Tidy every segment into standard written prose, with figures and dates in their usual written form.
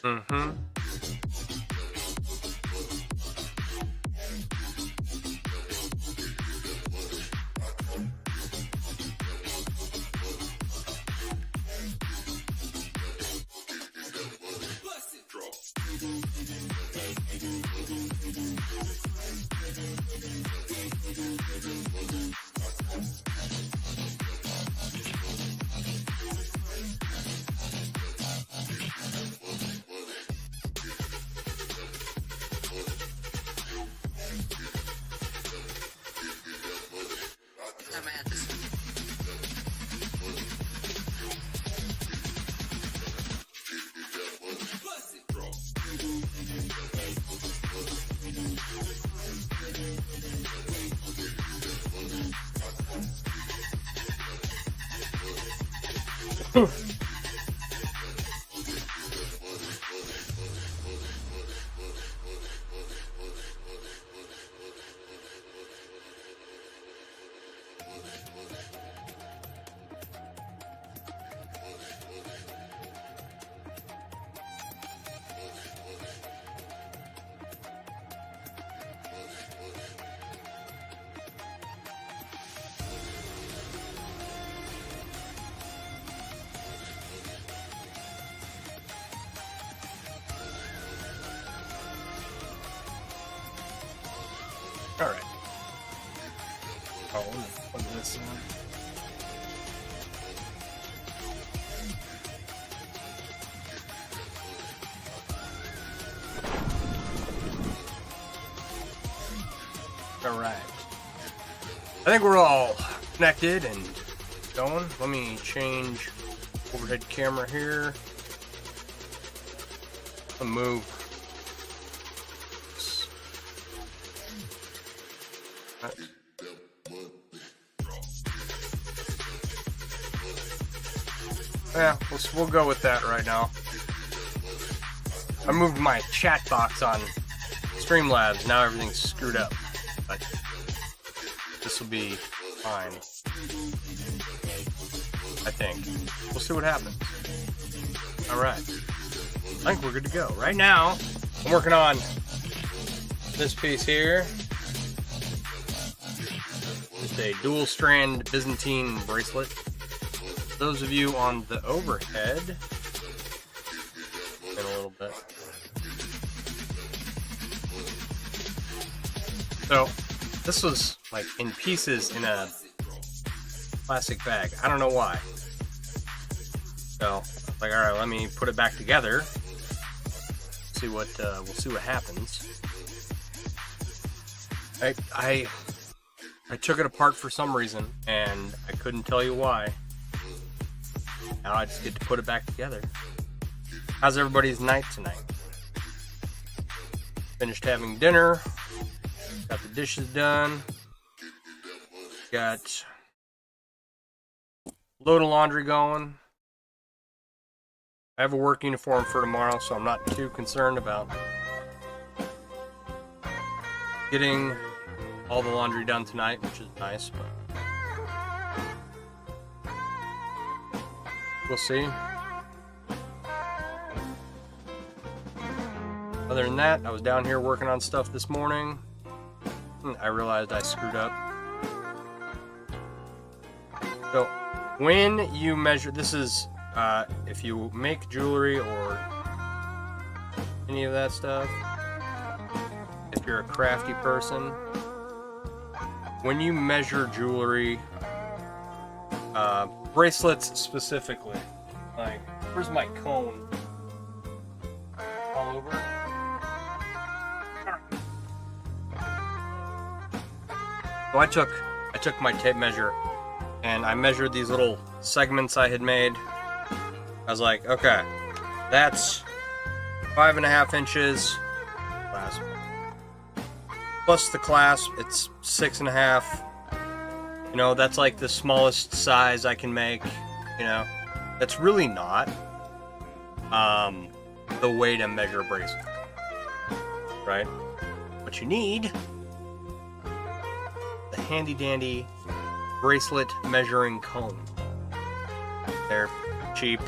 Mm-hmm. All right. Oh, what is this one? All right. I think we're all connected and going. Let me change overhead camera here. I'll move. Yeah, we'll go with that right now. I moved my chat box on Streamlabs. Now everything's screwed up. But this will be fine. I think. We'll see what happens. Alright. I think we're good to go. Right now, I'm working on this piece here. Just a dual strand Byzantine bracelet. Those of you on the overhead, in a little bit. So, this was like in pieces in a plastic bag. I don't know why. So, I was like, all right, let me put it back together. See what we'll see what happens. I took it apart for some reason, and I couldn't tell you why. Now I just get to put it back together. How's everybody's night tonight? Finished having dinner. Got the dishes done. Got a load of laundry going. I have a work uniform for tomorrow, so I'm not too concerned about getting all the laundry done tonight, which is nice, but we'll see. Other than that, I was down here working on stuff this morning. I realized I screwed up. So, when you measure, this is if you make jewelry or any of that stuff, if you're a crafty person, when you measure jewelry, bracelets specifically, like, where's my cone? All over. So I took my tape measure and I measured these little segments I had made. I was like, okay, that's 5.5 inches clasp. Plus the clasp, it's 6.5. You know, that's like the smallest size I can make. You know, that's really not the way to measure a bracelet, right? What you need, the handy dandy bracelet measuring cone. They're cheap.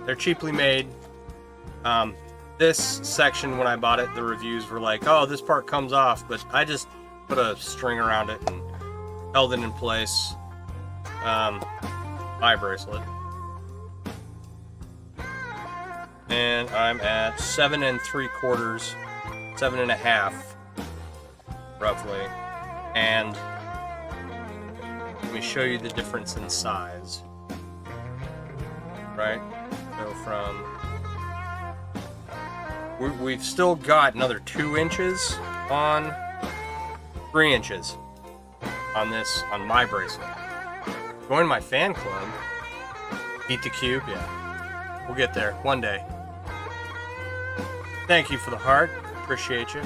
They're cheaply made. this section, when I bought it, the reviews were like, oh, this part comes off, but I just put a string around it and held it in place. Eye bracelet. And I'm at 7 3/4, 7.5, roughly. And let me show you the difference in size. Right? So from... We've still got another 2 inches on... 3 inches on this, on my bracelet. Join my fan club. Beat the cube, yeah. We'll get there one day. Thank you for the heart. Appreciate you.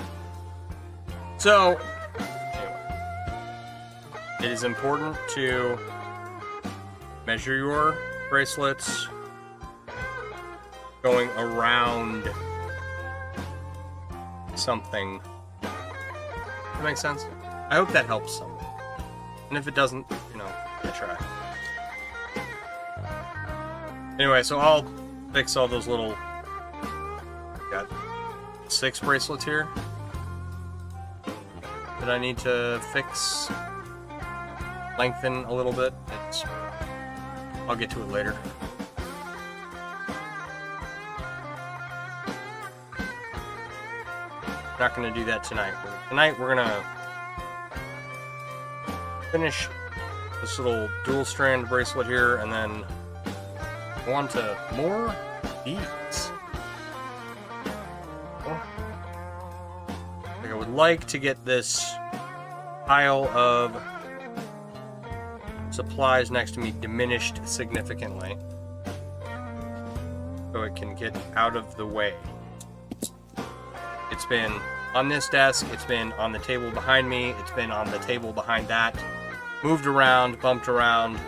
So, anyway, it is important to measure your bracelets going around something. Does that make sense? I hope that helps some. And if it doesn't, you know, I try. Anyway, so I'll fix all those little... Got 6 bracelets here that I need to fix, lengthen a little bit. I'll get to it later. Not going to do that tonight. Tonight we're going to finish this little dual strand bracelet here and then go on to more beads. I would like to get this pile of supplies next to me diminished significantly so it can get out of the way. It's been on this desk, it's been on the table behind me, it's been on the table behind that, moved around, bumped around.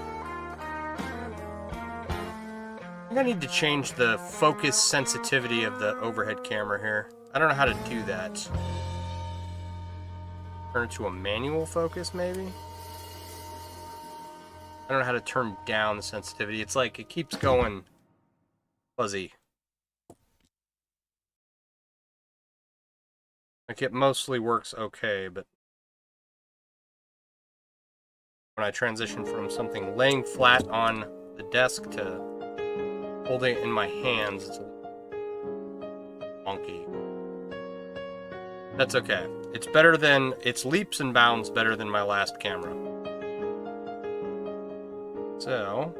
I think I need to change the focus sensitivity of the overhead camera here. I don't know how to do that. Turn it to a manual focus, maybe? I don't know how to turn down the sensitivity. It's like it keeps going fuzzy. Like it mostly works okay, but when I transition from something laying flat on the desk to holding it in my hands, it's a little wonky. That's okay. It's better than, it's leaps and bounds better than my last camera. So,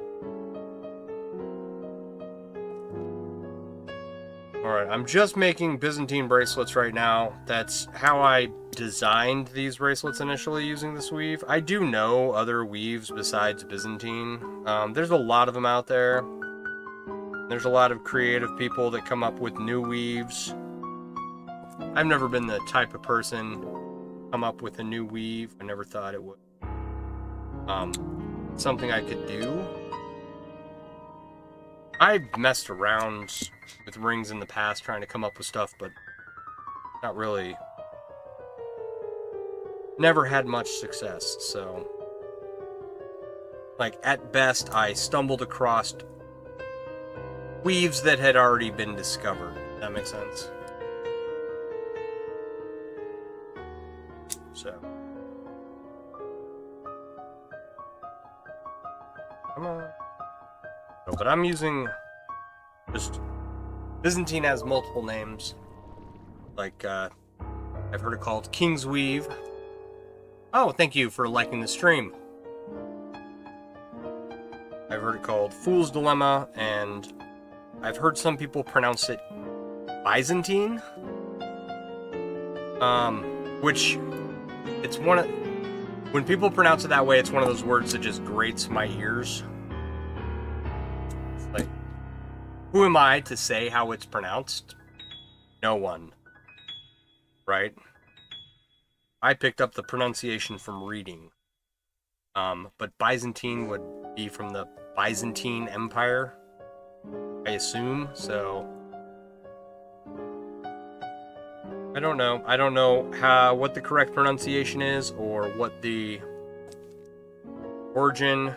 alright, I'm just making Byzantine bracelets right now. That's how I designed these bracelets initially using this weave. I do know other weaves besides Byzantine. There's a lot of them out there. There's a lot of creative people that come up with new weaves. I've never been the type of person come up with a new weave. I never thought it would. Something I could do. I've messed around with rings in the past trying to come up with stuff, but not really. Never had much success, so. Like, at best, I stumbled across weaves that had already been discovered. If that makes sense? So. Come on. No, but I'm using just Byzantine has multiple names. Like, I've heard it called King's Weave. Oh, thank you for liking the stream. I've heard it called Fool's Dilemma, and I've heard some people pronounce it Byzantine. Which, it's one of... When people pronounce it that way, it's one of those words that just grates my ears. It's like, who am I to say how it's pronounced? No one. Right? I picked up the pronunciation from reading. But Byzantine would be from the Byzantine Empire, I assume, so... I don't know. I don't know what the correct pronunciation is, or what the origin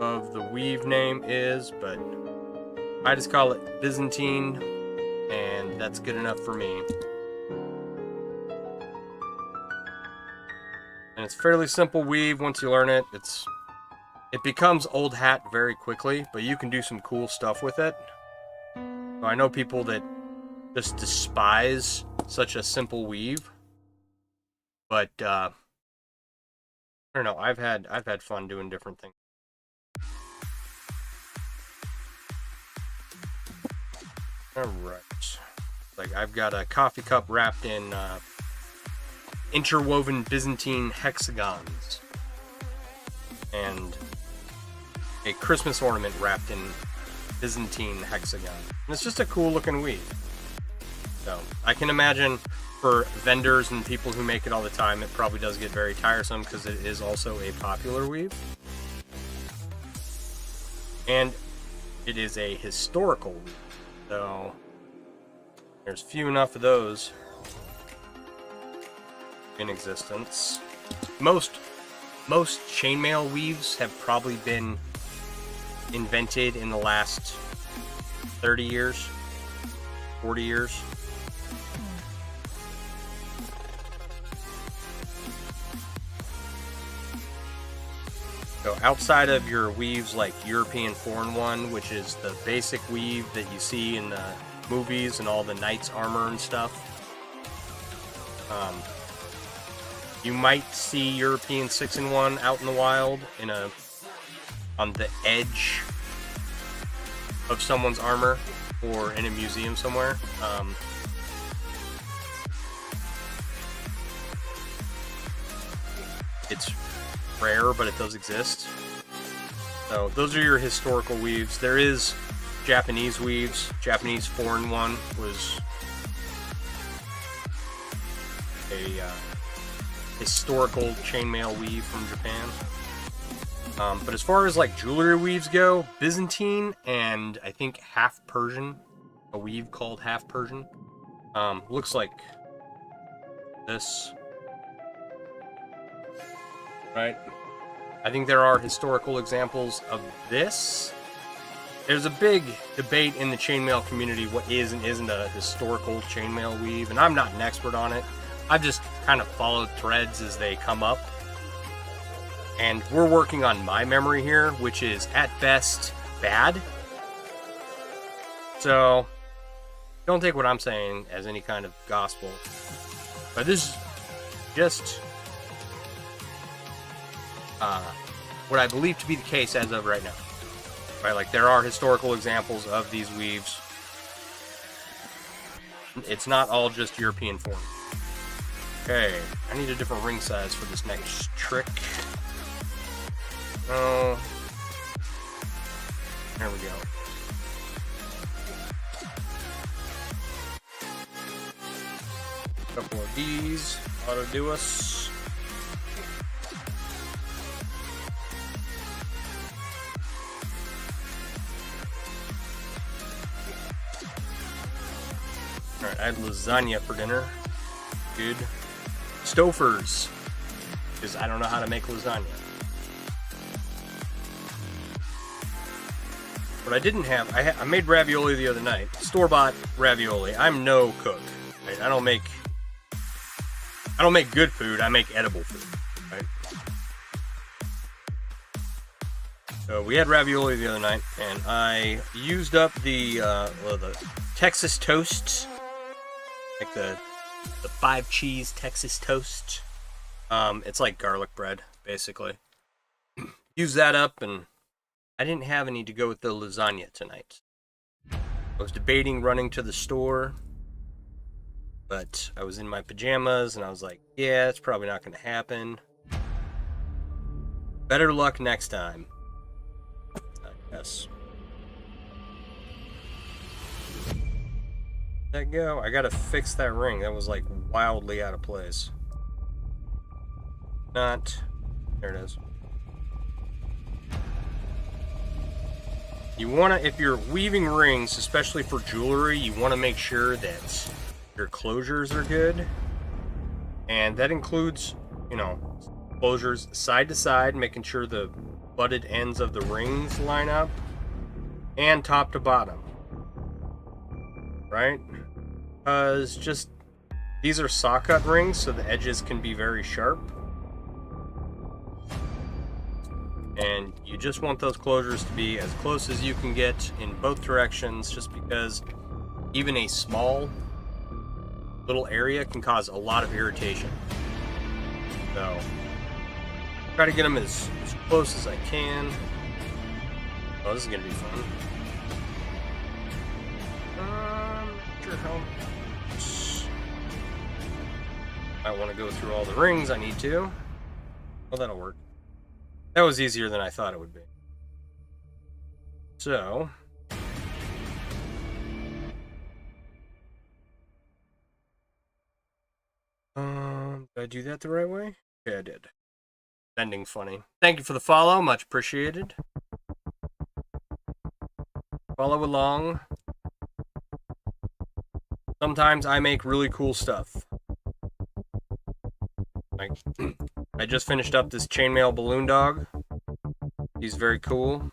of the weave name is, but I just call it Byzantine, and that's good enough for me. And it's fairly simple weave once you learn it. It becomes old hat very quickly, but you can do some cool stuff with it. So I know people that just despise such a simple weave, but I don't know. I've had fun doing different things. All right, like I've got a coffee cup wrapped in interwoven Byzantine hexagons, and a Christmas ornament wrapped in Byzantine hexagon. And it's just a cool looking weave. So I can imagine for vendors and people who make it all the time, it probably does get very tiresome because it is also a popular weave. And it is a historical weave. So there's few enough of those in existence. Most chainmail weaves have probably been invented in the last 30 years, 40 years. So outside of your weaves like European Foreign One, which is the basic weave that you see in the movies and all the knight's armor and stuff, you might see European 6-in-1 out in the wild on the edge of someone's armor or in a museum somewhere. It's rare, but it does exist. So those are your historical weaves. There is Japanese weaves. Japanese Foreign One was a historical chainmail weave from Japan. But as far as like jewelry weaves go, Byzantine and I think half Persian, a weave called half Persian, looks like this. Right? I think there are historical examples of this. There's a big debate in the chainmail community what is and isn't a historical chainmail weave, and I'm not an expert on it. I've just kind of followed threads as they come up. And we're working on my memory here, which is at best bad. So don't take what I'm saying as any kind of gospel. But this is just what I believe to be the case as of right now. Right, like there are historical examples of these weaves. It's not all just European form. Okay, I need a different ring size for this next trick. Oh, there we go. A couple of these ought to do us. Alright, I had lasagna for dinner. Good. Stofers. Because I don't know how to make lasagna. What I didn't have, I made ravioli the other night. Store-bought ravioli. I'm no cook. Right? I don't make good food, I make edible food. Right? So we had ravioli the other night, and I used up the Texas toast. Like the 5-cheese Texas toast. It's like garlic bread, basically. Use that up, and I didn't have any to go with the lasagna tonight. I was debating running to the store, but I was in my pajamas, and I was like, yeah, it's probably not going to happen. Better luck next time, I guess. That go? I gotta fix that ring. That was like wildly out of place. Not. There it is. You wanna, if you're weaving rings, especially for jewelry, you wanna make sure that your closures are good. And that includes, you know, closures side to side, making sure the butted ends of the rings line up. And top to bottom. Right? Because just these are saw cut rings, so the edges can be very sharp. And you just want those closures to be as close as you can get in both directions, just because even a small little area can cause a lot of irritation. So try to get them as close as I can. Oh, this is gonna be fun. Not sure how much I want to go through all the rings I need to. Well, that'll work. That was easier than I thought it would be. So did I do that the right way? Okay, I did. Bending funny. Thank you for the follow, much appreciated. Follow along. Sometimes I make really cool stuff. Like, I just finished up this chainmail balloon dog. He's very cool.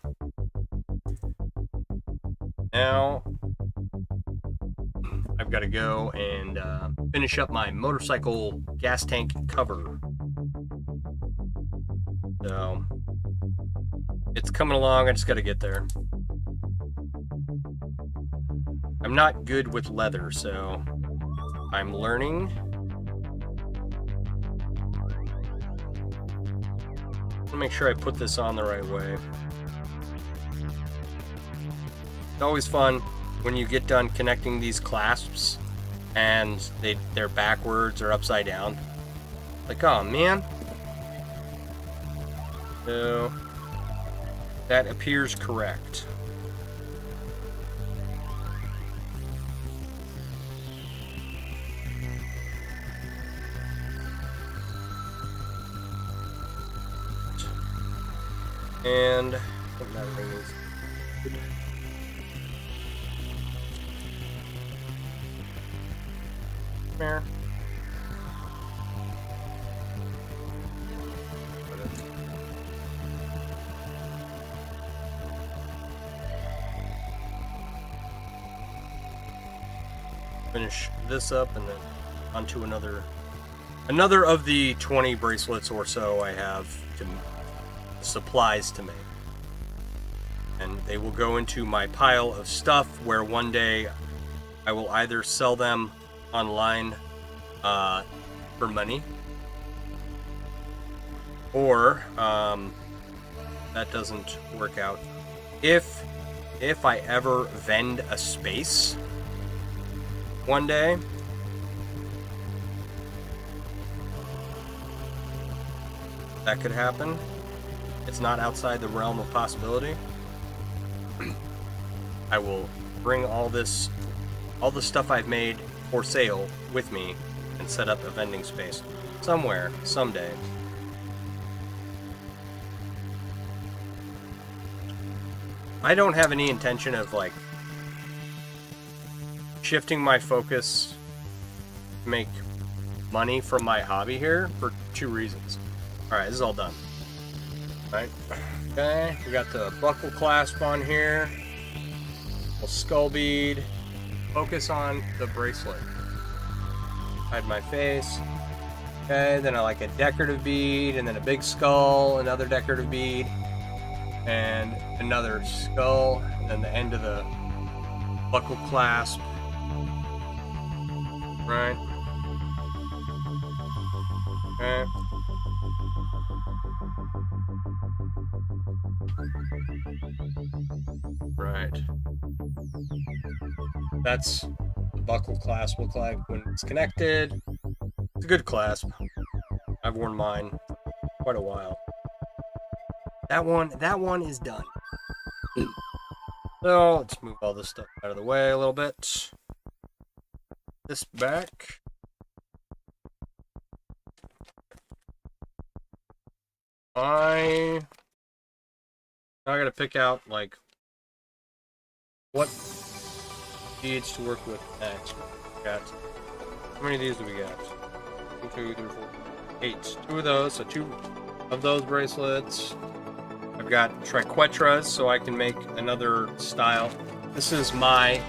Now, I've got to go and finish up my motorcycle gas tank cover. So, it's coming along, I just got to get there. I'm not good with leather, so I'm learning. Let me make sure I put this on the right way. It's always fun when you get done connecting these clasps and they're backwards or upside down. Like, oh man. So that appears correct. And that ring is good. There. Finish this up and then onto another of the 20 bracelets or so I have to supplies to make, and they will go into my pile of stuff where one day I will either sell them online for money, or that doesn't work out. If I ever vend a space one day, that could happen. It's not outside the realm of possibility. I will bring all the stuff I've made for sale with me and set up a vending space somewhere, someday. I don't have any intention of like shifting my focus to make money from my hobby here for two reasons. Alright, this is all done. Right. Okay, we got the buckle clasp on here. Little skull bead. Focus on the bracelet. Hide my face. Okay, then I like a decorative bead, and then a big skull, another decorative bead, and another skull, and then the end of the buckle clasp. Right. Okay. Right. That's the buckle clasp look like when it's connected. It's a good clasp. I've worn mine quite a while. That one is done. So let's move all this stuff out of the way a little bit. This back. I gotta pick out like what beads to work with next. Got how many of these do we got? 1, 2, 3, 4, 8. 2 of those, so 2 of those bracelets. I've got triquetras, so I can make another style. This is my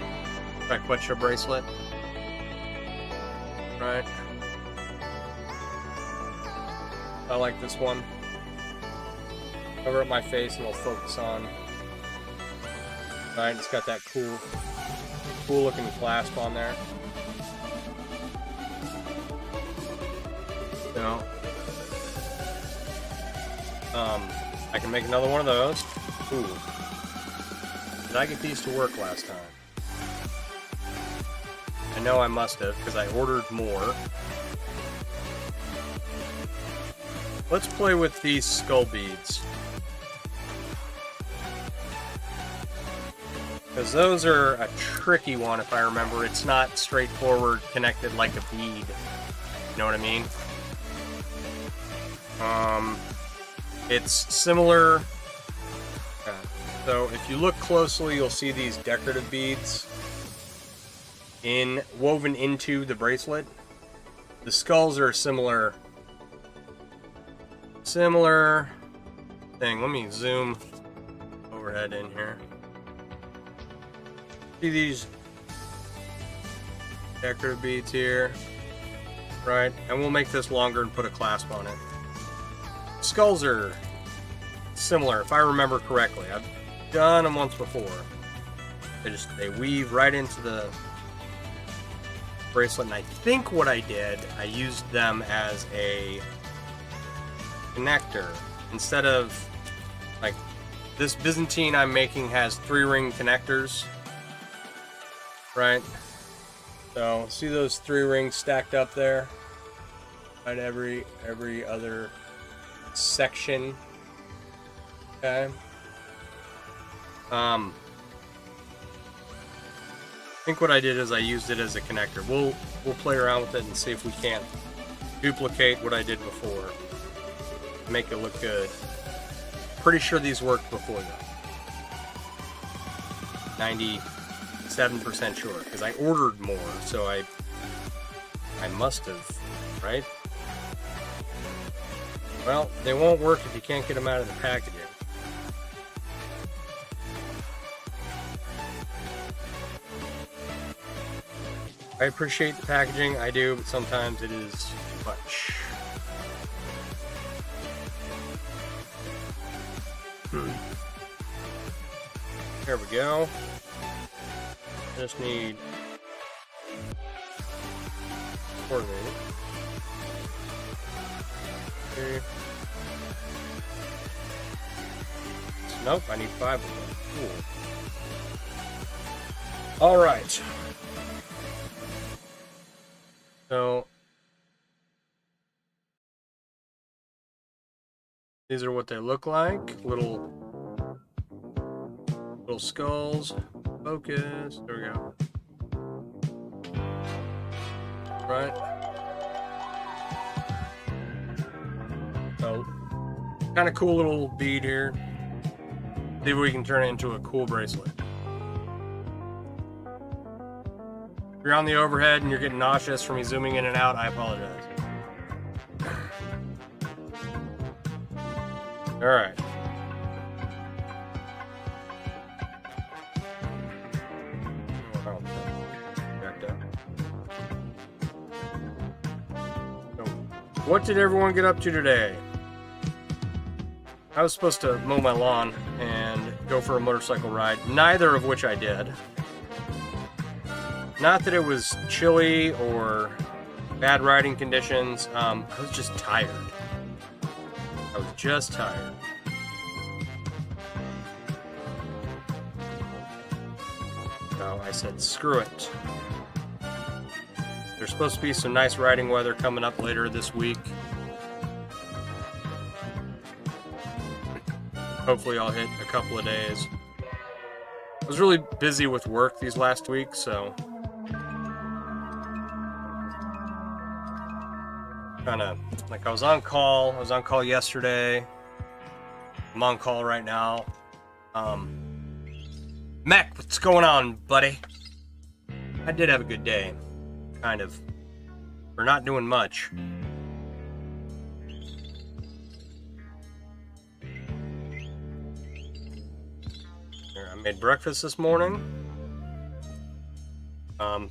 triquetra bracelet. Right. I like this one. Cover up my face and it'll focus on. Right, it's got that cool looking clasp on there. So, I can make another one of those. Ooh. Did I get these to work last time? I know I must have, because I ordered more. Let's play with these skull beads. Because those are a tricky one, if I remember. It's not straightforward connected like a bead. You know what I mean? It's similar. Okay. So if you look closely, you'll see these decorative beads woven into the bracelet. The skulls are a similar thing. Let me zoom overhead in here. See these decorative beads here, right? And we'll make this longer and put a clasp on it. Skulls are similar, if I remember correctly. I've done them once before. They weave right into the bracelet, and I think what I did, I used them as a connector instead of, like, this Byzantine I'm making has 3-ring connectors, right? So see those 3 rings stacked up there, right? Every other section. Okay. I think what I did is I used it as a connector. We'll play around with it and see if we can't duplicate what I did before. Make it look good. Pretty sure these worked before though. 97% sure, because I ordered more, so I must have, right? Well, they won't work if you can't get them out of the packaging. I appreciate the packaging, I do, but sometimes it is too much. There we go. Just need 4 of these. Okay. Nope, I need 5 of them. Cool. Alright. So, these are what they look like. Little skulls. Focus. There we go. Right. So, kind of cool little bead here. See if we can turn it into a cool bracelet. If you're on the overhead and you're getting nauseous from me zooming in and out, I apologize. Alright. What did everyone get up to today? I was supposed to mow my lawn and go for a motorcycle ride, neither of which I did. Not that it was chilly or bad riding conditions, I was just tired. So I said, screw it. There's supposed to be some nice riding weather coming up later this week. Hopefully I'll hit a couple of days. I was really busy with work these last weeks, so kind of like I was on call yesterday. I'm on call right now. Mac, what's going on, buddy? I did have a good day. Kind of. We're not doing much. Here, I made breakfast this morning.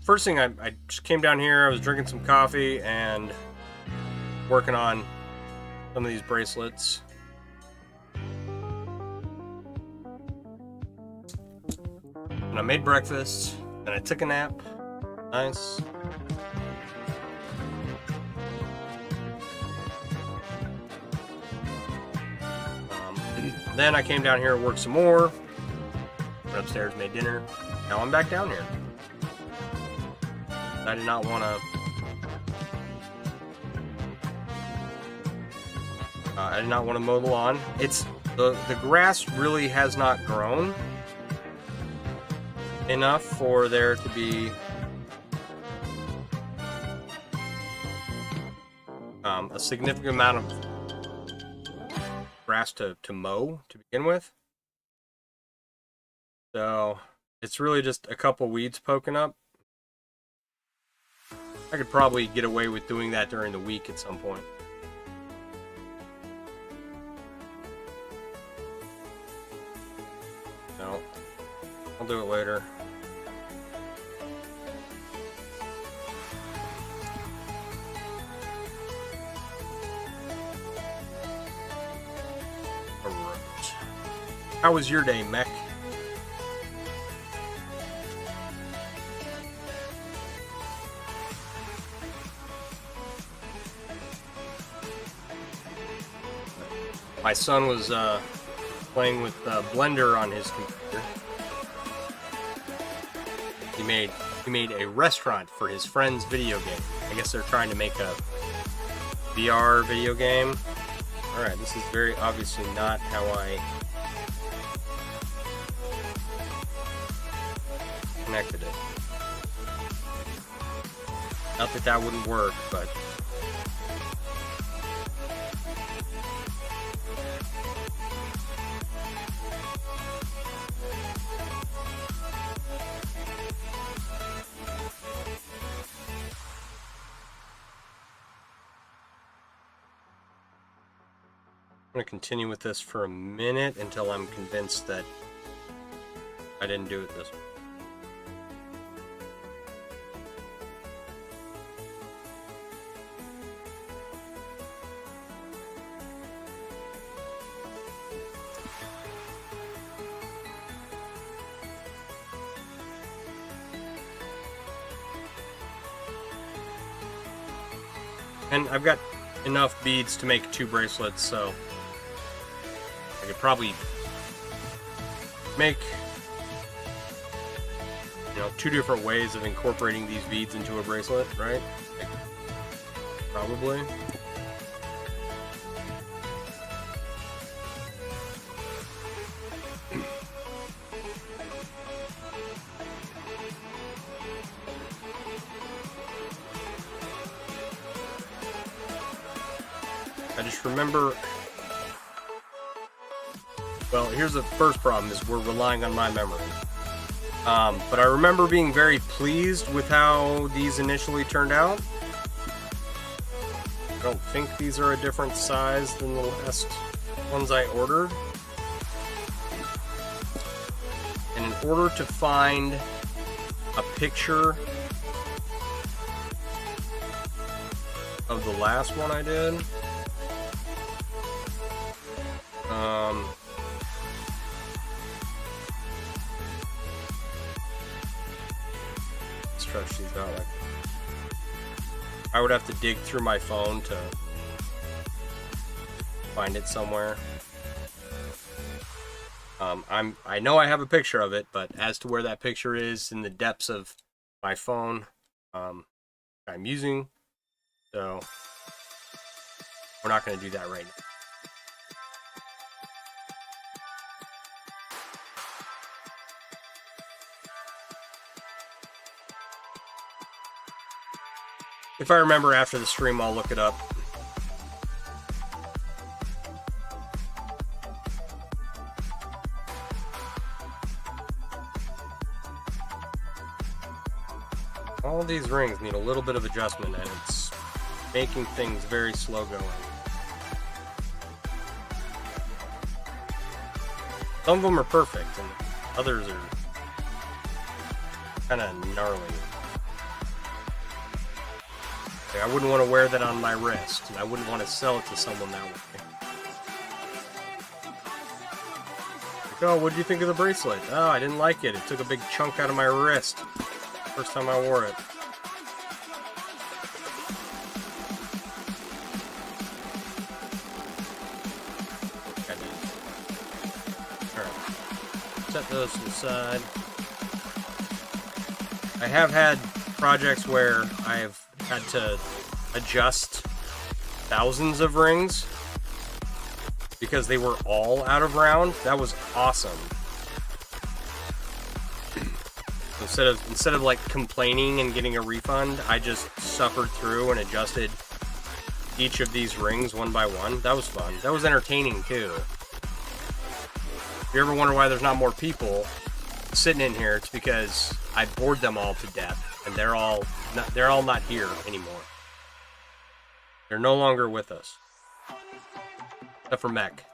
First thing, I just came down here, I was drinking some coffee and working on some of these bracelets. And I made breakfast, and I took a nap. Nice. Then I came down here and worked some more. Went upstairs, made dinner. Now I'm back down here. I did not want to. I did not want to mow the lawn. It's the grass really has not grown enough for there to be a significant amount of grass to mow to begin with. So it's really just a couple weeds poking up. I could probably get away with doing that during the week at some point. No, I'll do it later. Alright. How was your day, Mech? My son was playing with Blender on his computer. He made a restaurant for his friend's video game. I guess they're trying to make a VR video game. Alright, this is very obviously not how I connected it. Not that that wouldn't work, but I'm going to continue with this for a minute until I'm convinced that I didn't do it this way. And I've got enough beads to make 2 bracelets, so I could probably make, 2 different ways of incorporating these beads into a bracelet, right? Probably. I just remember. Well, here's the first problem: is we're relying on my memory. But I remember being very pleased with how these initially turned out. I don't think these are a different size than the last ones I ordered. And in order to find a picture of the last one I did, stretch these out. I would have to dig through my phone to find it somewhere. I know I have a picture of it, but as to where that picture is in the depths of my phone, I'm using, so we're not going to do that right now. If I remember after the stream, I'll look it up. All of these rings need a little bit of adjustment, and it's making things very slow going. Some of them are perfect, and others are kind of gnarly. Like, I wouldn't want to wear that on my wrist, and I wouldn't want to sell it to someone that way. Like, oh, what do you think of the bracelet? Oh, I didn't like it. It took a big chunk out of my wrist. First time I wore it. Set those to the side. I have had projects where I've had to adjust thousands of rings because they were all out of round. That was awesome. Instead of like complaining and getting a refund, I just suffered through and adjusted each of these rings one by one. That was fun. That was entertaining too. If you ever wonder why there's not more people sitting in here, it's because I bored them all to death, and they're all not here anymore. They're no longer with us, except for Mech.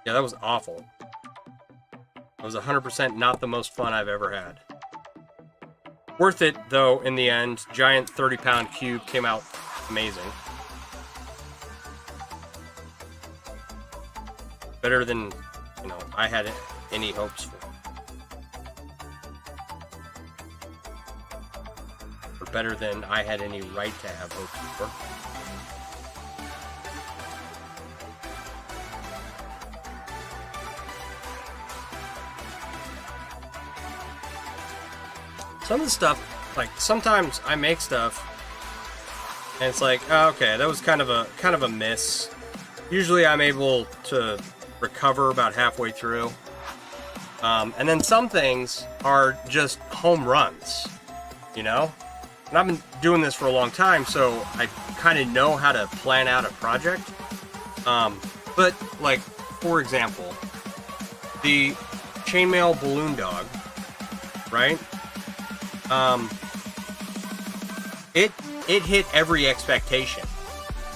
Yeah, that was awful. That was 100% not the most fun I've ever had. Worth it though in the end. Giant 30-pound cube came out amazing. Better than, you know, I had any hopes for. Or better than I had any right to have hopes for. Some of the stuff, like, sometimes I make stuff, and it's like, oh, okay, that was kind of a miss. Usually I'm able to recover about halfway through. And then some things are just home runs, you know? And I've been doing this for a long time, so I kind of know how to plan out a project. But, like, for example, the chainmail balloon dog, right? It hit every expectation.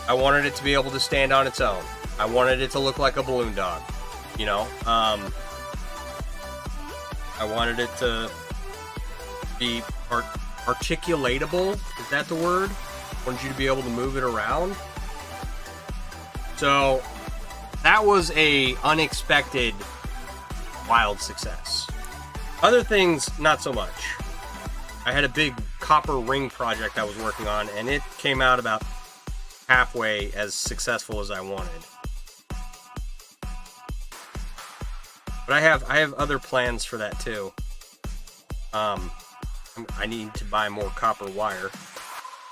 I wanted it to be able to stand on its own. I wanted it to look like a balloon dog, you know? I wanted it to be articulatable. Is that the word? I wanted you to be able to move it around. So that was a unexpected wild success. Other things, not so much. I had a big copper ring project I was working on, and it came out about halfway as successful as I wanted. But I have other plans for that too. I need to buy more copper wire.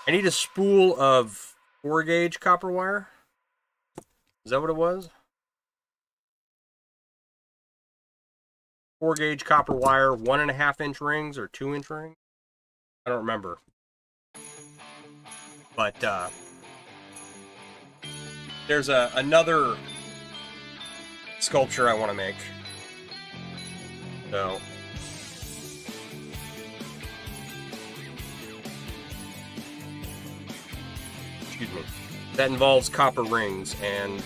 I need a spool of 4-gauge copper wire. Is that what it was? 4-gauge copper wire, 1.5-inch rings or 2-inch rings. I don't remember. But there's another sculpture I want to make. So excuse me. That involves copper rings, and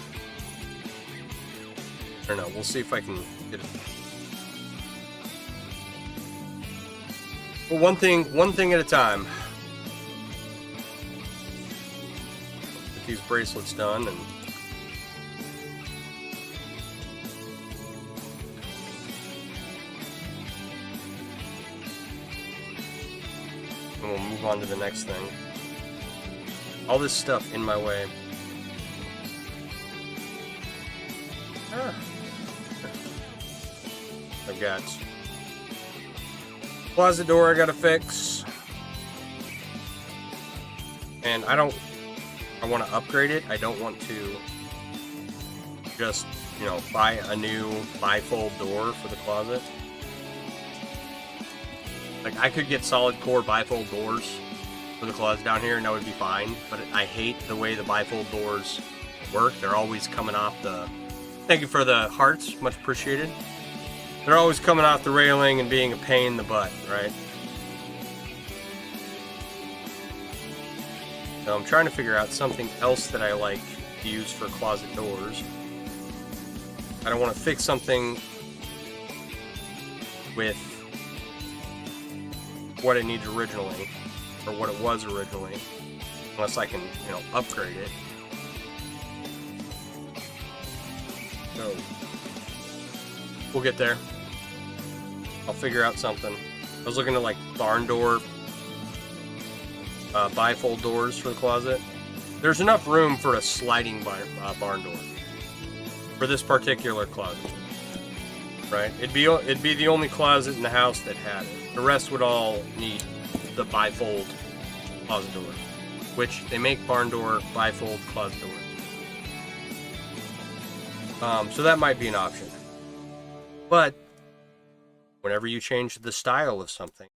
I don't know. We'll see if I can get it. Well, one thing at a time. Get these bracelets done, and we'll move on to the next thing. All this stuff in my way. I've got closet door I gotta fix, and I want to upgrade it. I don't want to just, you know, buy a new bifold door for the closet. Like, I could get solid core bifold doors for the closet down here, and that would be fine, but I hate the way the bifold doors work. They're always coming off the... Thank you for the hearts, much appreciated. They're always coming off the railing and being a pain in the butt, right? So I'm trying to figure out something else that I like to use for closet doors. I don't want to fix something with what it needs originally. or what it was originally, unless I can, you know, upgrade it. So we'll get there. I'll figure out something. I was looking at like barn door, bifold doors for the closet. There's enough room for a sliding barn door for this particular closet, right? It'd be the only closet in the house that had it. The rest would all need the bifold closet door, which they make barn door bifold closet door. So that might be an option. But whenever you change the style of something,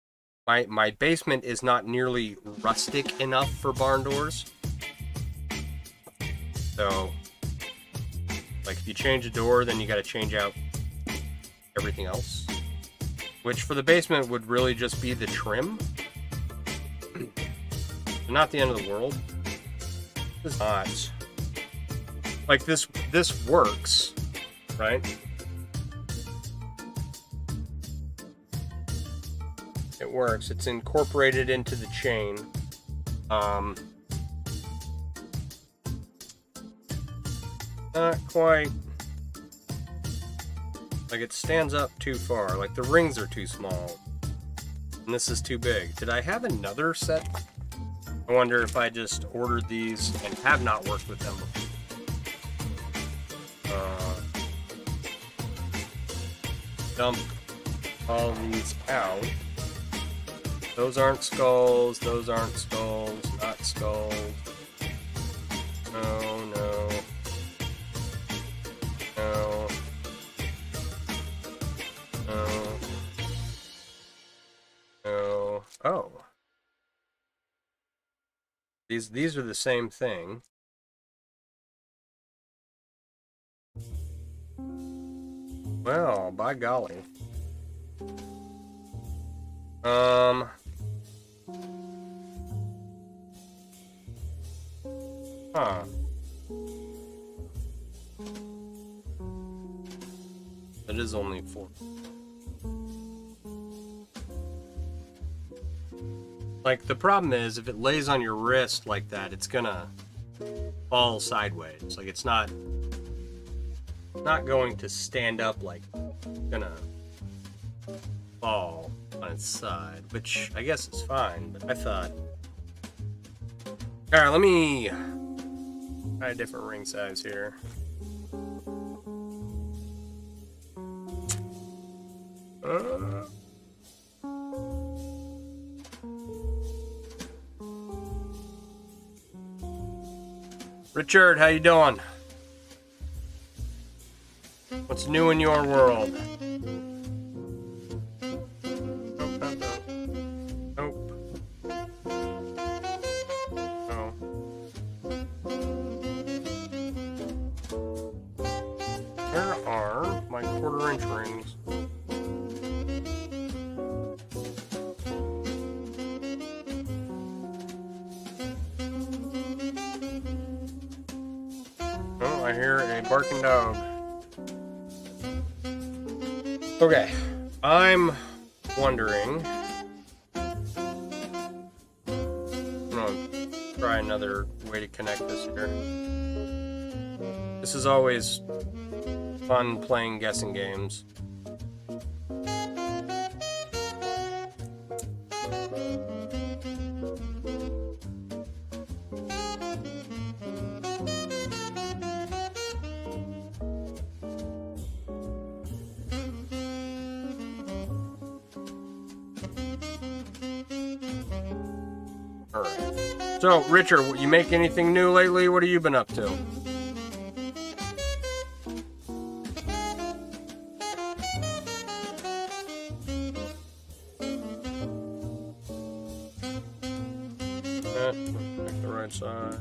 my basement is not nearly rustic enough for barn doors. So, like, if you change a door, then you got to change out everything else. Which for the basement would really just be the trim. Not the end of the world. It's not. Like, this works, right? It works. It's incorporated into the chain. Not quite. Like, it stands up too far. Like, the rings are too small. And this is too big. Did I have another set? I wonder if I just ordered these and have not worked with them before. Dump all these out. Those aren't skulls. Those aren't skulls. Not skulls. No, no. No. No. No. Oh. These are the same thing. Well, by golly. Huh. That is only 4. Like, the problem is, if it lays on your wrist like that, it's gonna fall sideways. Like, it's not going to stand up, like, it's gonna fall on its side, which I guess is fine, but I thought... Alright, let me try a different ring size here. Richard, how you doing? What's new in your world? Nope. No. Where are my 1/4-inch rings? Oh, I hear a barking dog. Okay, I'm wondering. I'm gonna try another way to connect this here. This is always fun playing guessing games. So, Richard, you make anything new lately? What have you been up to? Make the right side.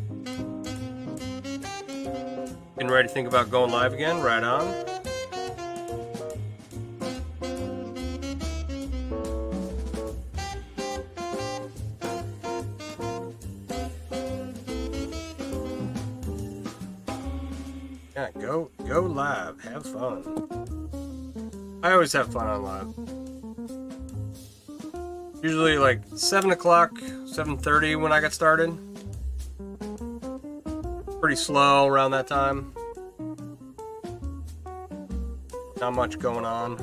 Getting ready to think about going live again? Right on. Yeah, go live. Have fun. I always have fun on live. Usually like 7 o'clock, 7:30 when I got started. Pretty slow around that time. Not much going on.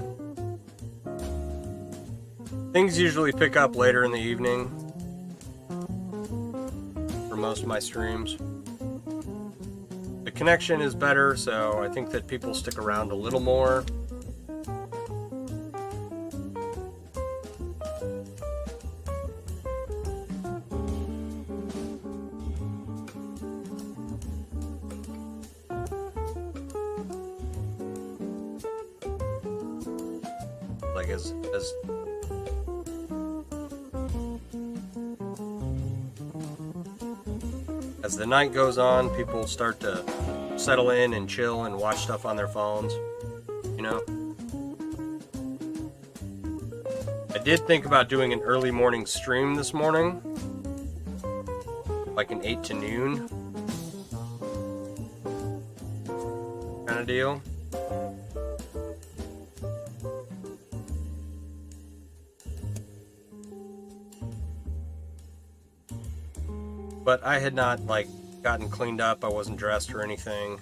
Things usually pick up later in the evening for most of my streams. The connection is better, so I think that people stick around a little more. Like as the night goes on, people start to settle in and chill and watch stuff on their phones, you know? I did think about doing an early morning stream this morning, like an 8 to noon kind of deal. But I had not, like, gotten cleaned up. I wasn't dressed or anything.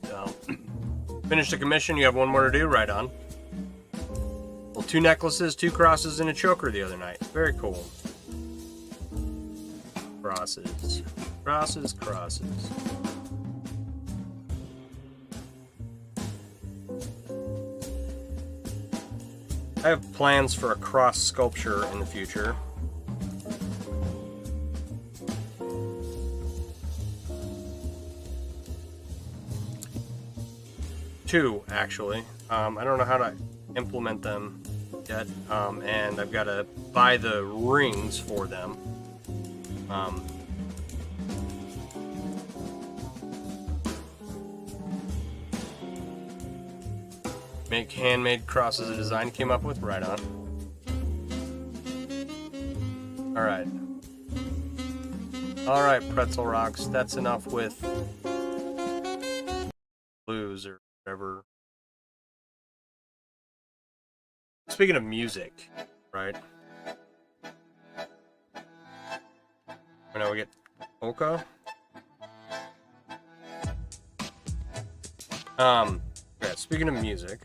So, finished a commission. You have one more to do. Right on. 2 necklaces, 2 crosses, and a choker the other night. Very cool. Crosses. Crosses, crosses. I have plans for a cross sculpture in the future. Two, actually. I don't know how to implement them yet, and I've got to buy the rings for them. Make handmade crosses a design came up with. Right on. Alright. Alright, Pretzel Rocks. That's enough with blues or whatever. Speaking of music, right? Now we get polka. Yeah, speaking of music.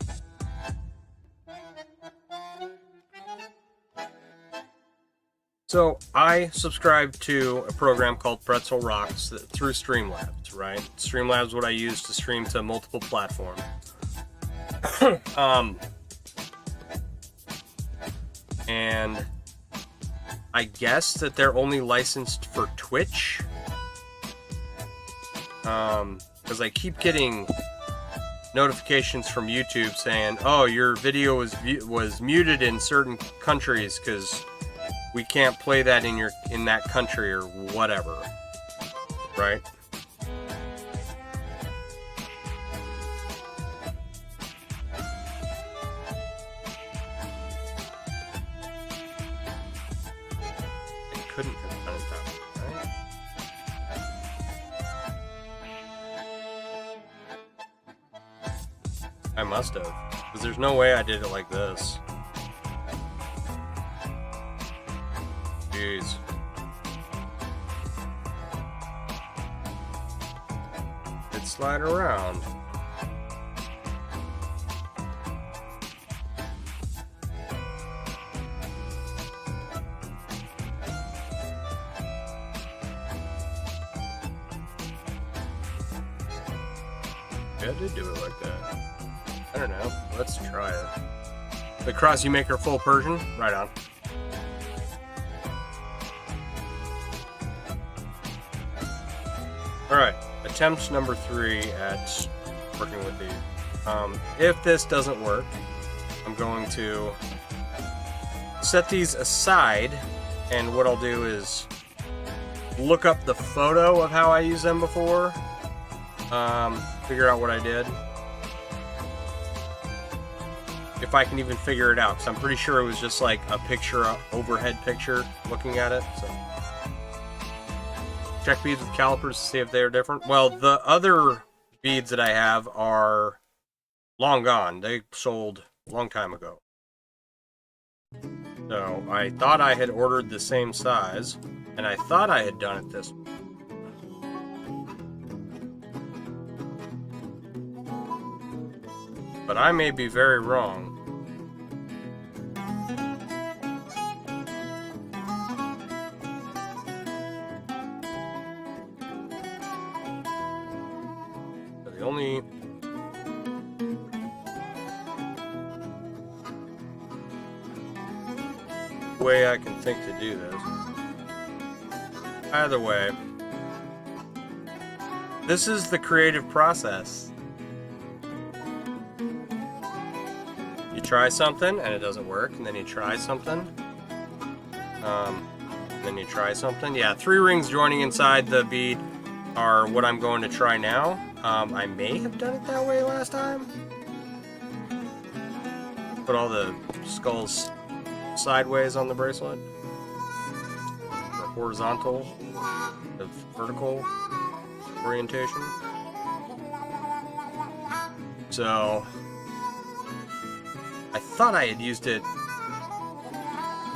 So I subscribe to a program called Pretzel Rocks through Streamlabs, right? Streamlabs is what I use to stream to multiple platforms. And I guess that they're only licensed for Twitch. Because I keep getting notifications from YouTube saying, "Oh, your video was muted in certain countries because we can't play that in that country or whatever." Right? Couldn't have done it that way, right? I must have, because there's no way I did it like this. Jeez. It slide around. I did do it like that. I don't know. Let's try it. The cross you make her full Persian? Right on. Alright. Attempt number 3 at working with these. If this doesn't work, I'm going to set these aside, and what I'll do is look up the photo of how I used them before. Figure out what I did. if I can even figure it out, because I'm pretty sure it was just like a picture, a overhead picture, looking at it. So check beads with calipers to see if they're different. Well, the other beads that I have are long gone. They sold a long time ago. So I thought I had ordered the same size, and I thought I had done it this way. But I may be very wrong. The only way I can think to do this. Either way, this is the creative process. You try something and it doesn't work, and then you try something, and then you try something. Yeah, 3 rings joining inside the bead are what I'm going to try now. I may have done it that way last time. Put all the skulls sideways on the bracelet, or horizontal, the vertical orientation. So I thought I had used it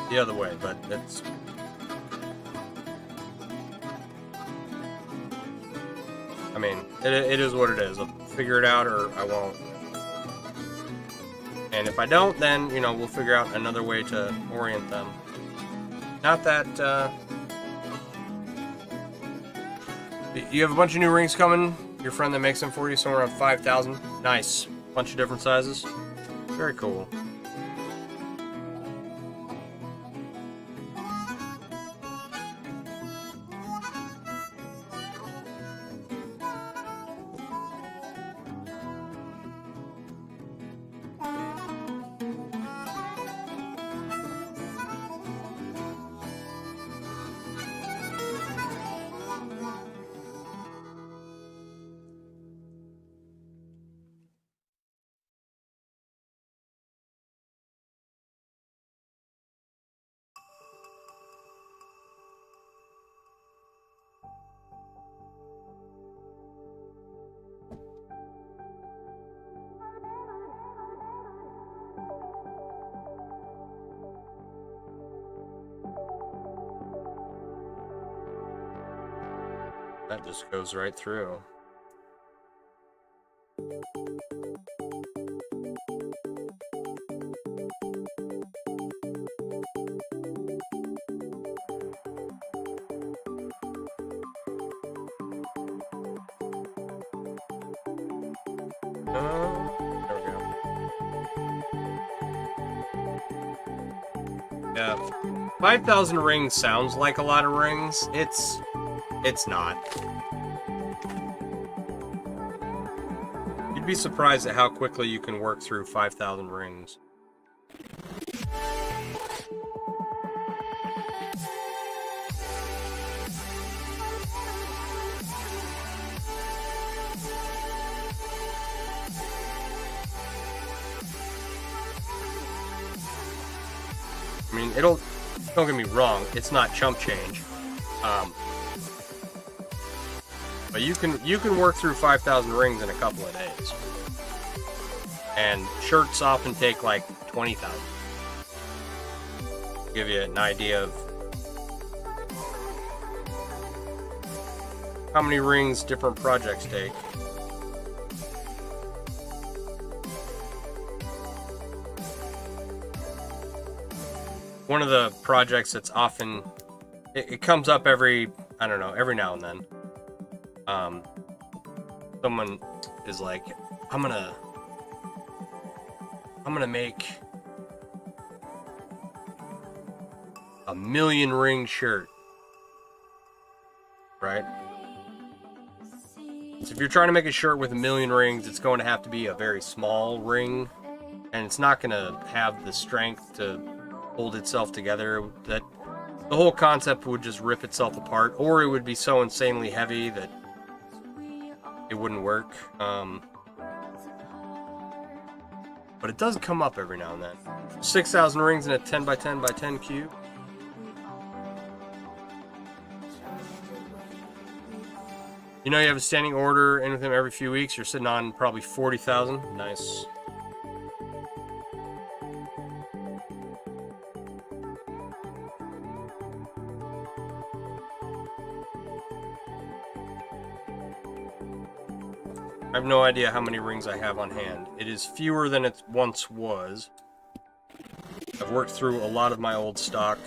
the other way, but it's... I mean, it is what it is. I'll figure it out or I won't. And if I don't, then, you know, we'll figure out another way to orient them. Not that, you have a bunch of new rings coming. Your friend that makes them for you, somewhere around 5,000. Nice. Bunch of different sizes. Very cool. That just goes right through. There we go. Yeah, 5,000 rings sounds like a lot of rings. It's not. You'd be surprised at how quickly you can work through 5,000 rings. I mean, don't get me wrong, it's not chump change. But you can work through 5,000 rings in a couple of days. And shirts often take like 20,000. Give you an idea of how many rings different projects take. One of the projects that's often, it comes up every, I don't know, every now and then. Someone is like, I'm gonna make a 1,000,000 ring shirt, right? So if you're trying to make a shirt with 1,000,000 rings, it's going to have to be a very small ring, and it's not going to have the strength to hold itself together. That the whole concept would just rip itself apart, or it would be so insanely heavy that it wouldn't work. but it does come up every now and then. 6,000 rings in a 10 by 10 by 10 cube. You know, you have a standing order in with him every few weeks. You're sitting on probably 40,000. Nice. I have no idea how many rings I have on hand. It is fewer than it once was. I've worked through a lot of my old stock.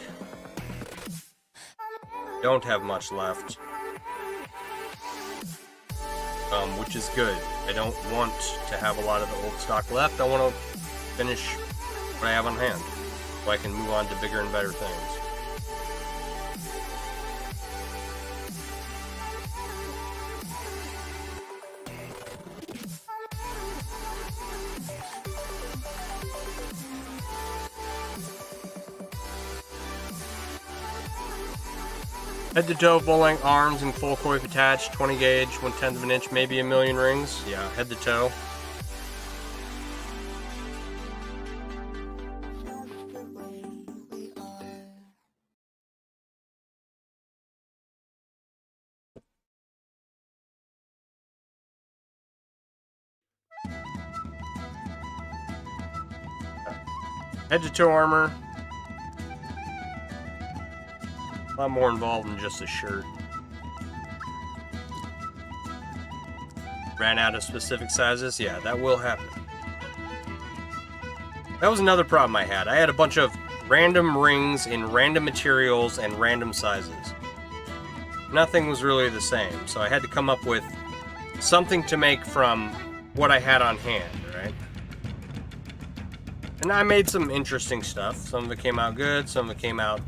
Don't have much left. Which is good. I don't want to have a lot of the old stock left. I want to finish what I have on hand, so I can move on to bigger and better things. Head to toe, full-length arms and full coif attached, 20 gauge, 1/10 of an inch, maybe a million rings. Yeah, head to toe. Head to toe armor. A lot more involved than just a shirt. Ran out of specific sizes? Yeah, that will happen. That was another problem I had. I had a bunch of random rings in random materials and random sizes. Nothing was really the same, so I had to come up with something to make from what I had on hand, right? And I made some interesting stuff. Some of it came out good, some of it came out...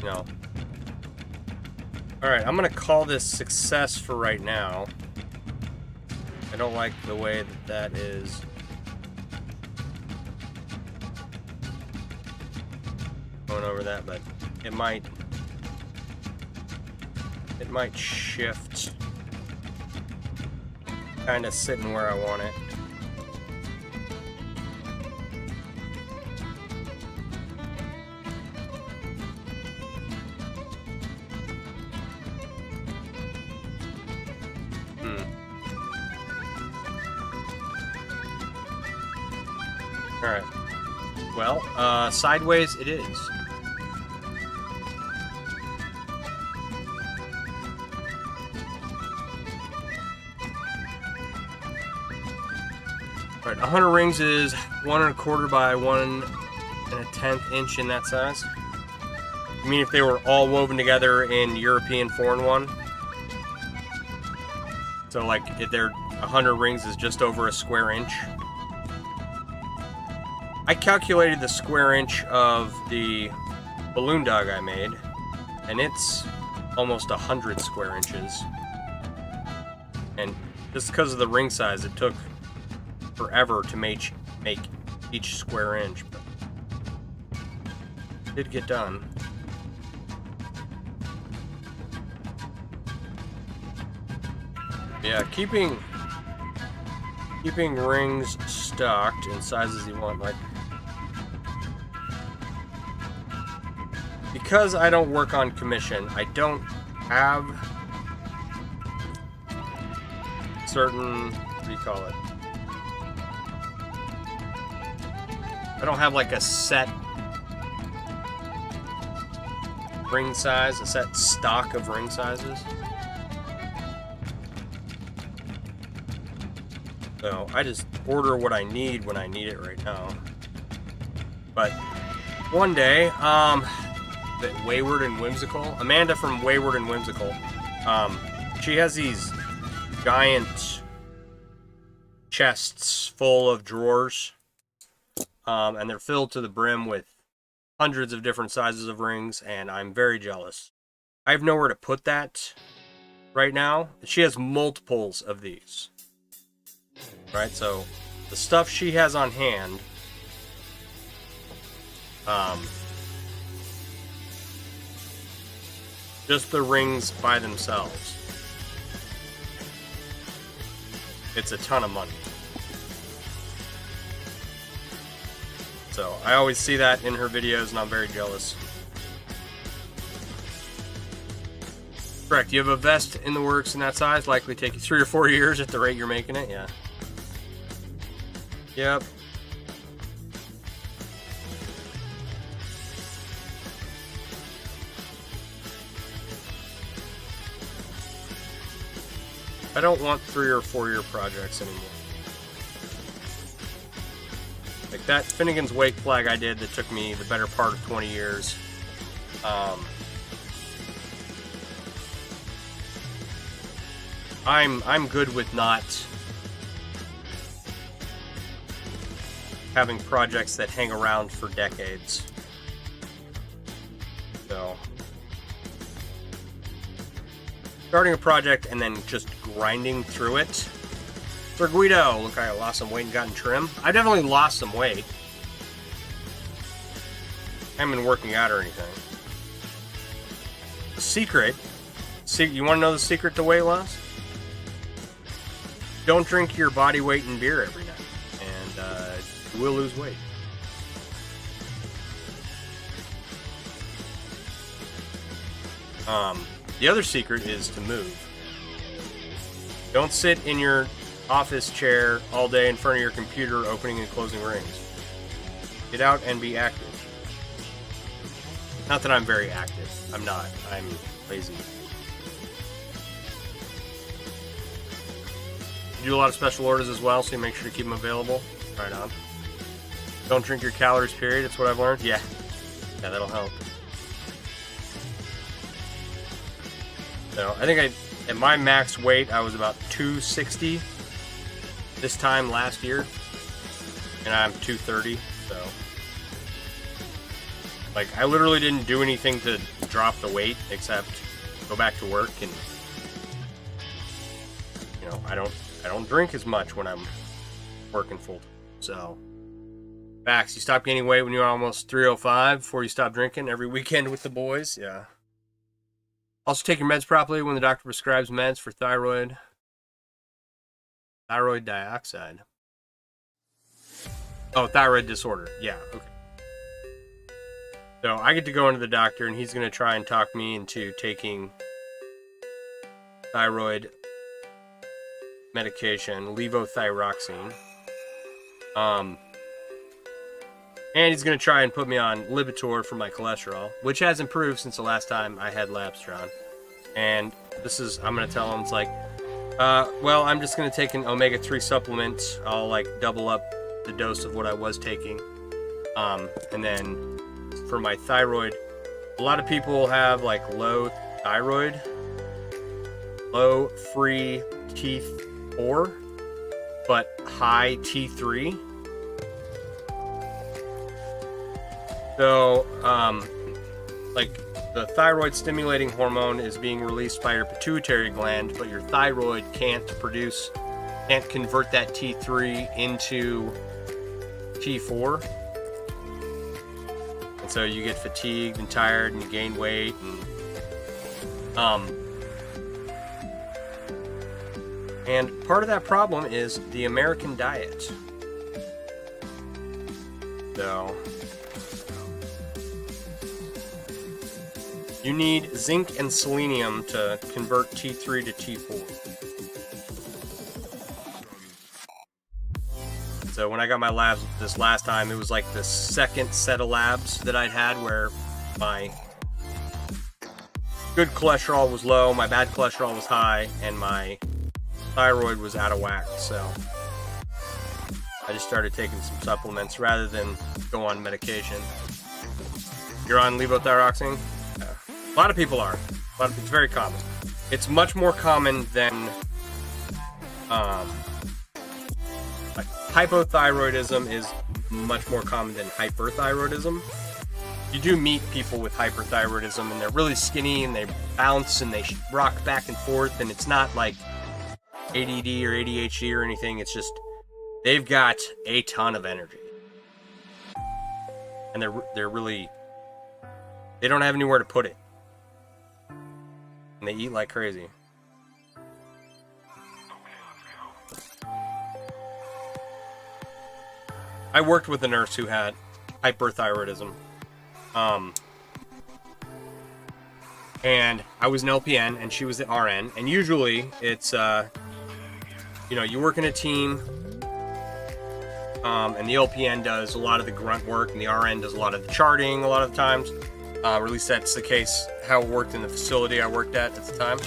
No. Alright, I'm gonna call this success for right now. I don't like the way that is. Going over that, but it might shift. Kinda sitting where I want it. Alright. Well, sideways it is. Alright, 100 rings is 1 1/4 by 1 1/10 inch in that size. You mean if they were all woven together in European 4-in-1? So like, if they're 100 rings is just over a square inch. I calculated the square inch of the balloon dog I made, and it's almost 100 square inches. And just because of the ring size, it took forever to make each square inch, but it did get done. Yeah, keeping rings stocked in sizes you want, like, because I don't work on commission, I don't have certain, what do you call it? I don't have like a set ring size, a set stock of ring sizes. So I just order what I need when I need it right now. But one day, Wayward and Whimsical, Amanda from Wayward and Whimsical, she has these giant chests full of drawers, and they're filled to the brim with hundreds of different sizes of rings, and I'm very jealous. I have nowhere to put that right now. She has multiples of these. Right, so the stuff she has on hand, just the rings by themselves, it's a ton of money. So I always see that in her videos, and I'm very jealous. Correct. You have a vest in the works in that size, likely take you 3 or 4 years at the rate you're making it. Yeah. Yep. I don't want 3 or 4 year projects anymore. Like that Finnegan's Wake flag I did that took me the better part of 20 years. I'm good with not having projects that hang around for decades. So starting a project and then just grinding through it. For Guido, look, I lost some weight and gotten trim. I definitely lost some weight. I haven't been working out or anything. The secret, you want to know the secret to weight loss? Don't drink your body weight in beer every night, and you will lose weight. The other secret is to move. Don't sit in your office chair all day in front of your computer opening and closing rings. Get out and be active. Not that I'm very active. I'm not. I'm lazy. You do a lot of special orders as well, so you make sure to keep them available. Right on. Don't drink your calories, period. That's what I've learned. Yeah. Yeah, that'll help. So, I think at my max weight, I was about 260 this time last year. And I'm 230, so. Like, I literally didn't do anything to drop the weight except go back to work, and you know, I don't drink as much when I'm working full time. So, Max, you stopped gaining weight when you were almost 305 before you stopped drinking every weekend with the boys. Yeah. Also, take your meds properly when the doctor prescribes meds for thyroid dioxide. Oh, thyroid disorder. Yeah, okay. So I get to go into the doctor, and he's going to try and talk me into taking thyroid medication, levothyroxine. And he's going to try and put me on Lipitor for my cholesterol, which has improved since the last time I had labs drawn. And I'm going to tell him, it's like, well, I'm just going to take an omega-3 supplement. I'll, like, double up the dose of what I was taking. And then for my thyroid, a lot of people have, like, low thyroid, low free T4, but high T3. So, like, the thyroid stimulating hormone is being released by your pituitary gland, but your thyroid can't convert that T3 into T4. And so you get fatigued and tired and you gain weight, and part of that problem is the American diet. So you need zinc and selenium to convert T3 to T4. So when I got my labs this last time, it was like the second set of labs that I'd had where my good cholesterol was low, my bad cholesterol was high, and my thyroid was out of whack. So I just started taking some supplements rather than go on medication. You're on levothyroxine? A lot of people are. It's very common. It's much more common than hypothyroidism is much more common than hyperthyroidism. You do meet people with hyperthyroidism, and they're really skinny, and they bounce, and they rock back and forth, and it's not like ADD or ADHD or anything. It's just they've got a ton of energy, and they're really, they don't have anywhere to put it, and they eat like crazy. I worked with a nurse who had hyperthyroidism. And I was an LPN and she was the RN, and usually it's you work in a team, and the LPN does a lot of the grunt work and the RN does a lot of the charting a lot of the times, or at least that's the case how it worked in the facility I worked at the time.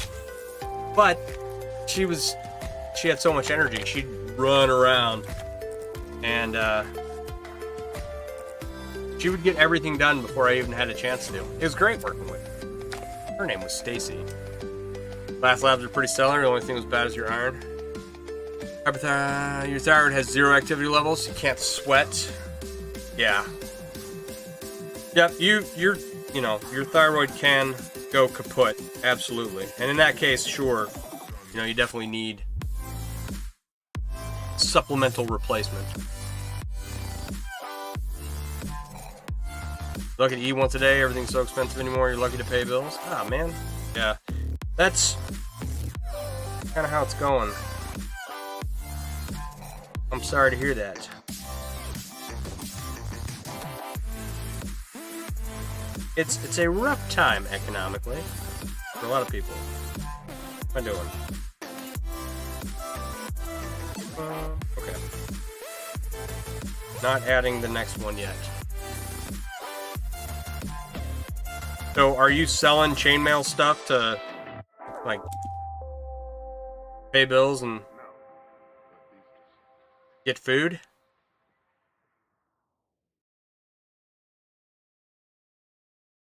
But she had so much energy, she'd run around, and she would get everything done before I even had a chance to do. It was great working with her. Her name was Stacy. Last labs are pretty stellar. The only thing that was bad is your iron. Your thyroid has 0 activity levels. You can't sweat. Yeah. Yep. Your thyroid can go kaput. Absolutely. And in that case, sure, you definitely need supplemental replacement. Lucky to eat once a day. Everything's so expensive anymore. You're lucky to pay bills. Ah, man. Yeah. That's kind of how it's going. I'm sorry to hear that. It's a rough time economically for a lot of people. What am I doing? Okay. Not adding the next one yet. So, are you selling chainmail stuff to, like, pay bills and get food?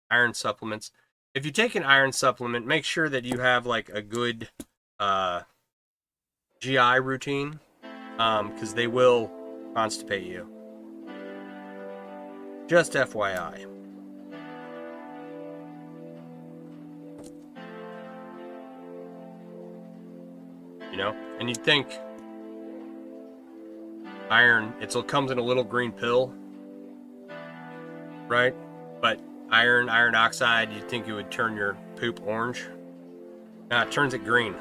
Iron supplements. If you take an iron supplement, make sure that you have, like, a good GI routine, because they will constipate you. Just FYI. And you'd think iron, it comes in a little green pill, right? But iron oxide, you'd think it would turn your poop orange. Nah, it turns it green.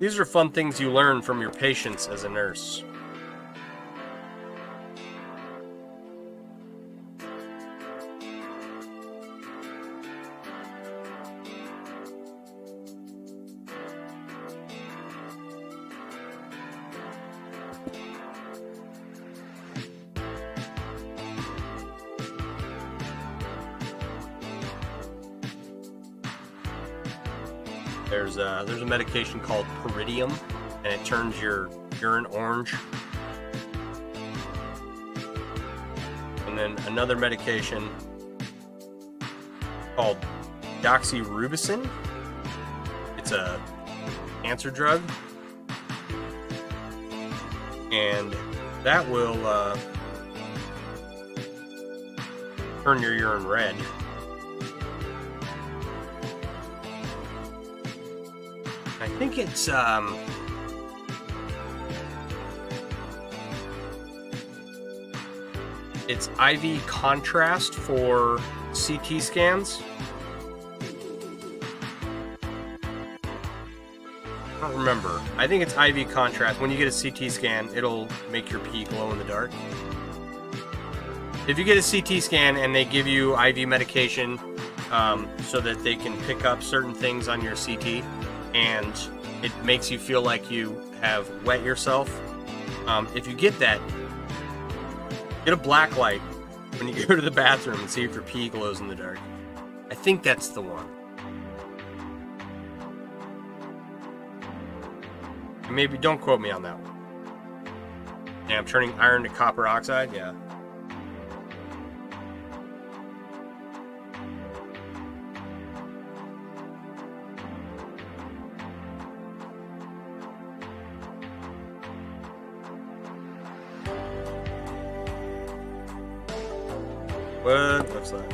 These are fun things you learn from your patients as a nurse. There's a medication called Pyridium, and it turns your urine orange. And then another medication called doxorubicin. It's a cancer drug, and that will turn your urine red. I think it's IV contrast for CT scans. I don't remember. I think it's IV contrast. When you get a CT scan, it'll make your pee glow in the dark. If you get a CT scan and they give you IV medication so that they can pick up certain things on your CT, and it makes you feel like you have wet yourself, if you get that, get a black light when you go to the bathroom and see if your pee glows in the dark. I think that's the one. Maybe don't quote me on that one. Yeah, I'm turning iron to copper oxide. Yeah. What's that?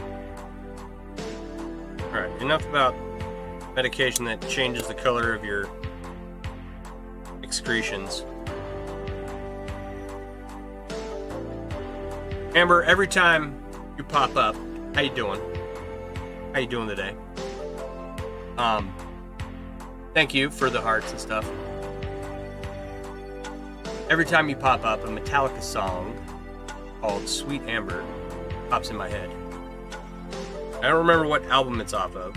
Alright, enough about medication that changes the color of your excretions. Amber, every time you pop up, how you doing? How you doing today? Thank you for the hearts and stuff. every time you pop up, a Metallica song called Sweet Amber pops in my head. I don't remember what album it's off of.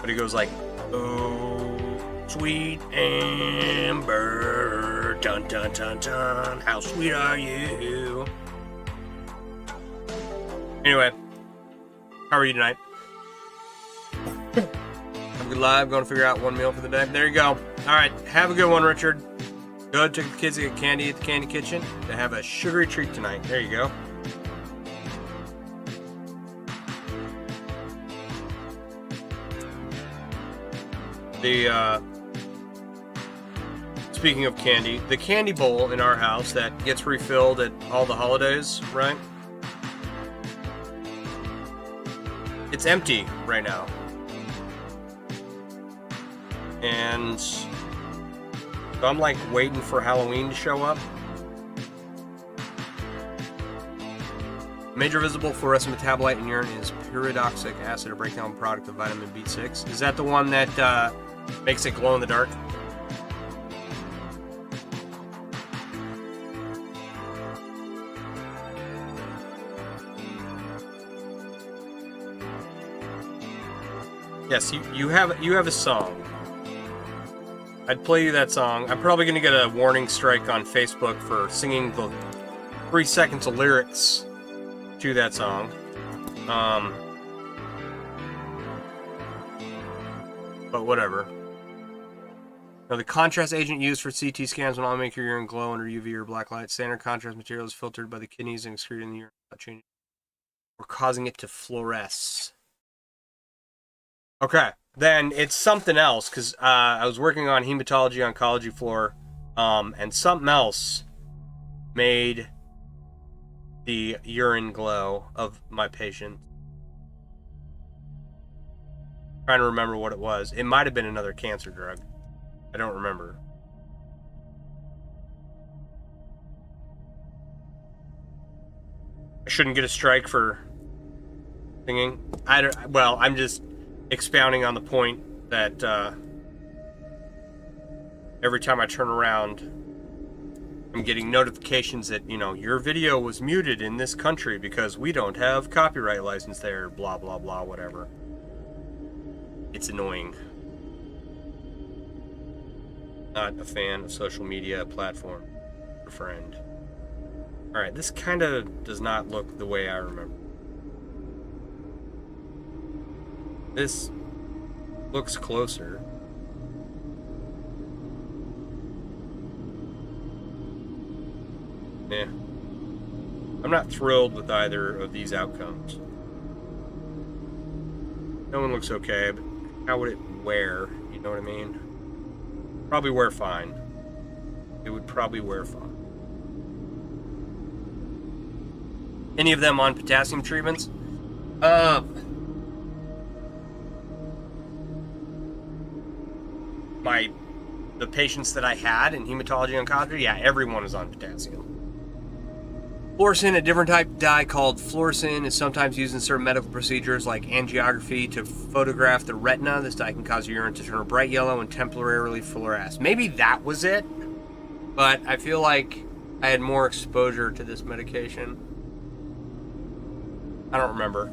But it goes like, oh, sweet amber, dun dun dun dun, how sweet are you? Anyway, how are you tonight? Have a good live, going to figure out one meal for the day. There you go. Alright, have a good one, Richard. Good, took the kids to get candy at the candy kitchen. They have a sugary treat tonight. There you go. Speaking of candy, the candy bowl in our house that gets refilled at all the holidays, right? It's empty right now. And so I'm like waiting for Halloween to show up. Major visible fluorescent metabolite in urine is pyridoxic acid, a breakdown product of vitamin B6. Is that the one that makes it glow in the dark? Yes, you have a song. I'd play you that song. I'm probably gonna get a warning strike on Facebook for singing the 3 seconds of lyrics to that song. But whatever. Now, the contrast agent used for CT scans will not make your urine glow under UV or black light. Standard contrast material is filtered by the kidneys and excreted in the urine without changing or causing it to fluoresce. Okay, then it's something else, because I was working on hematology oncology floor, and something else made the urine glow of my patient. Trying to remember what it was. It might have been another cancer drug. I don't remember. I shouldn't get a strike for singing. Well, I'm just expounding on the point that every time I turn around, I'm getting notifications that, you know, your video was muted in this country because we don't have copyright license there, blah, blah, blah, whatever. It's annoying. Not a fan of social media platform. Your friend. Alright, this kind of does not look the way I remember. This looks closer. Yeah. I'm not thrilled with either of these outcomes. No one looks okay, but how would it wear? You know what I mean? Probably wear fine. It would probably wear fine. Any of them on potassium treatments? The patients that I had in hematology oncology, yeah, everyone is on potassium. Fluorescein, a different type of dye called fluorescein, is sometimes used in certain medical procedures like angiography to photograph the retina. This dye can cause your urine to turn bright yellow and temporarily fluoresce. Maybe that was it, but I feel like I had more exposure to this medication. I don't remember.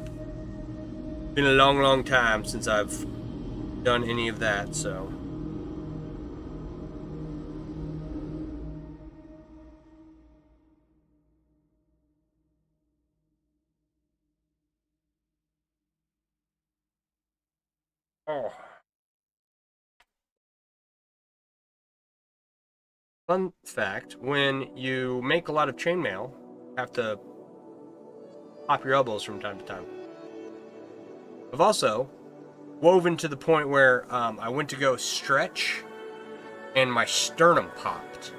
Been a long, long time since I've done any of that, so. Oh. Fun fact, when you make a lot of chainmail, you have to pop your elbows from time to time. I've also woven to the point where I went to go stretch and my sternum popped.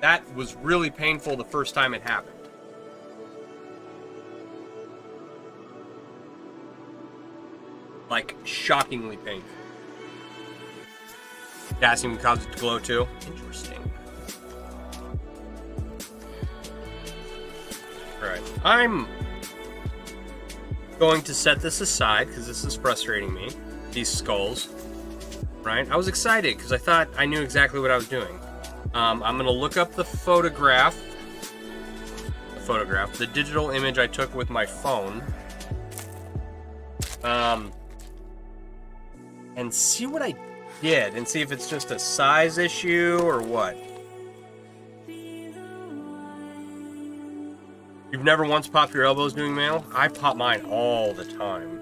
That was really painful the first time it happened. Like, shockingly painful. Potassium can cause it to glow too. Interesting. Alright, I'm going to set this aside because this is frustrating me. These skulls. right? I was excited because I thought I knew exactly what I was doing. I'm gonna look up the the digital image I took with my phone, and see what I did, and see if it's just a size issue or what. You've never once popped your elbows doing mail? I pop mine all the time.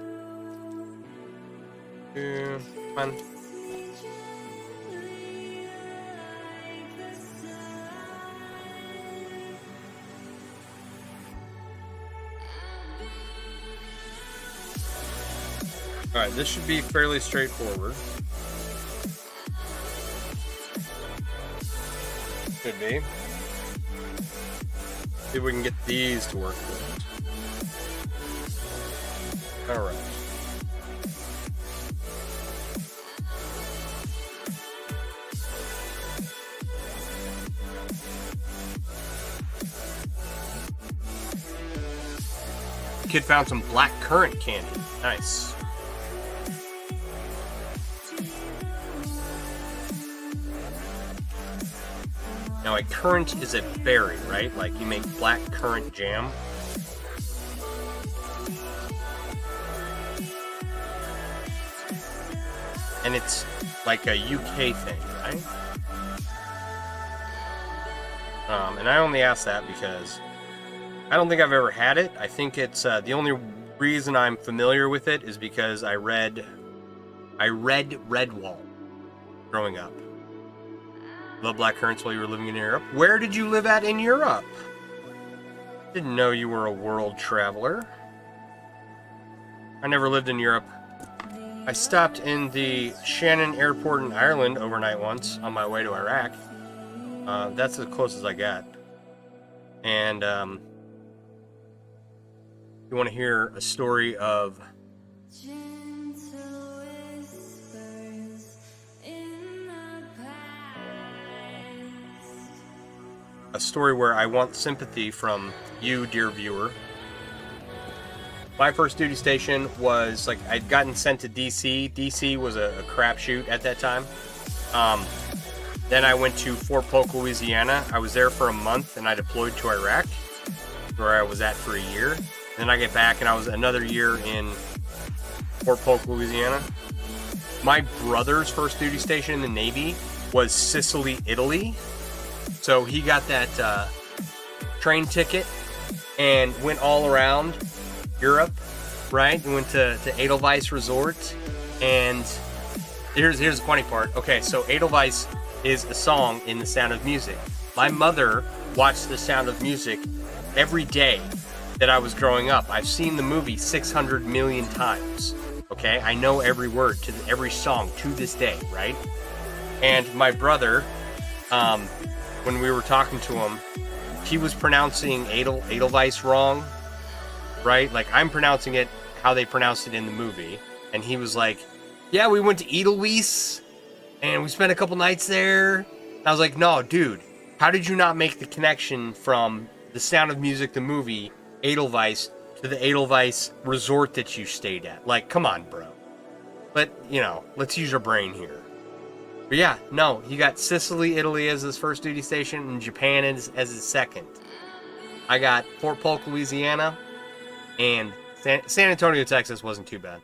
Fun. Alright, this should be fairly straightforward. Should be. See if we can get these to work good. Alright. Kid found some black currant candy. Nice. Now a currant is a berry, right? Like you make black currant jam. And it's like a UK thing, right? And I only ask that because I don't think I've ever had it. I think it's the only reason I'm familiar with it is because I read Redwall growing up. Love black currants while you were living in Europe. Where did you live at in Europe? Didn't know you were a world traveler. I never lived in Europe. I stopped in the Shannon Airport in Ireland overnight once on my way to Iraq. That's as close as I got. And you want to hear a story of where I want sympathy from you, dear viewer. My first duty station was like I'd gotten sent to DC. DC was a crapshoot at that time. Then I went to Fort Polk, Louisiana. I was there for a month, and I deployed to Iraq, where I was at for a year. Then I get back, and I was another year in Fort Polk, Louisiana. My brother's first duty station in the Navy was Sicily, Italy. So he got that train ticket and went all around Europe, right? And went to Edelweiss Resort. And here's the funny part. Okay, so Edelweiss is a song in The Sound of Music. My mother watched The Sound of Music every day that I was growing up. I've seen the movie 600 million times. Okay, I know every word to every song to this day, right? And my brother, when we were talking to him, he was pronouncing Edelweiss wrong, right? Like I'm pronouncing it how they pronounced it in the movie, and he was like, "Yeah, we went to Edelweiss, and we spent a couple nights there." And I was like, "No, dude, how did you not make the connection from The Sound of Music, the movie, Edelweiss, to the Edelweiss resort that you stayed at? Like, come on, bro. But let's use your brain here." But yeah, no, he got Sicily, Italy as his first duty station, and Japan as his second. I got Fort Polk, Louisiana, and San Antonio, Texas wasn't too bad.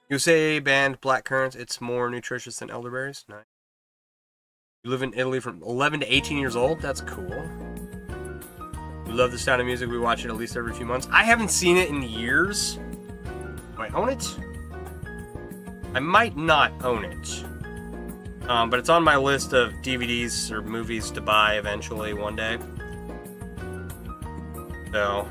USA banned black currants. It's more nutritious than elderberries. Nice. You live in Italy from 11 to 18 years old? That's cool. You love The Sound of Music. We watch it at least every few months. I haven't seen it in years. Do I own it? I might not own it. But it's on my list of DVDs or movies to buy eventually one day. So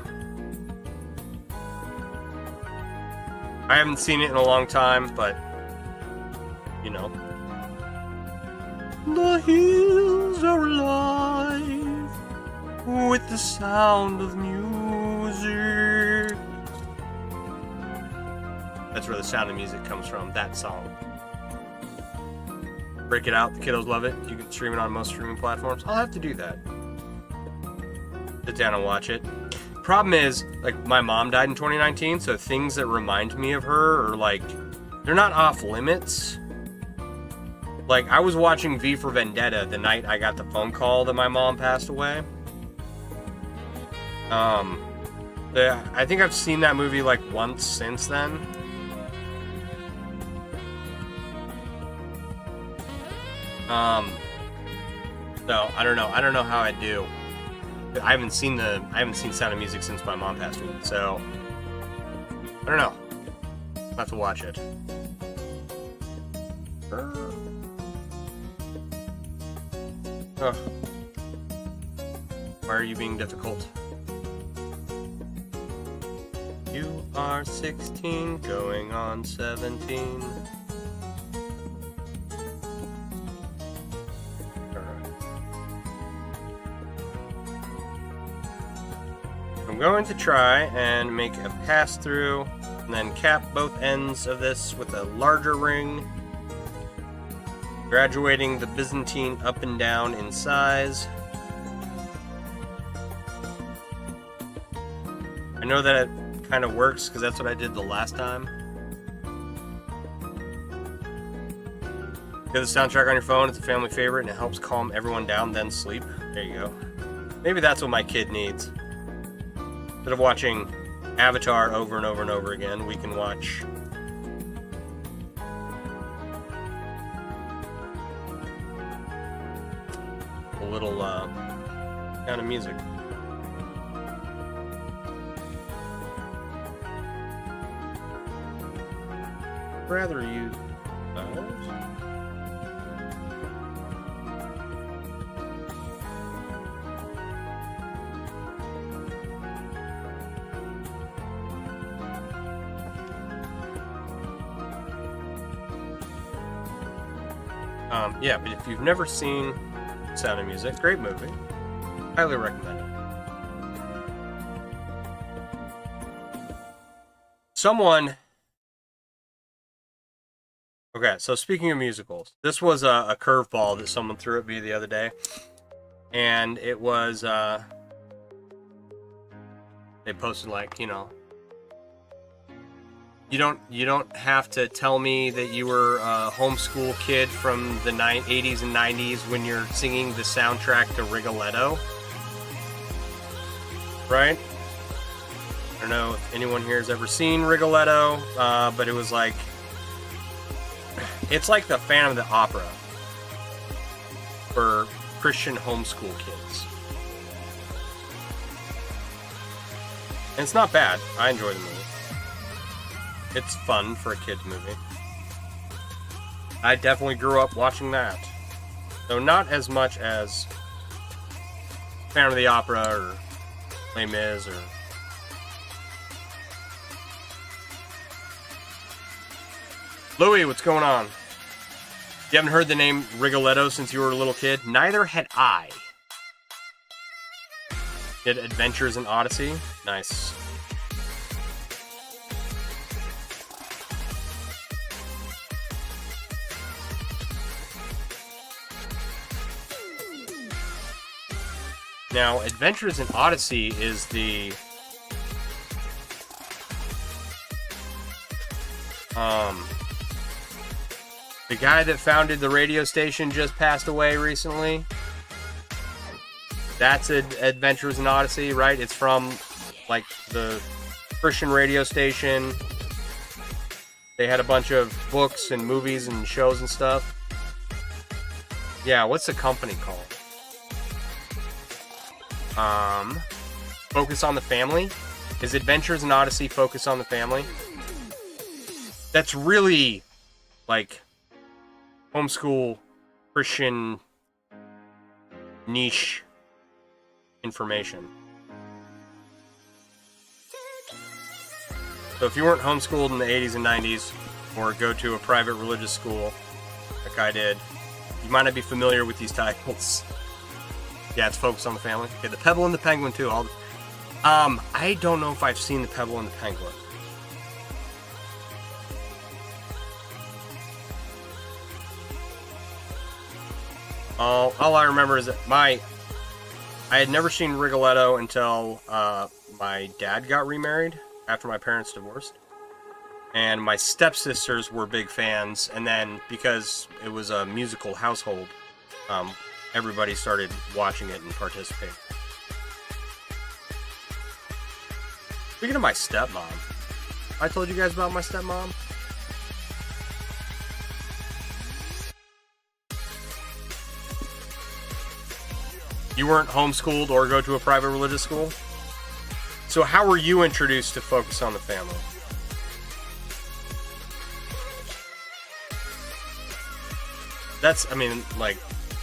I haven't seen it in a long time, but The hills are alive with the sound of music. That's where The Sound of Music comes from, that song. Break it out, the kiddos love it. You can stream it on most streaming platforms. I'll have to do that. Sit down and watch it. Problem is, like, my mom died in 2019, so things that remind me of her are like, they're not off limits, Like, I was watching V for Vendetta the night I got the phone call that my mom passed away. I think I've seen that movie like once since then. So I don't know how I do. I haven't seen Sound of Music since my mom passed away, so I don't know. I'll have to watch it. Oh. Why are you being difficult? You are 16, going on 17. I'm going to try and make a pass through and then cap both ends of this with a larger ring, graduating the Byzantine up and down in size. I know that it kind of works because that's what I did the last time. Get the soundtrack on your phone, it's a family favorite and it helps calm everyone down, then sleep. There you go. Maybe that's what my kid needs. Instead of watching Avatar over and over and over again, we can watch a little Sound of Music. Rather use those. Yeah, but if you've never seen Sound of Music, great movie. Highly recommend it. Okay, so speaking of musicals, this was a curveball that someone threw at me the other day. And it was, they posted like, you know, you don't have to tell me that you were a homeschool kid from the 80s and 90s when you're singing the soundtrack to Rigoletto. Right? I don't know if anyone here has ever seen Rigoletto, but it was like, it's like the Phantom of the Opera for Christian homeschool kids. And it's not bad. I enjoy the movie. It's fun for a kid's movie. I definitely grew up watching that. Though not as much as Phantom of the Opera or Les Mis or... Louis, what's going on? You haven't heard the name Rigoletto since you were a little kid? Neither had I. Did Adventures in Odyssey? Nice. Now, Adventures in Odyssey is the... the guy that founded the radio station just passed away recently. That's Adventures in Odyssey, right? It's from, like, the Christian radio station. They had a bunch of books and movies and shows and stuff. Yeah, what's the company called? Focus on the Family? Is Adventures in Odyssey Focus on the Family? That's really, like, homeschool Christian niche information. So if you weren't homeschooled in the 80s and 90s, or go to a private religious school, like I did, you might not be familiar with these titles. Yeah, it's Focus on the Family. Okay, The Pebble and the Penguin too. I don't know if I've seen The Pebble and the Penguin. All I remember is that I had never seen Rigoletto until my dad got remarried after my parents divorced. and my stepsisters were big fans, and then because it was a musical household, everybody started watching it and participating. Speaking of my stepmom, I told you guys about my stepmom. You weren't homeschooled or go to a private religious school? So how were you introduced to Focus on the Family? That's, I mean, like,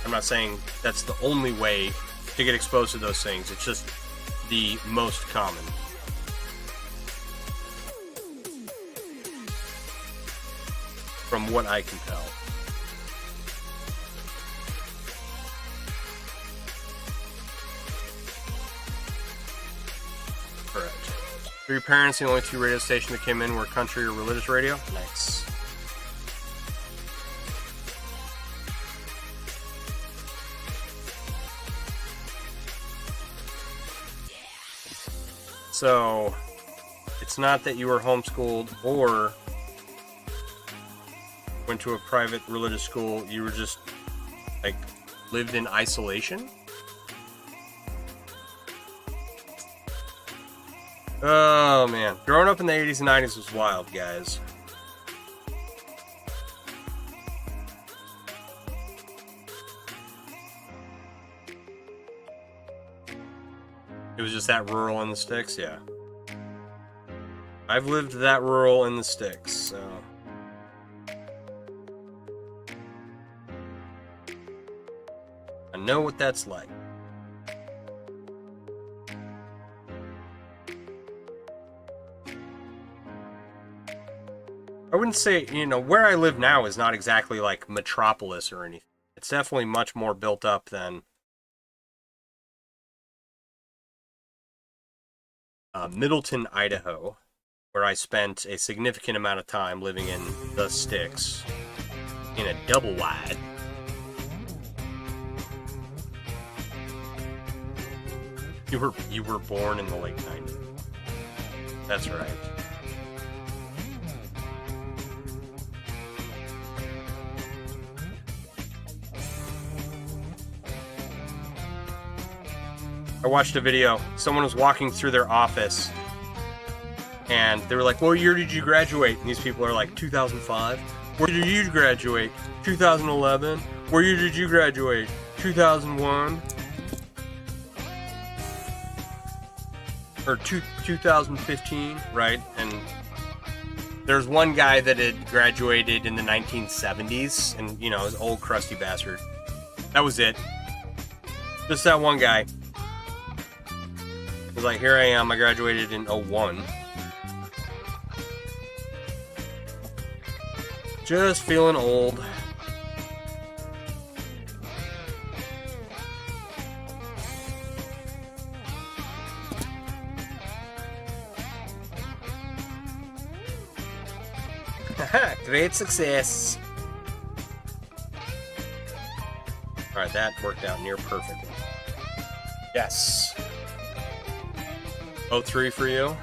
I'm not saying that's the only way to get exposed to those things. It's just the most common. From what I can tell. Correct. For your parents, the only two radio stations that came in were country or religious radio? Nice. So, it's not that you were homeschooled or went to a private religious school, you were just, like, lived in isolation? Oh, man. Growing up in the 80s and 90s was wild, guys. It was just that rural in the sticks, yeah. I've lived that rural in the sticks, so... I know what that's like. I wouldn't say, you know, where I live now is not exactly like metropolis or anything. It's definitely much more built up than Middleton, Idaho, where I spent a significant amount of time living in the sticks in a double wide. You were born in the late 90s. That's right. I watched a video. Someone was walking through their office and they were like, what year did you graduate? And these people are like, 2005. Where did you graduate? 2011. Where year did you graduate? 2001. Or 2015, right? And there's one guy that had graduated in the 1970s, and, you know, his old crusty bastard. That was it. Just that one guy. He was like, here I am, I graduated in 01. Just feeling old. Great success. Alright, that worked out near perfectly. Yes. 03 for you.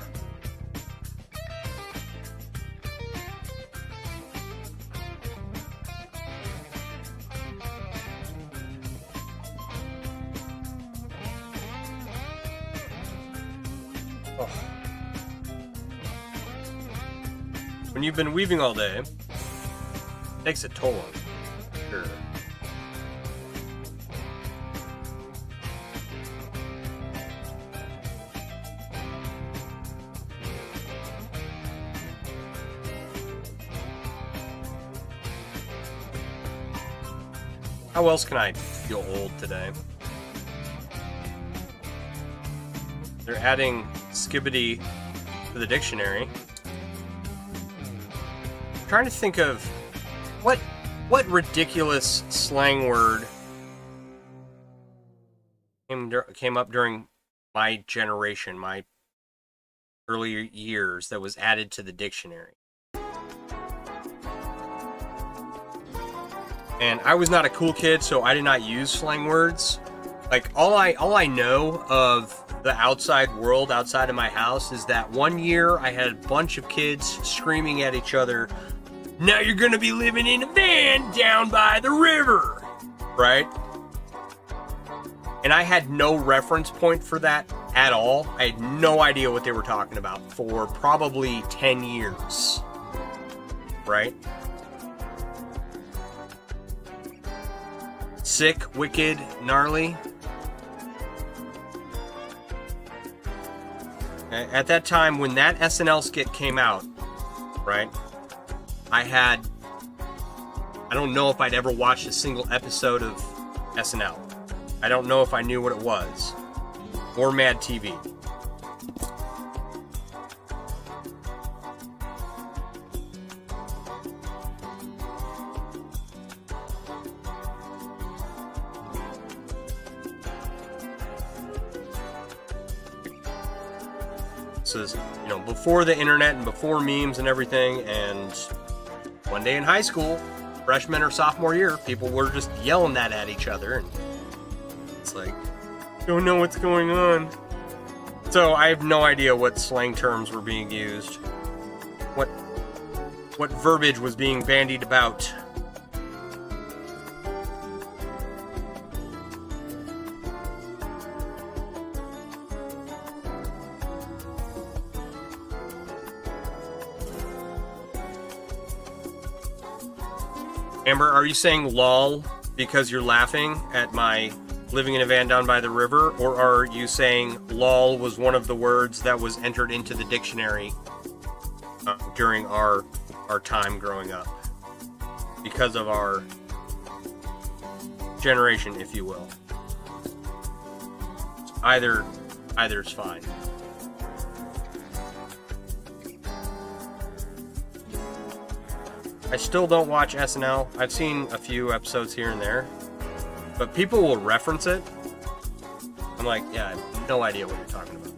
Oh. When you've been weaving all day, it takes a toll on you. Sure. How else can I feel old today? They're adding skibbity to the dictionary. I'm trying to think of what ridiculous slang word came up during my generation, my earlier years, that was added to the dictionary. And I was not a cool kid, so I did not use slang words. Like all I know of the outside world outside of my house is that one year I had a bunch of kids screaming at each other, "Now you're gonna be living in a van down by the river," right? And I had no reference point for that at all. I had no idea what they were talking about for probably 10 years, right? Sick, wicked, gnarly. At that time, when that SNL skit came out, right, I don't know if I'd ever watched a single episode of SNL. I don't know if I knew what it was. Or Mad TV. This is, before the internet and before memes and everything, and one day in high school, freshman or sophomore year, people were just yelling that at each other, and it's like, don't know what's going on. So I have no idea what slang terms were being used, what verbiage was being bandied about. Amber, are you saying lol because you're laughing at my living in a van down by the river, or are you saying lol was one of the words that was entered into the dictionary during our time growing up because of our generation, if you will? Either's fine. I still don't watch SNL. I've seen a few episodes here and there, but people will reference it. I'm like, yeah, I have no idea what you're talking about.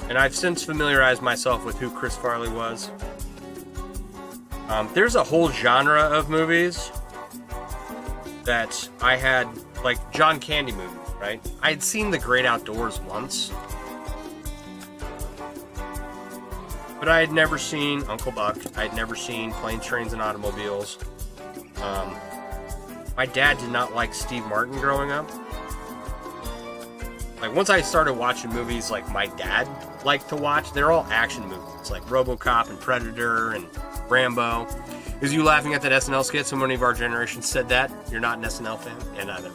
And I've since familiarized myself with who Chris Farley was. There's a whole genre of movies that I had, like John Candy movies, right? I had seen The Great Outdoors once, but I had never seen Uncle Buck. I had never seen Planes, Trains, and Automobiles. My dad did not like Steve Martin growing up. Like, once I started watching movies like my dad liked to watch, they're all action movies, like RoboCop and Predator and Rambo. Is you laughing at that SNL skit? Someone of our generation said that. You're not an SNL fan? Yeah, neither.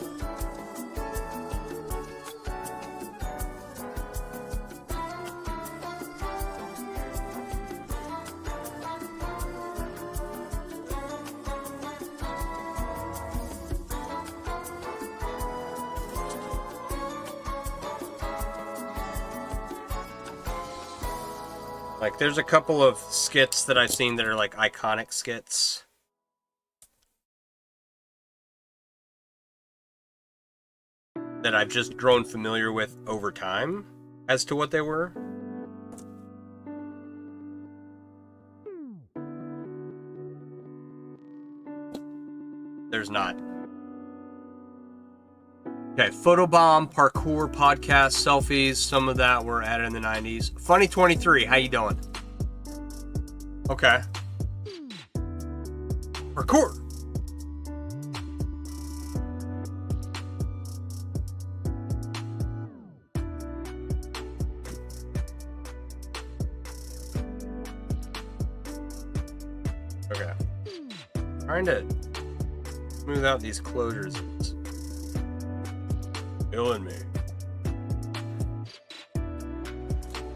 Like, there's a couple of skits that I've seen that are like iconic skits. That I've just grown familiar with over time as to what they were. There's not. Okay, photobomb, parkour, podcast, selfies, some of that were added in the 90s. Funny 23, how you doing? Okay. Parkour. Okay. Trying to smooth out these closures. Killing me.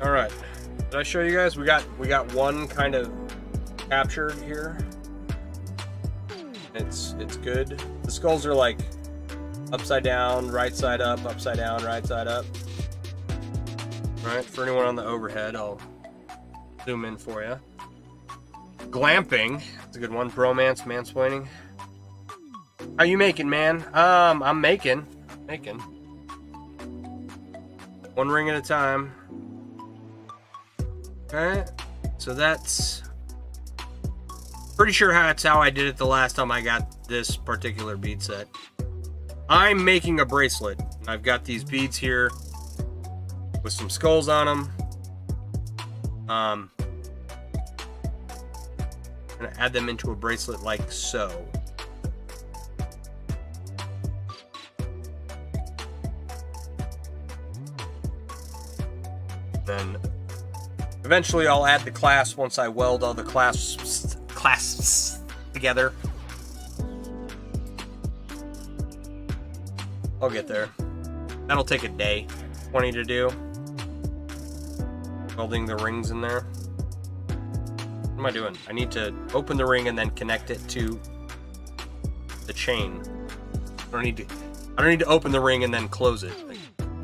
All right. Did I show you guys? We got one kind of captured here. It's good. The skulls are like upside down, right side up, upside down, right side up. All right. For anyone on the overhead, I'll zoom in for you. Glamping. It's a good one. Bromance, mansplaining. How you making, man? I'm making. One ring at a time. Okay, so that's pretty sure that's how I did it the last time I got this particular beat set. I'm making a bracelet. I've got these beads here with some skulls on them. I'm gonna add them into a bracelet like so. Then eventually I'll add the clasp once I weld all the clasps together. I'll get there. That'll take a day, 20 to do. Welding the rings in there. What am I doing? I need to open the ring and then connect it to the chain. I don't need to open the ring and then close it. Like,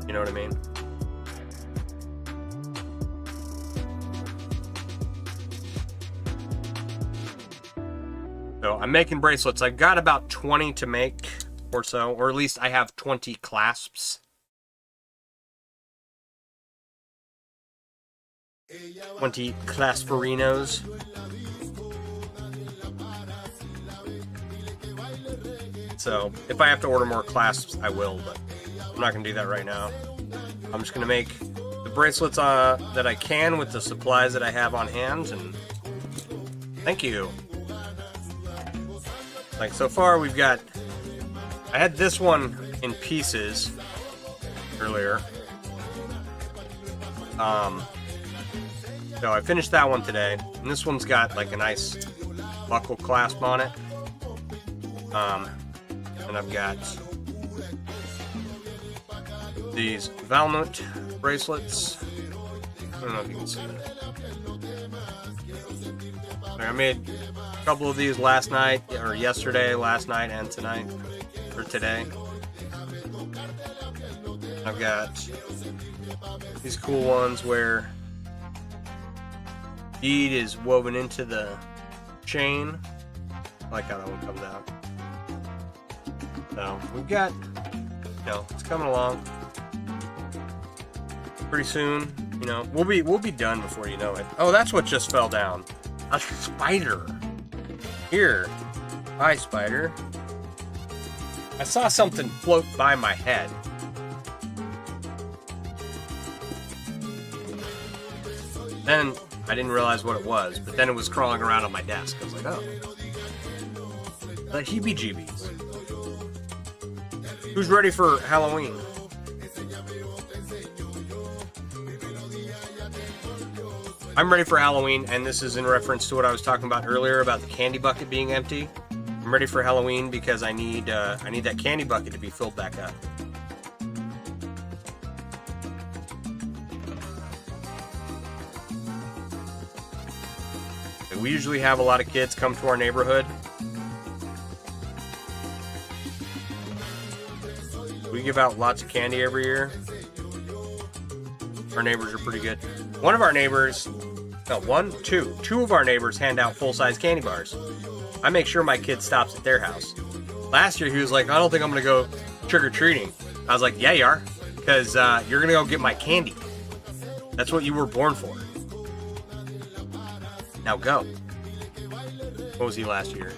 you know what I mean? So I'm making bracelets. I've got about 20 to make or so, or at least I have 20 clasps. 20 clasperinos. So if I have to order more clasps, I will, but I'm not going to do that right now. I'm just going to make the bracelets that I can with the supplies that I have on hand, and thank you. Like, so far we've got, I had this one in pieces earlier. So I finished that one today, and this one's got like a nice buckle clasp on it. And I've got these Valnut bracelets. I don't know if you can see that. I made a couple of these last night, or yesterday, last night, and tonight, or today. I've got these cool ones where bead is woven into the chain. I like how that one comes out. So we've got, it's coming along. Pretty soon, we'll be done before you know it. Oh, that's what just fell down. A spider. Here. Hi, spider. I saw something float by my head. Then I didn't realize what it was, but then it was crawling around on my desk. I was like, oh. The heebie-jeebies. Who's ready for Halloween? I'm ready for Halloween, and this is in reference to what I was talking about earlier about the candy bucket being empty. I'm ready for Halloween because I need that candy bucket to be filled back up. We usually have a lot of kids come to our neighborhood. We give out lots of candy every year. Our neighbors are pretty good. One of our neighbors, two of our neighbors hand out full-size candy bars. I make sure my kid stops at their house. Last year he was like, I don't think I'm gonna go trick-or-treating. I was like, yeah, you are, because you're gonna go get my candy. That's what you were born for. Now go. What was he last year?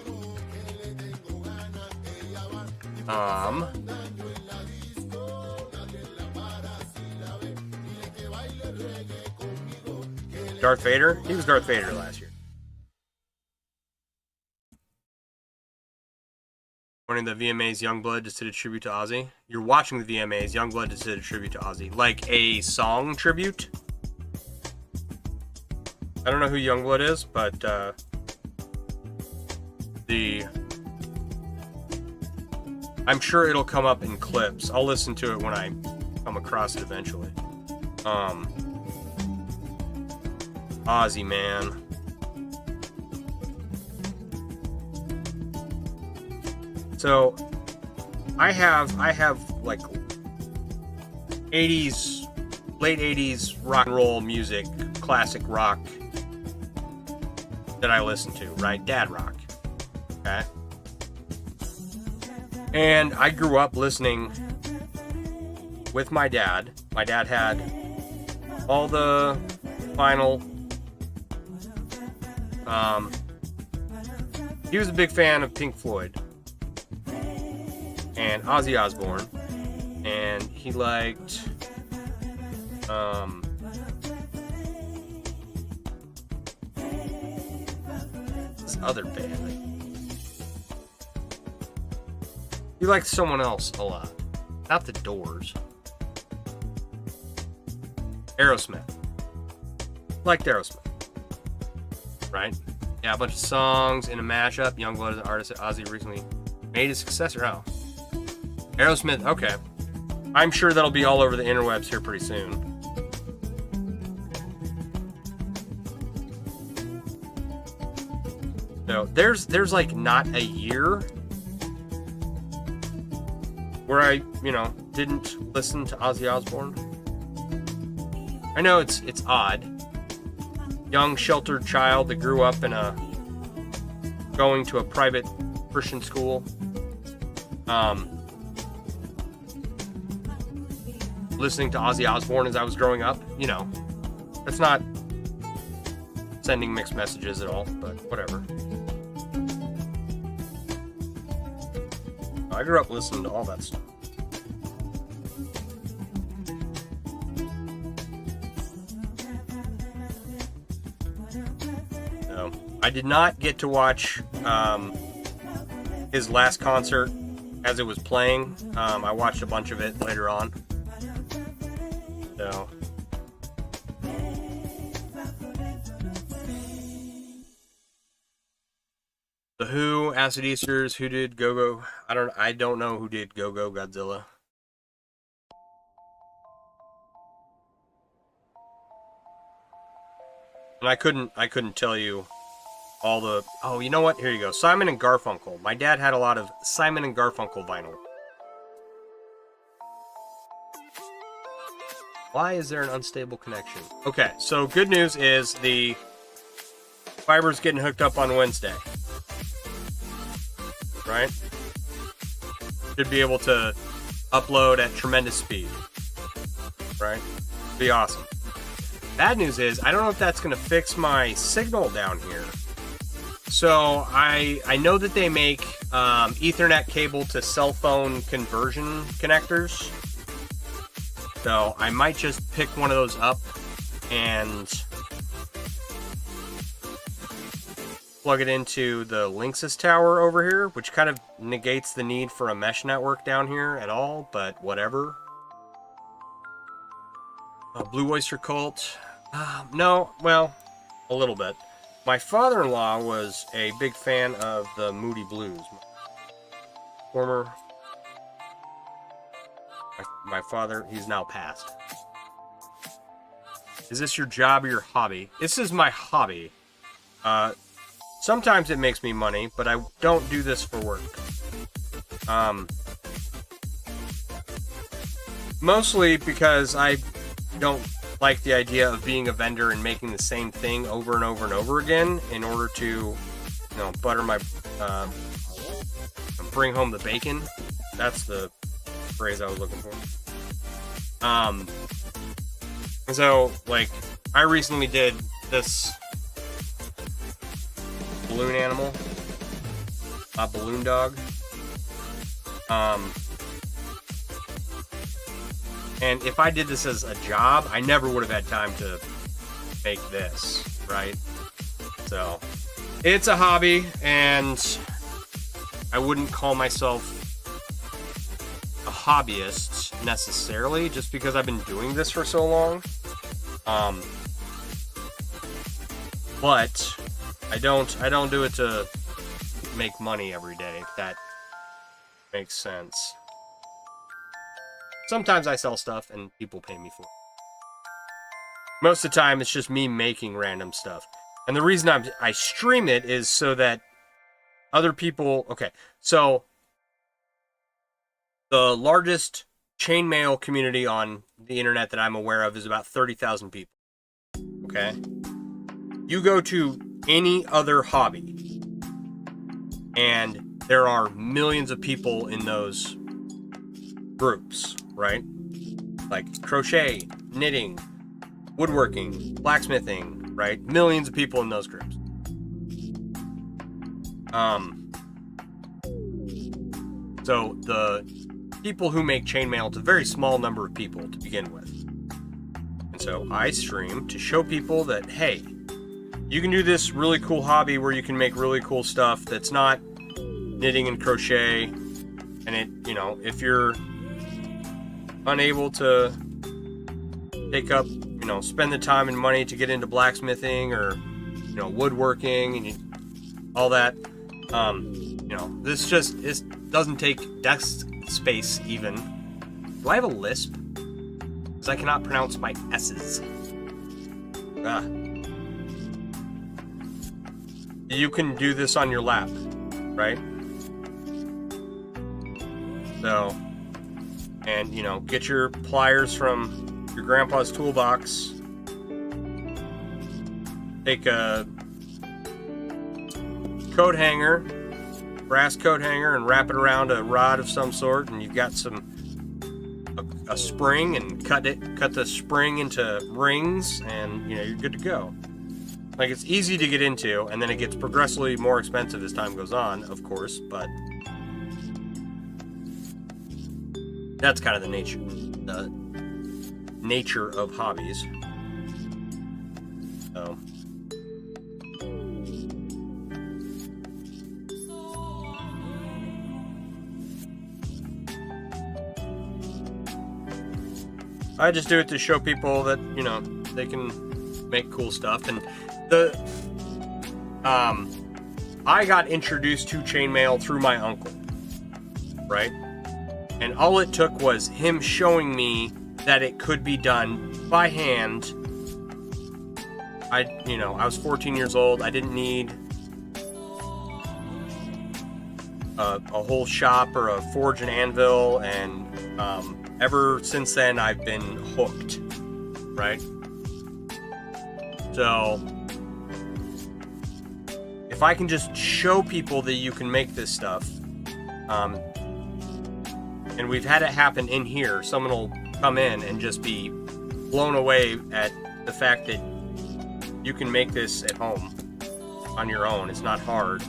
Darth Vader? He was Darth Vader last year. Morning, the VMAs Youngblood just did a tribute to Ozzy. You're watching the VMAs, Youngblood just did a tribute to Ozzy. Like a song tribute? I don't know who Youngblood is, but I'm sure it'll come up in clips. I'll listen to it when I come across it eventually. Ozzy, man. So I have like 80s, late 80s rock and roll music, classic rock that I listen to, right? Dad rock. Okay. And I grew up listening with my dad. My dad had all the vinyl. He was a big fan of Pink Floyd. and Ozzy Osbourne, and he liked this other band. He liked someone else a lot, not the Doors. Aerosmith. Liked Aerosmith, right? Yeah, a bunch of songs in a mashup. Youngblood is an artist that Ozzy recently made a successor. Oh, Aerosmith. Okay, I'm sure that'll be all over the interwebs here pretty soon. So there's like not a year where I, didn't listen to Ozzy Osbourne. I know it's odd. Young, sheltered child that grew up in going to a private Christian school. Listening to Ozzy Osbourne as I was growing up, that's not sending mixed messages at all, but whatever. I grew up listening to all that stuff. So, I did not get to watch his last concert as it was playing. I watched a bunch of it later on. So, The Who, Acid Easters, who did Go-Go? I don't know who did Go-Go Godzilla. And I couldn't tell you all the... Oh, you know what? Here you go. Simon and Garfunkel. My dad had a lot of Simon and Garfunkel vinyl. Why is there an unstable connection? Okay, so good news is the fiber's getting hooked up on Wednesday. Right? Should be able to upload at tremendous speed. Right? Be awesome. Bad news is, I don't know if that's going to fix my signal down here. So, I know that they make Ethernet cable to cell phone conversion connectors. So, I might just pick one of those up and plug it into the Linksys tower over here, which kind of negates the need for a mesh network down here at all, but whatever. Blue Oyster Cult. No, well, a little bit. My father-in-law was a big fan of the Moody Blues. My father, he's now passed. Is this your job or your hobby? This is my hobby. Sometimes it makes me money, but I don't do this for work. Mostly because I don't like the idea of being a vendor and making the same thing over and over and over again in order to, butter my, bring home the bacon. That's the phrase I was looking for. So, like, I recently did this balloon animal, a balloon dog. And if I did this as a job, I never would have had time to make this, right? So, it's a hobby, and I wouldn't call myself a hobbyist necessarily, just because I've been doing this for so long. But I don't do it to make money every day, if that makes sense. Sometimes I sell stuff and people pay me for it. Most of the time, it's just me making random stuff. And the reason I stream it is so that other people... Okay, so the largest chainmail community on the internet that I'm aware of is about 30,000 people. Okay? You go to any other hobby, and there are millions of people in those groups, right? Like crochet, knitting, woodworking, blacksmithing, right? Millions of people in those groups. So the people who make chainmail, it's a very small number of people to begin with. And so I stream to show people that, hey, you can do this really cool hobby where you can make really cool stuff that's not knitting and crochet. And it, you know, if you're unable to take up, you know, spend the time and money to get into blacksmithing or, you know, woodworking and all that, you know, this doesn't take desk space even. Do I have a lisp? Because I cannot pronounce my S's. You can do this on your lap, right? So, and you know, get your pliers from your grandpa's toolbox. Take a coat hanger, brass coat hanger, and wrap it around a rod of some sort, and you've got a spring, and cut the spring into rings, and you know, you're good to go. Like, it's easy to get into, and then it gets progressively more expensive as time goes on, of course, but that's kind of the nature of hobbies. So I just do it to show people that, you know, they can make cool stuff. And I got introduced to chainmail through my uncle, right? And all it took was him showing me that it could be done by hand. I was 14 years old. I didn't need a whole shop or a forge and anvil, and ever since then I've been hooked, right? So if I can just show people that you can make this stuff, and we've had it happen in here, someone will come in and just be blown away at the fact that you can make this at home on your own. It's not hard.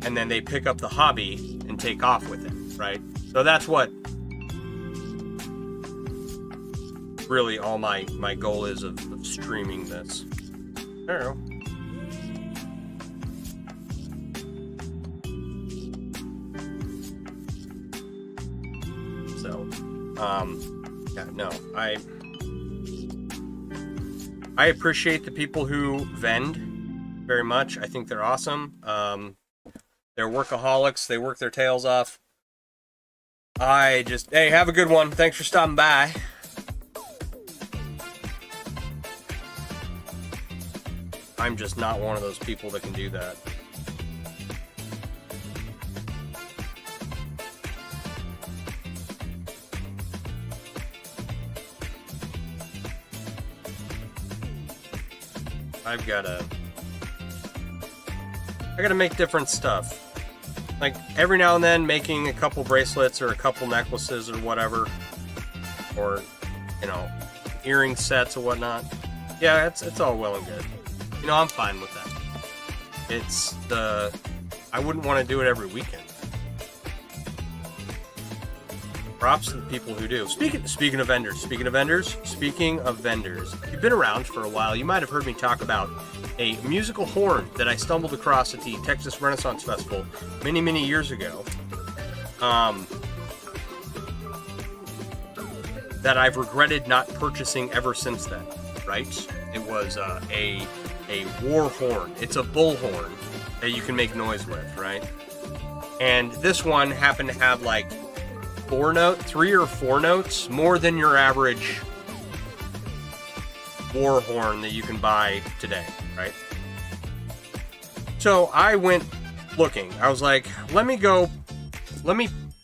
And then they pick up the hobby and take off with it, right? So that's what really all my goal is of streaming this. There you go. So, yeah, no, I appreciate the people who vend very much. I think they're awesome. They're workaholics. They work their tails off. Hey, have a good one. Thanks for stopping by. I'm just not one of those people that can do that. I gotta make different stuff. Like, every now and then making a couple bracelets or a couple necklaces or whatever. Or, you know, earring sets or whatnot. Yeah, it's all well and good. You know, I'm fine with that. I wouldn't want to do it every weekend. Props to the people who do. Speaking of vendors, if you've been around for a while, you might have heard me talk about a musical horn that I stumbled across at the Texas Renaissance Festival many, many years ago. That I've regretted not purchasing ever since then, right? It was a war horn. It's a bull horn that you can make noise with, right? And this one happened to have like 3 or 4 notes, more than your average war horn that you can buy today, right? So I went looking. I was like, let me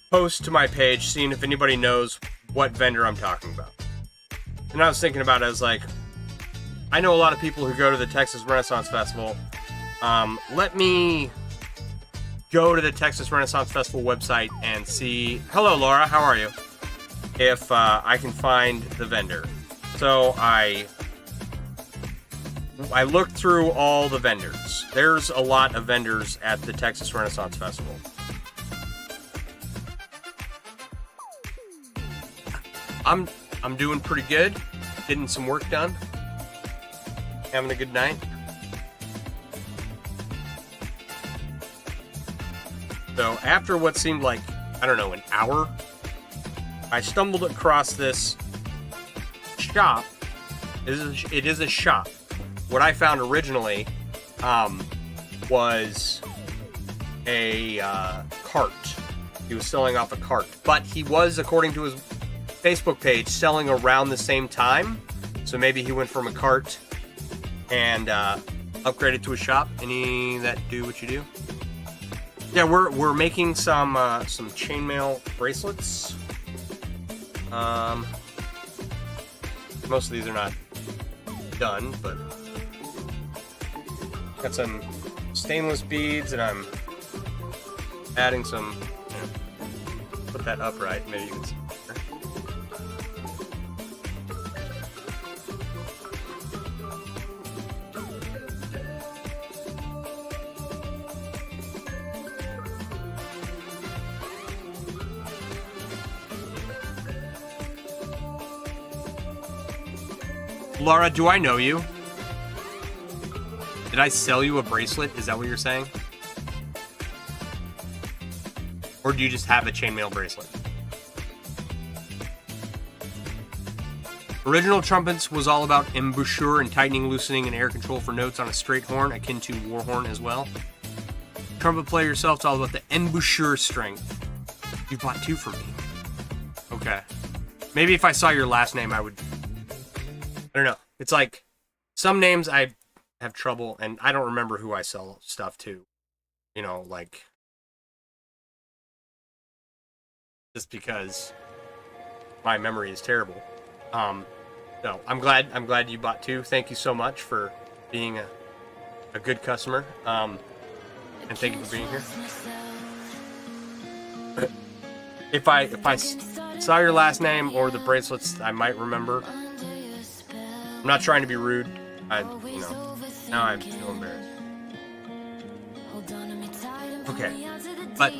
post to my page, seeing if anybody knows what vendor I'm talking about. And I was thinking about it, I was like, I know a lot of people who go to the Texas Renaissance Festival. Let me go to the Texas Renaissance Festival website and see. Hello, Laura. How are you? If I can find the vendor. So I looked through all the vendors. There's a lot of vendors at the Texas Renaissance Festival. I'm doing pretty good. Getting some work done. Having a good night. So after what seemed like, I don't know, an hour, I stumbled across this shop. It is a shop. What I found originally was a cart. He was selling off a cart, but he was, according to his Facebook page, selling around the same time. So maybe he went from a cart and upgraded to a shop. Any that do what you do? Yeah, we're making some chainmail bracelets. Most of these are not done, but got some stainless beads, and I'm adding some. Put that upright. Maybe you can see. Laura, do I know you? Did I sell you a bracelet? Is that what you're saying? Or do you just have a chainmail bracelet? Original Trumpets was all about embouchure and tightening, loosening, and air control for notes on a straight horn, akin to war horn as well. Trumpet player yourself, it's all about the embouchure strength. You bought two for me. Okay. Maybe if I saw your last name, I would... I don't know. It's like some names I have trouble, and I don't remember who I sell stuff to. You know, like just because my memory is terrible. No, I'm glad you bought two. Thank you so much for being a good customer. And thank you for being here. If I saw your last name or the bracelets, I might remember. I'm not trying to be rude. Now I feel embarrassed. Okay, but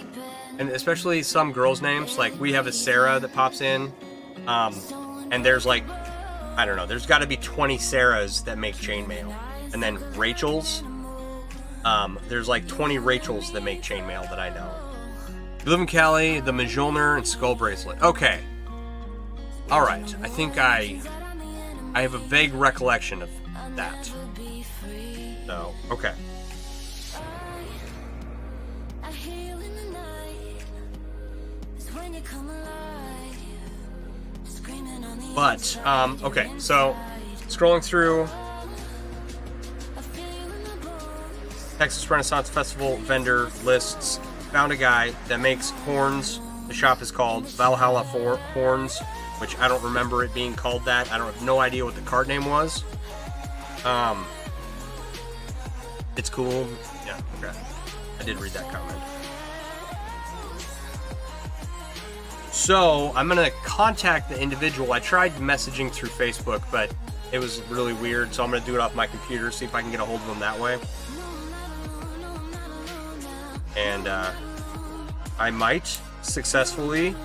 and especially some girls' names, like we have a Sarah that pops in, and there's like, I don't know, there's got to be 20 Sarahs that make chainmail, and then Rachel's. There's like 20 Rachels that make chainmail that I know. You live in Cali, the Mjolnir and skull bracelet. Okay, all right. I think I have a vague recollection of that. So, okay. But, okay, so scrolling through Texas Renaissance Festival vendor lists, found a guy that makes horns. The shop is called Valhalla Horns, which I don't remember it being called that. I have no idea what the card name was. It's cool. Yeah, okay. I did read that comment. So, I'm going to contact the individual. I tried messaging through Facebook, but it was really weird, so I'm going to do it off my computer, see if I can get a hold of him that way. And, I might successfully,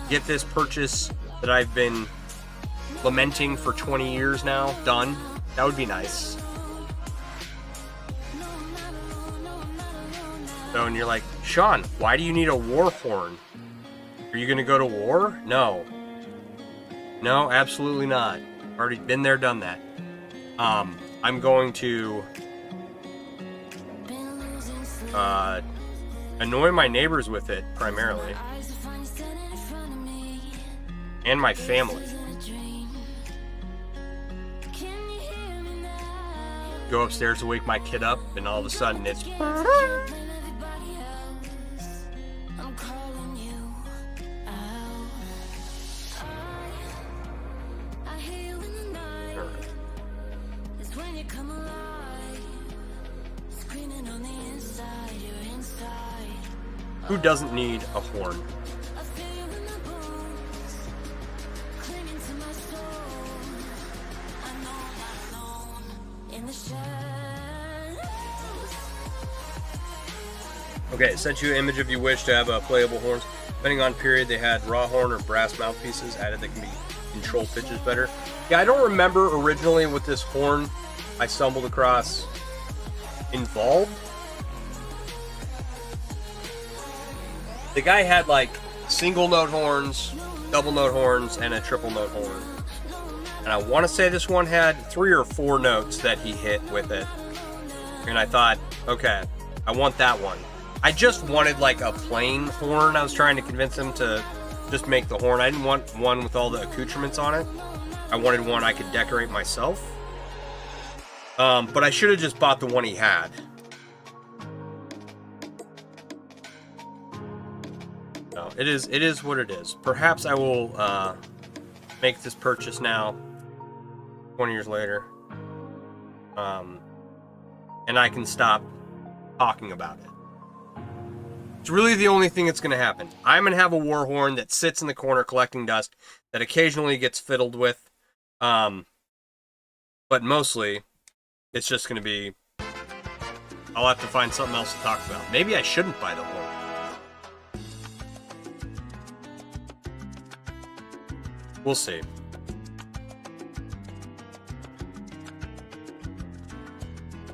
get this purchase that I've been lamenting for 20 years now done. That would be nice. So, and you're like, Sean, why do you need a war horn? Are you going to go to war? No. No, absolutely not. Already been there, done that. I'm going to annoy my neighbors with it, primarily. And my family. Go upstairs to wake my kid up, and all of a sudden it's... Who doesn't need a horn? Okay, it sent you an image if you wish to have playable horns. Depending on period, they had raw horn or brass mouthpieces added that can be control pitches better. Yeah, I don't remember originally what this horn I stumbled across involved. The guy had like single note horns, double note horns, and a triple note horn. And I want to say this one had 3 or 4 notes that he hit with it. And I thought, okay, I want that one. I just wanted like a plain horn. I was trying to convince him to just make the horn. I didn't want one with all the accoutrements on it. I wanted one I could decorate myself. But I should have just bought the one he had. No, it is what it is. Perhaps I will make this purchase now, 20 years later. And I can stop talking about it. It's really the only thing that's going to happen. I'm going to have a war horn that sits in the corner collecting dust that occasionally gets fiddled with. But mostly, it's just going to be... I'll have to find something else to talk about. Maybe I shouldn't buy the horn. We'll see.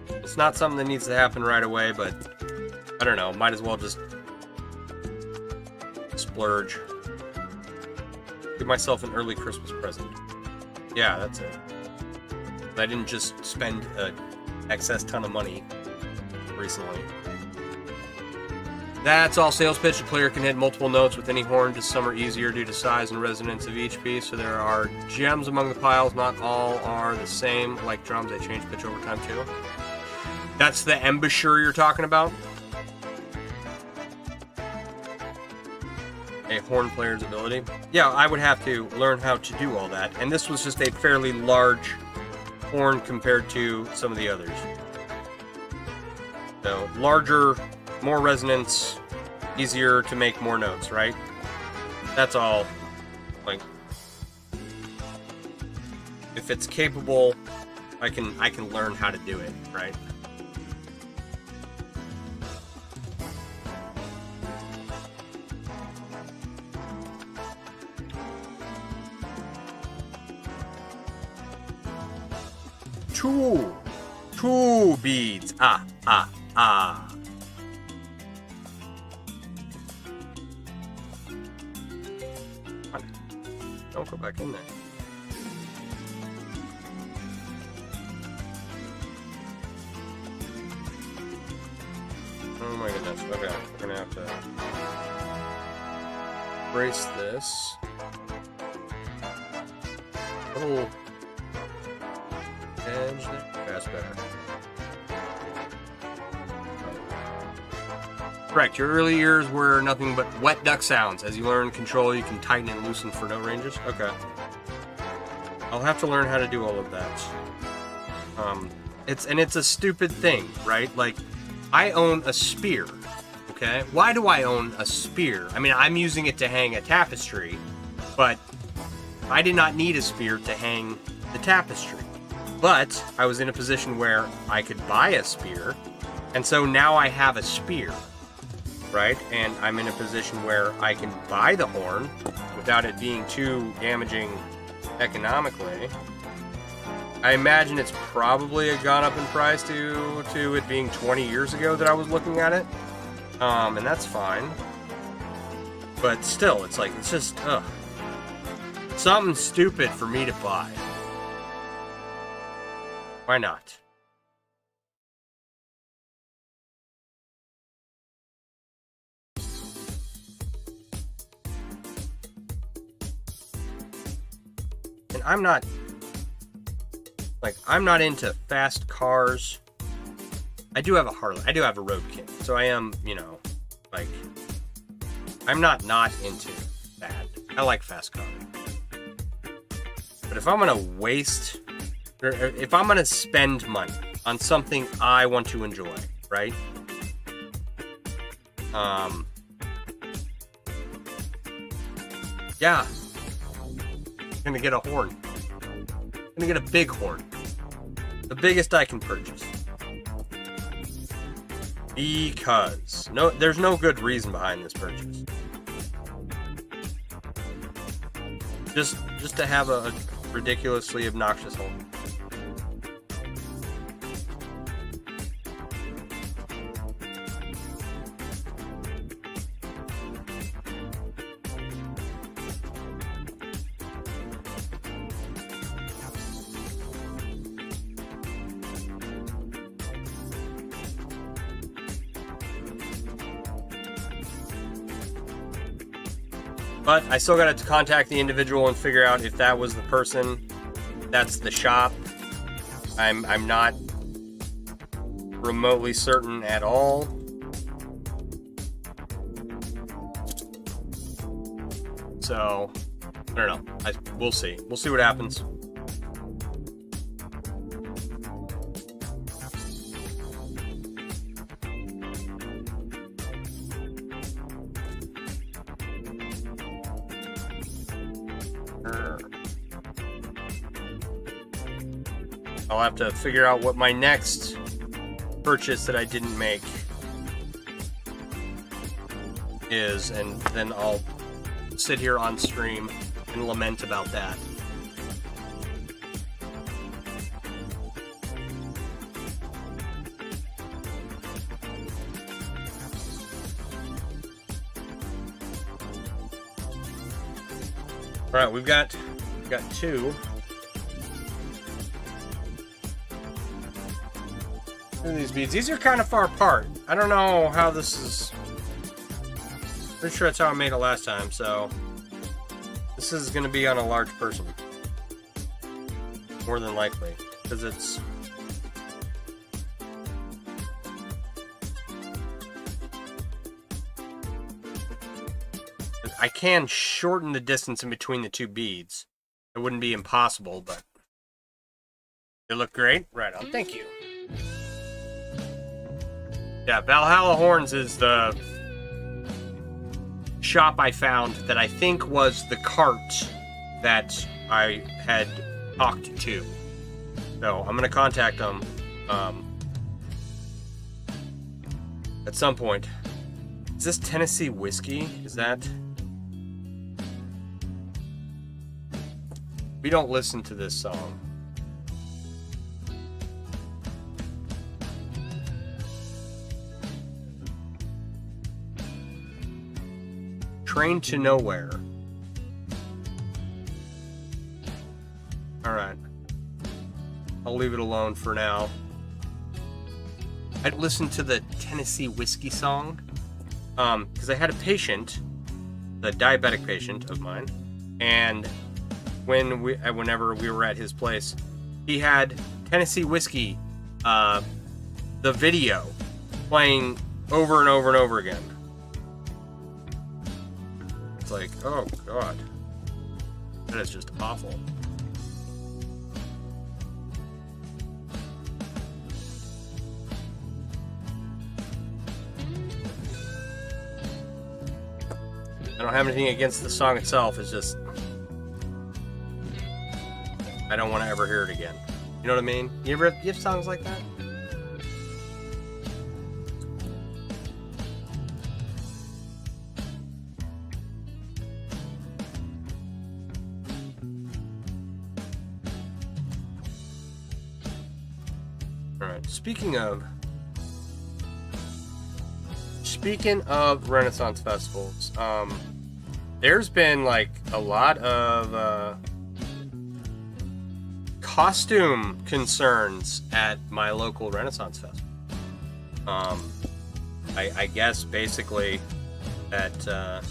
It's not something that needs to happen right away, but I don't know. Might as well just splurge. Give myself an early Christmas present. Yeah, that's it. I didn't just spend an excess ton of money recently. That's all sales pitch. The player can hit multiple notes with any horn, just some are easier due to size and resonance of each piece. So there are gems among the piles. Not all are the same. Like drums, they change pitch over time too. That's the embouchure you're talking about? A horn player's ability. Yeah, I would have to learn how to do all that. And this was just a fairly large horn compared to some of the others. So, larger, more resonance, easier to make more notes, right? That's all. Like, if it's capable, I can learn how to do it, right? Two beads. Don't go back in there. Oh my goodness. Okay, we're gonna have to brace this. Little edge there. That's better. Correct. Your early years were nothing but wet duck sounds. As you learn control, you can tighten and loosen for note ranges. Okay. I'll have to learn how to do all of that. It's a stupid thing, right? Like, I own a spear. Okay? Why do I own a spear? I mean, I'm using it to hang a tapestry, but I did not need a spear to hang the tapestry. But I was in a position where I could buy a spear, and so now I have a spear, right? And I'm in a position where I can buy the horn without it being too damaging economically. I imagine it's probably gone up in price to it being 20 years ago that I was looking at it, and that's fine. But still, it's like, it's just, something stupid for me to buy. Why not? And I'm not into fast cars. I do have a Harley. I do have a Road King. So I am, like, I'm not into that. I like fast cars. But if I'm gonna waste, or if I'm gonna spend money on something I want to enjoy, right? Yeah. I'm gonna get a horn. I'm gonna get a big horn. The biggest I can purchase. Because there's no good reason behind this purchase. just to have a ridiculously obnoxious horn. But I still got to contact the individual and figure out if that was the person. That's the shop. I'm not remotely certain at all. So I don't know. We'll see. We'll see what happens. I'll have to figure out what my next purchase that I didn't make is, and then I'll sit here on stream and lament about that. All right, we've got two. These beads. These are kind of far apart. I don't know how this is. Pretty sure that's how I made it last time, so this is going to be on a large person. More than likely. Because it's... I can shorten the distance in between the two beads. It wouldn't be impossible, but they look great. Right on. Thank you. Yeah, Valhalla Horns is the shop I found that I think was the cart that I had talked to. So I'm going to contact them at some point. Is this Tennessee whiskey? Is that... We don't listen to this song. Train to Nowhere. Alright. I'll leave it alone for now. I'd listen to the Tennessee whiskey song. Because I had a patient, the diabetic patient of mine, and whenever we were at his place, he had Tennessee whiskey, the video, playing over and over and over again. It's like, oh god, that is just awful. I don't have anything against the song itself, it's just I don't want to ever hear it again. You know what I mean? You have songs like that? Alright, speaking of Renaissance festivals, there's been like a lot of costume concerns at my local Renaissance festival. I guess basically that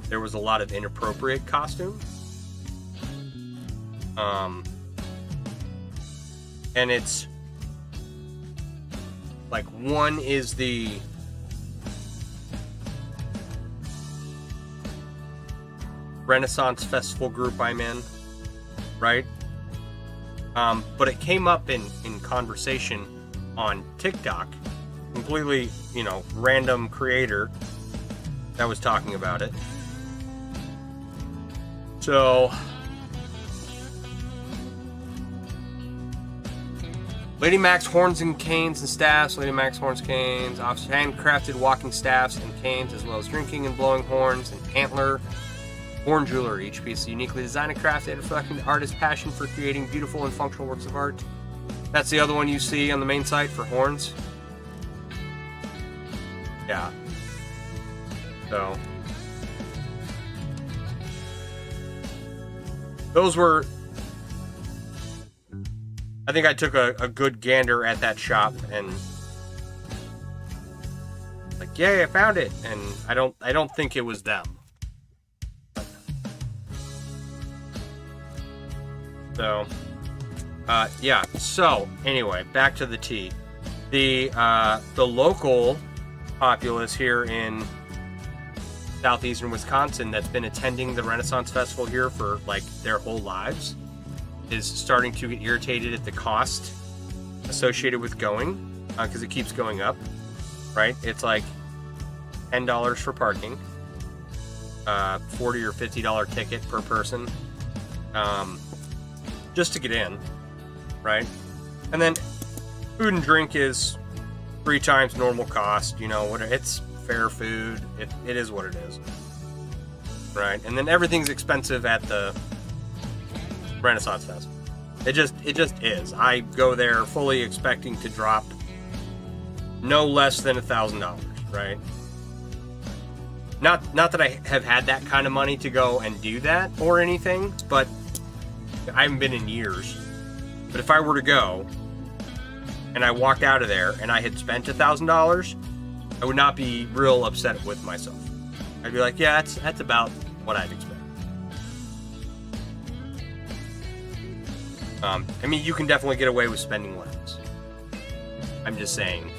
there was a lot of inappropriate costumes. And it's like, one is the Renaissance Festival group I'm in, right? But it came up in conversation on TikTok. Completely, random creator that was talking about it. So... Lady Mac's horns and canes and staffs. Lady Mac's horns, canes, offers handcrafted walking staffs and canes, as well as drinking and blowing horns and antler Horn jewelry. Each piece is uniquely designed and crafted, reflecting the artist's passion for creating beautiful and functional works of art. That's the other one you see on the main site for horns. Yeah. So those were, I think I took a good gander at that shop and like, yay, I found it. And I don't think it was them. So yeah, so anyway, back to the tea. The local populace here in southeastern Wisconsin that's been attending the Renaissance Festival here for like their whole lives is starting to get irritated at the cost associated with going, because it keeps going up, right? It's like $10 for parking, $40 or $50 ticket per person, just to get in, right? And then food and drink is 3 times normal cost, you know, it's fair food, it is what it is, right? And then everything's expensive at the Renaissance Festival. It just is. I go there fully expecting to drop no less than $1,000, right? Not that I have had that kind of money to go and do that or anything, but I haven't been in years. But if I were to go and I walked out of there and I had spent $1,000, I would not be real upset with myself. I'd be like, yeah, that's about what I'd expect. I mean, you can definitely get away with spending less. I'm just saying,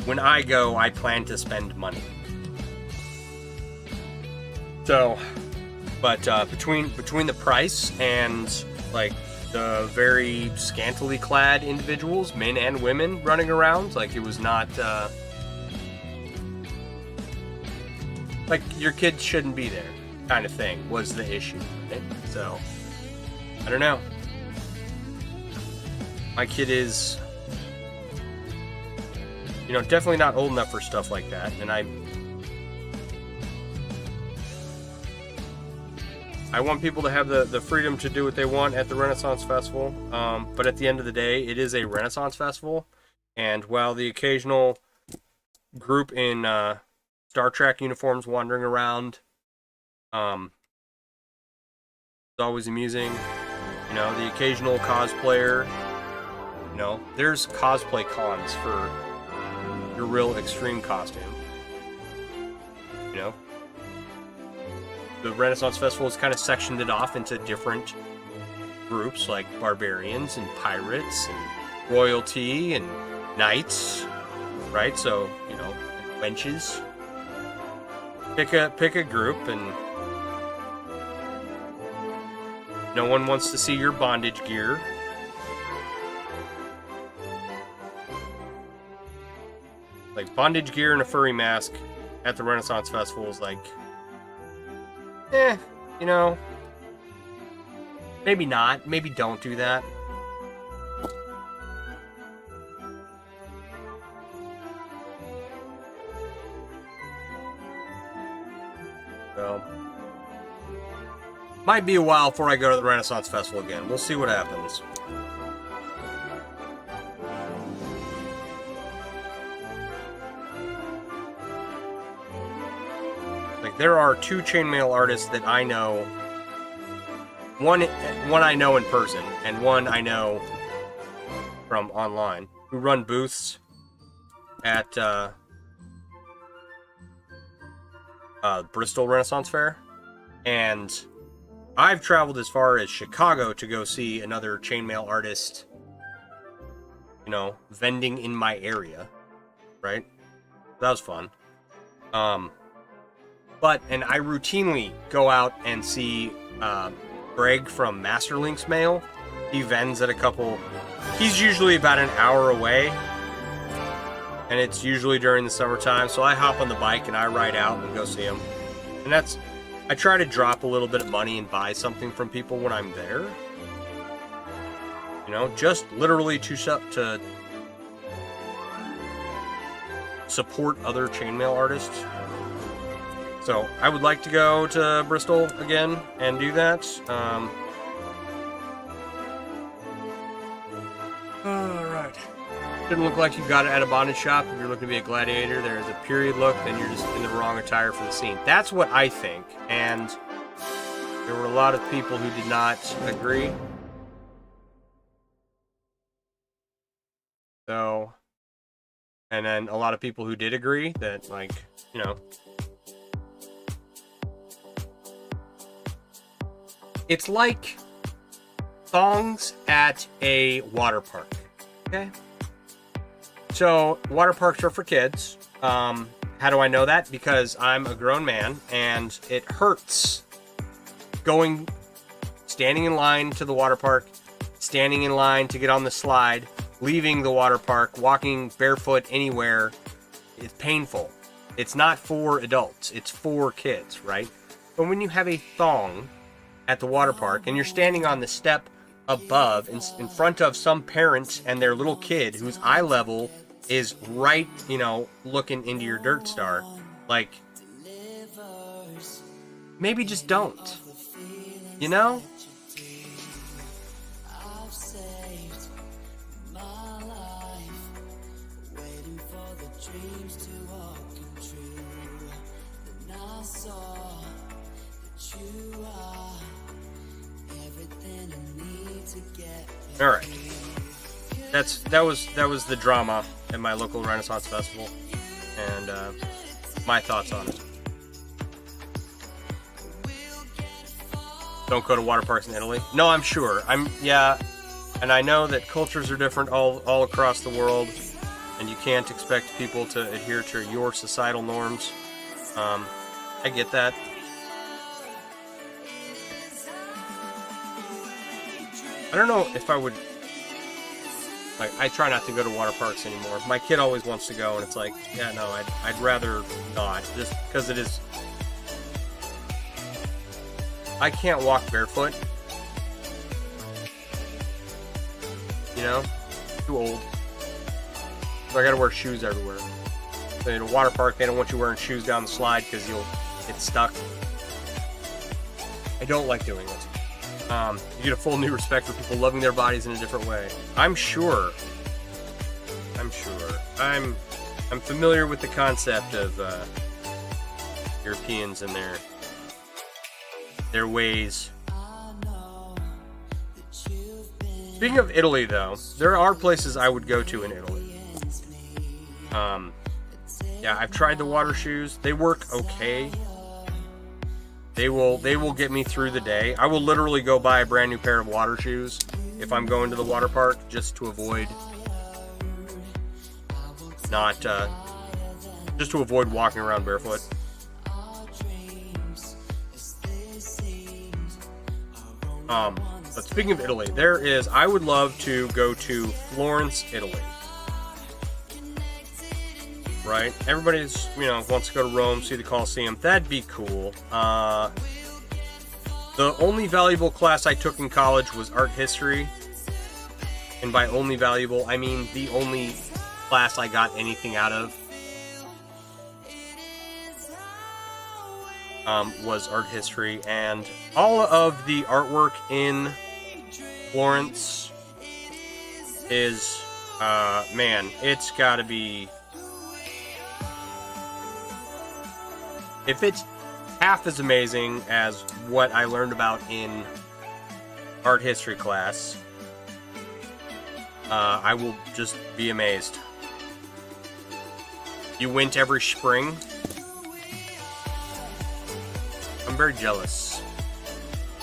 when I go, I plan to spend money. So, but between the price and like the very scantily clad individuals, men and women, running around, like it was not like your kid shouldn't be there kind of thing was the issue, right? So I don't know. My kid is, you know, definitely not old enough for stuff like that, and I want people to have the freedom to do what they want at the Renaissance Festival, but at the end of the day, it is a Renaissance Festival, and while the occasional group in Star Trek uniforms wandering around is always amusing, you know, the occasional cosplayer, you know, there's cosplay cons for your real extreme costume, you know. The Renaissance Festival has kind of sectioned it off into different groups, like barbarians and pirates and royalty and knights, right? So, you know, wenches. Pick a group, and no one wants to see your bondage gear. Like, bondage gear and a furry mask at the Renaissance Festival is like, you know, maybe not. Maybe don't do that. So, might be a while before I go to the Renaissance Festival again. We'll see what happens. There are 2 chainmail artists that I know. One I know in person, and one I know from online, who run booths at Bristol Renaissance Fair. And I've traveled as far as Chicago to go see another chainmail artist, you know, vending in my area, right? That was fun. And I routinely go out and see Greg from Masterlinks Mail. He vends at a couple. He's usually about an hour away, and it's usually during the summertime. So I hop on the bike and I ride out and go see him. And I try to drop a little bit of money and buy something from people when I'm there. You know, just literally to support other chainmail artists. So I would like to go to Bristol again and do that. Alright. Didn't look like you got it at a bondage shop. If you're looking to be a gladiator, there's a period look, then you're just in the wrong attire for the scene. That's what I think, and there were a lot of people who did not agree. So, and then a lot of people who did agree that, like, you know, it's like thongs at a water park, okay? So, water parks are for kids. How do I know that? Because I'm a grown man, and it hurts standing in line to the water park, standing in line to get on the slide, leaving the water park, walking barefoot anywhere. It's painful. It's not for adults. It's for kids, right? But when you have a thong at the water park, and you're standing on the step above in front of some parent and their little kid whose eye level is right, you know, looking into your dirt star, like, maybe just don't, you know? All right, that was the drama at my local Renaissance festival, and my thoughts on it. Don't go to water parks in Italy. No, I'm sure. Yeah, and I know that cultures are different all across the world, and you can't expect people to adhere to your societal norms. I get that. I don't know if I would, like, I try not to go to water parks anymore. My kid always wants to go, and it's like, yeah, no, I'd rather not, just because it is, I can't walk barefoot, you know, too old, so I gotta wear shoes everywhere. So in a water park, they don't want you wearing shoes down the slide because you'll get stuck. I don't like doing it. You get a full new respect for people loving their bodies in a different way. I'm sure. I'm familiar with the concept of Europeans and their ways. Speaking of Italy, though, there are places I would go to in Italy. Yeah, I've tried the water shoes. They work okay. They will get me through the day. I will literally go buy a brand new pair of water shoes if I'm going to the water park, just to avoid walking around barefoot. But speaking of Italy, I would love to go to Florence, Italy. Right? Everybody's, you know, wants to go to Rome, see the Colosseum. That'd be cool. The only valuable class I took in college was art history. And by only valuable, I mean the only class I got anything out of was art history. And all of the artwork in Florence is, man, it's gotta be... If it's half as amazing as what I learned about in art history class, I will just be amazed. You went every spring? I'm very jealous.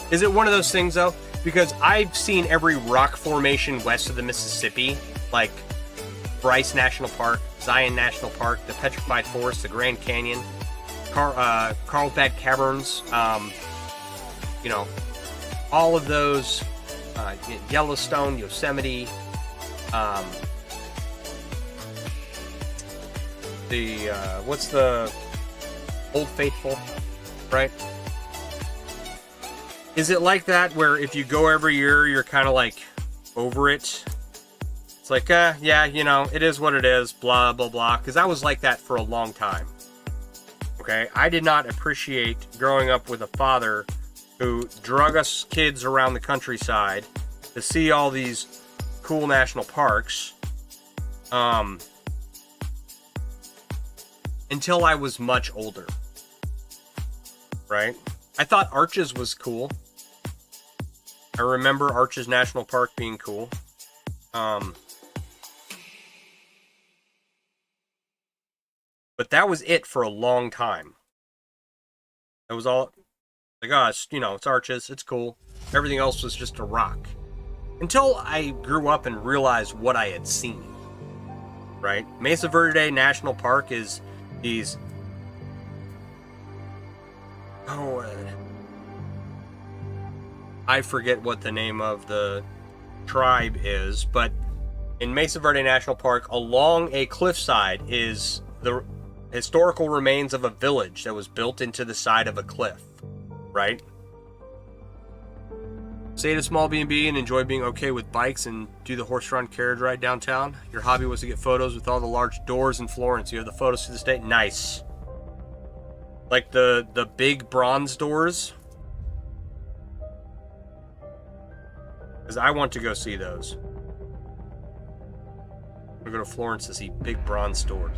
Is it one of those things, though? Because I've seen every rock formation west of the Mississippi, like Bryce National Park, Zion National Park, the Petrified Forest, the Grand Canyon, Carlsbad Caverns, you know, all of those, Yellowstone, Yosemite, what's the Old Faithful, right? Is it like that where if you go every year, you're kind of like over it? It's like, yeah, you know, it is what it is, blah, blah, blah. Because I was like that for a long time. Okay, I did not appreciate growing up with a father who drug us kids around the countryside to see all these cool national parks until I was much older, right? I thought Arches was cool. I remember Arches National Park being cool. But that was it for a long time. That was all. Like, oh, it's, you know, it's Arches, it's cool. Everything else was just a rock. Until I grew up and realized what I had seen. Right? Mesa Verde National Park is these... I forget what the name of the tribe is, but in Mesa Verde National Park, along a cliffside is the historical remains of a village that was built into the side of a cliff, right? Stay at a small B&B and enjoy being okay with bikes and do the horse-drawn carriage ride downtown. Your hobby was to get photos with all the large doors in Florence. You have the photos to this day. Nice. Like the big bronze doors. Because I want to go see those. I'm going to go to Florence to see big bronze doors.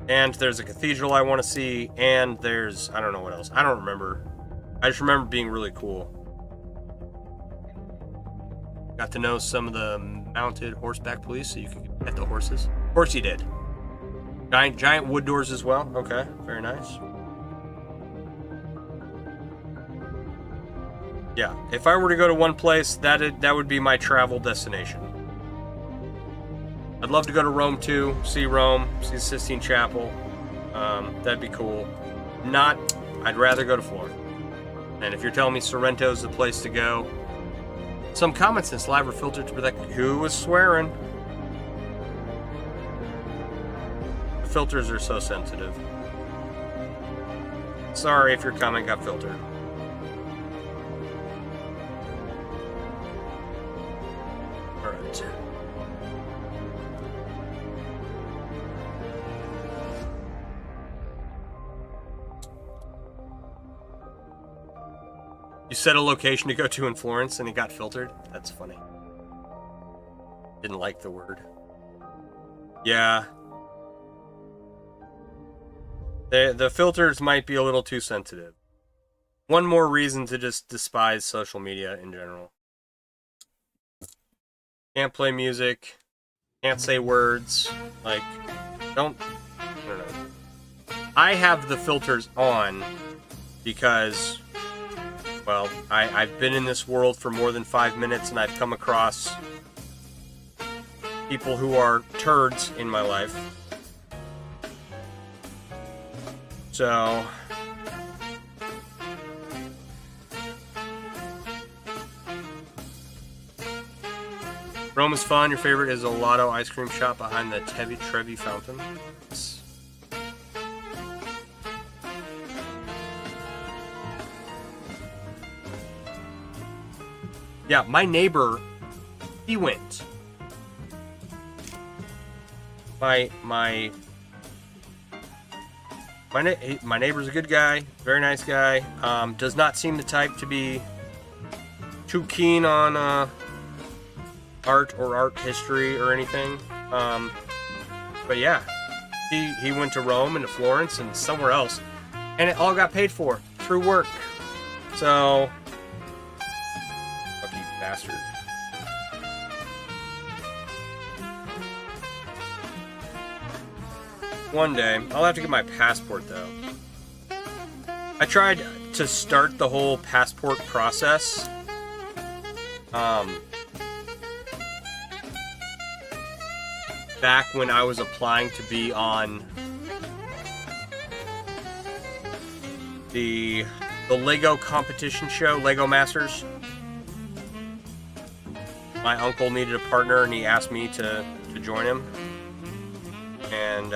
And there's a cathedral I want to see, and there's, I don't know what else. I don't remember. I just remember being really cool. Got to know some of the mounted horseback police so you could pet the horses. Of course you did. Giant wood doors as well. Okay, very nice. Yeah, if I were to go to one place, that would be my travel destination. I'd love to go to Rome too, see Rome, see the Sistine Chapel. That'd be cool. I'd rather go to Florence. And if you're telling me Sorrento's the place to go, some comments in this live are filtered to protect. Who was swearing? The filters are so sensitive. Sorry if your comment got filtered. Alright. You set a location to go to in Florence and it got filtered? That's funny. Didn't like the word. Yeah. The filters might be a little too sensitive. One more reason to just despise social media in general. Can't play music. Can't say words. Like, I don't know. I have the filters on because... well, I've been in this world for more than 5 minutes and I've come across people who are turds in my life. So... Rome is fun. Your favorite is a Lotto ice cream shop behind the Trevi Fountain. Yeah, my neighbor, he went. My neighbor's a good guy, very nice guy. Does not seem the type to be too keen on art or art history or anything. But yeah, he went to Rome and to Florence and somewhere else, and it all got paid for through work. So. Bastard. One day, I'll have to get my passport though. I tried to start the whole passport process. Back when I was applying to be on the Lego competition show, Lego Masters. My uncle needed a partner and he asked me to join him. And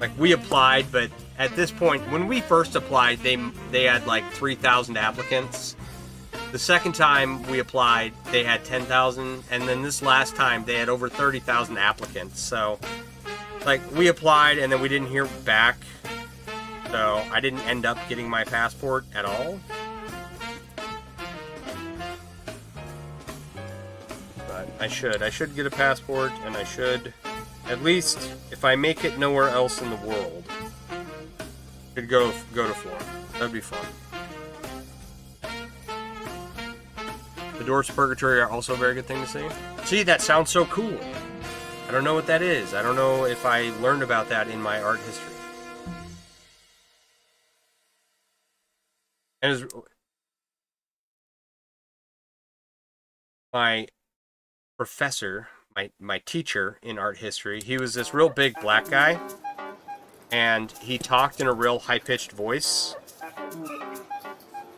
like we applied, but at this point, when we first applied, they had like 3,000 applicants. The second time we applied, they had 10,000, and then this last time they had over 30,000 applicants. So like, we applied and then we didn't hear back, so I didn't end up getting my passport at all. But I should get a passport, and I should, at least, if I make it nowhere else in the world, could go to Florida. That'd be fun. The Doors to Purgatory are also a very good thing to see. See, that sounds so cool. I don't know what that is. I don't know if I learned about that in my art history. And my professor, my teacher in art history, he was this real big black guy, and he talked in a real high-pitched voice.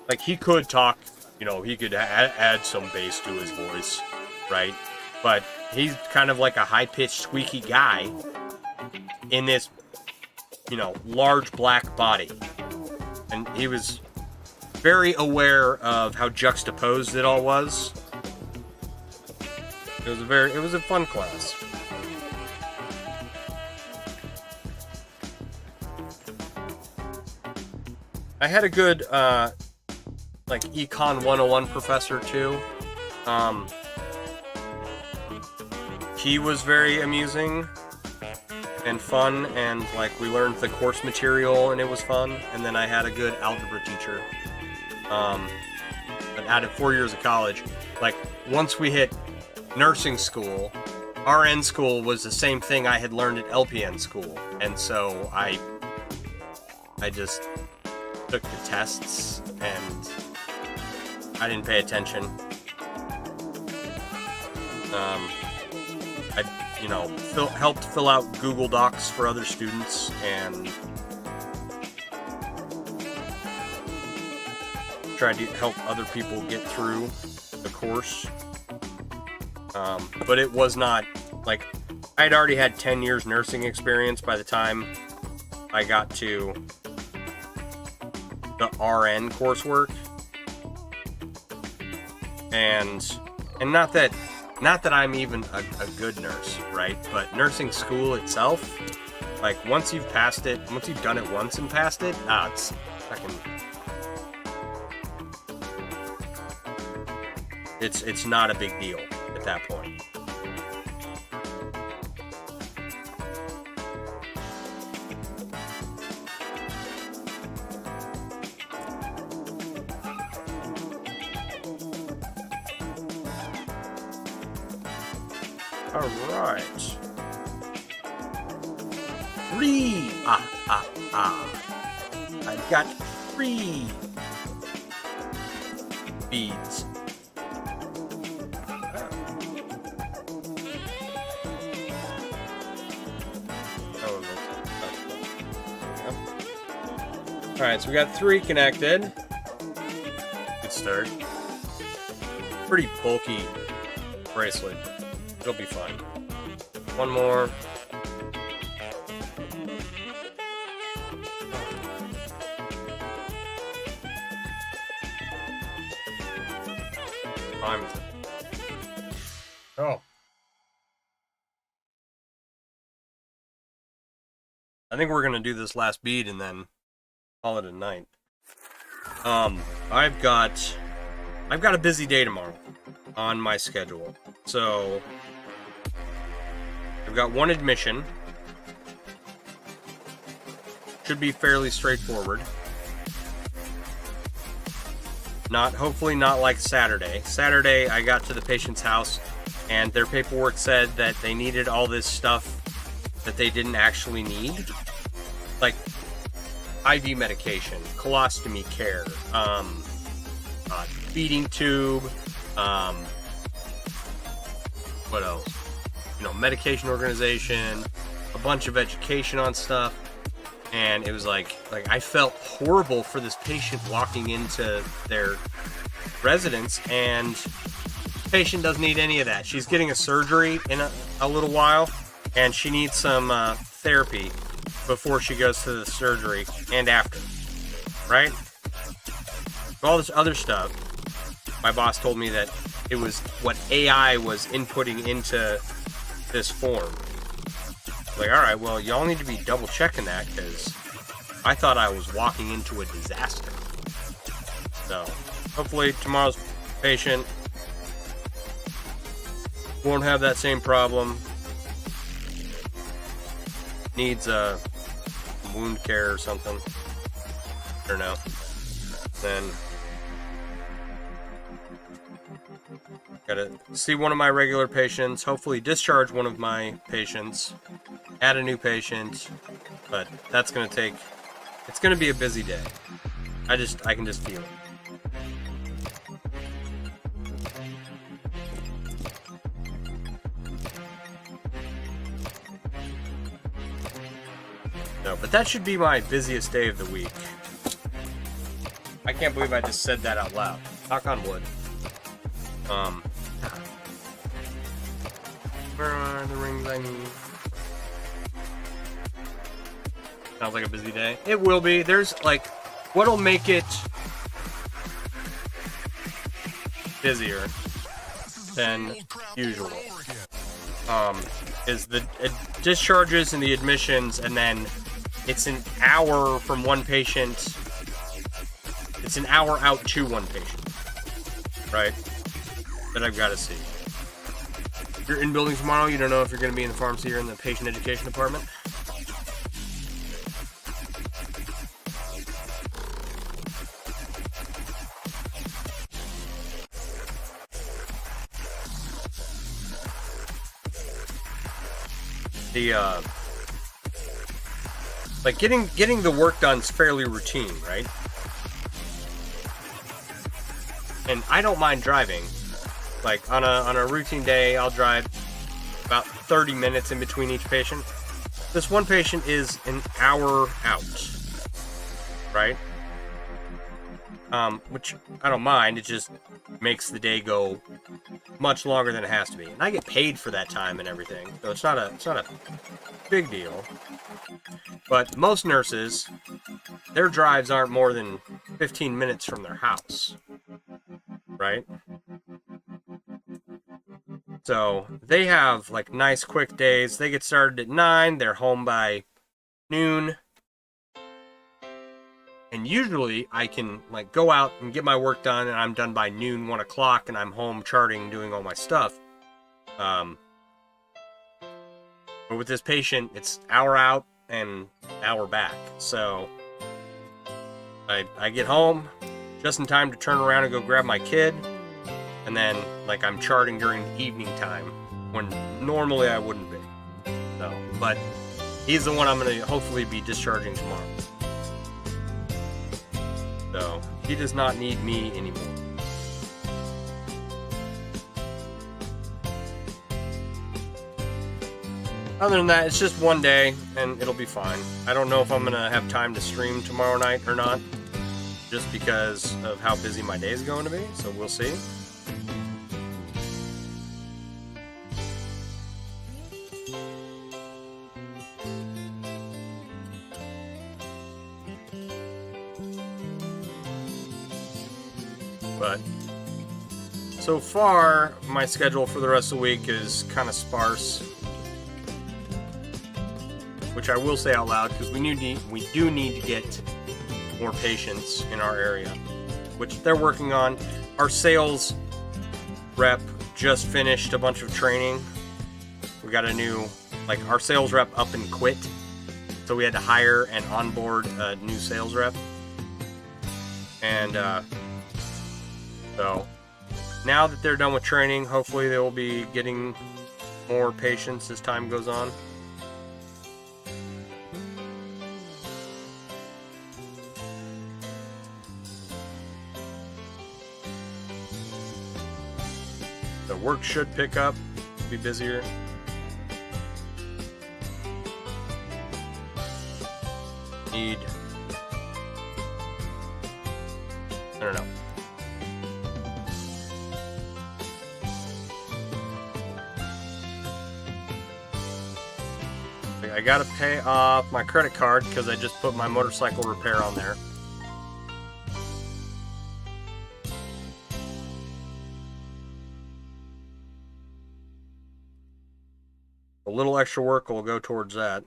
Like, he could talk, you know, he could add some bass to his voice, right? But he's kind of like a high-pitched, squeaky guy in this, you know, large black body. And he was very aware of how juxtaposed it all was. It was a fun class. I had a good, like, Econ 101 professor, too. He was very amusing and fun, and, like, we learned the course material, and it was fun. And then I had a good algebra teacher. But out of 4 years of college, like, once we hit nursing school, RN school was the same thing I had learned at LPN school. And so I just took the tests, and I didn't pay attention. I, you know, helped fill out Google Docs for other students, and tried to help other people get through the course. But it was not, like, I'd already had 10 years nursing experience by the time I got to the RN coursework. And not that I'm even a good nurse, right? But nursing school itself, like, once you've passed it, once you've done it once and passed it, it's fucking, it's not a big deal at that point. All right. 3. I've got 3 beads. All right, so we got 3 connected. Good start. Pretty bulky bracelet. It'll be fine. One more. Oh. I think we're gonna do this last bead and then call it a night. I've got a busy day tomorrow on my schedule. So I've got 1 admission. Should be fairly straightforward. Hopefully not like Saturday. Saturday I got to the patient's house and their paperwork said that they needed all this stuff that they didn't actually need. Like IV medication, colostomy care, feeding tube, what else? You know, medication organization, a bunch of education on stuff. And it was like I felt horrible for this patient walking into their residence, and the patient doesn't need any of that. She's getting a surgery in a little while, and she needs some therapy before she goes to the surgery and after, right? All this other stuff, my boss told me that it was what AI was inputting into this form. Like, all right, well, y'all need to be double checking that because I thought I was walking into a disaster. So, hopefully tomorrow's patient won't have that same problem. Needs a wound care or something. I don't know. Then gotta see one of my regular patients, hopefully discharge one of my patients, add a new patient, but that's gonna take, it's gonna be a busy day. I can just feel it. No, but that should be my busiest day of the week. I can't believe I just said that out loud. Knock on wood. Where are the rings I need? Sounds like a busy day. It will be. There's like, what'll make it busier than usual is the discharges and the admissions, and then it's an hour from one patient. It's an hour out to one patient, right? That I've got to see. If you're in building tomorrow, you don't know if you're going to be in the pharmacy or in the patient education department. The like getting the work done is fairly routine, right? And I don't mind driving. Like on a routine day, I'll drive about 30 minutes in between each patient. This one patient is an hour out, right? Which I don't mind. It just makes the day go much longer than it has to be, and I get paid for that time and everything, so it's not a big deal. But most nurses, their drives aren't more than 15 minutes from their house, right? So they have like nice quick days. They get started at 9, they're home by noon. And usually I can like go out and get my work done, and I'm done by noon, 1 o'clock, and I'm home charting, doing all my stuff. But with this patient, it's hour out and hour back. So I get home just in time to turn around and go grab my kid. And then like I'm charting during the evening time when normally I wouldn't be. So, but he's the one I'm going to hopefully be discharging tomorrow. So, he does not need me anymore. Other than that, it's just one day, and it'll be fine. I don't know if I'm going to have time to stream tomorrow night or not, just because of how busy my day is going to be, so we'll see. But so far, my schedule for the rest of the week is kind of sparse, which I will say out loud because we do need to get more patients in our area, which they're working on. Our sales rep just finished a bunch of training. We got a new, like our sales rep up and quit, so we had to hire and onboard a new sales rep. And so now that they're done with training, hopefully they will be getting more patients as time goes on. The work should pick up, be busier. I don't know. I gotta pay off my credit card because I just put my motorcycle repair on there. A little extra work will go towards that.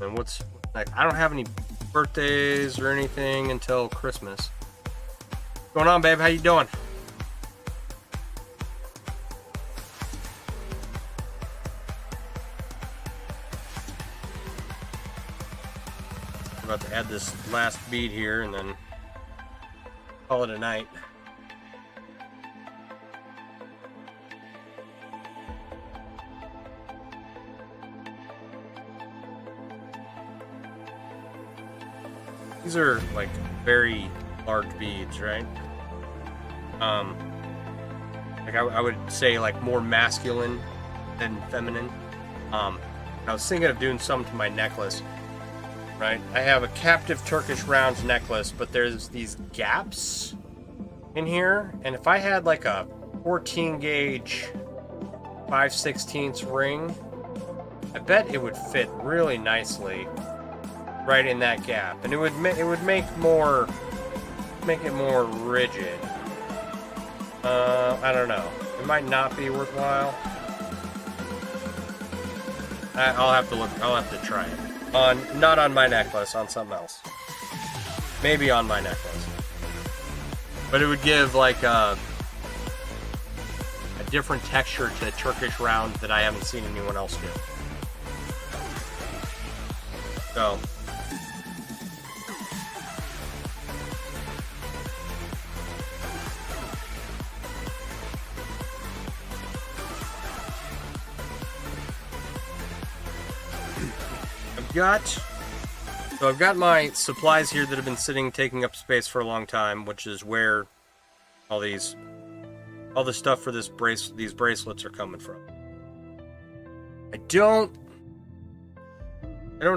And what's like? I don't have any birthdays or anything until Christmas. What's going on, babe? How you doing? I'm about to add this last bead here and then call it a night. These are like very large beads, right? Like I would say like more masculine than feminine. I was thinking of doing something to my necklace, right? I have a captive Turkish round necklace, but there's these gaps in here, and if I had like a 14 gauge 5/16 ring, I bet it would fit really nicely right in that gap, and it would make it more rigid. I don't know. It might not be worthwhile. I'll have to look. I'll have to try it. Not on my necklace, on something else. Maybe on my necklace. But it would give like a different texture to Turkish round that I haven't seen anyone else do. So. I've got my supplies here that have been sitting taking up space for a long time, which is where all the stuff for these bracelets are coming from. I don't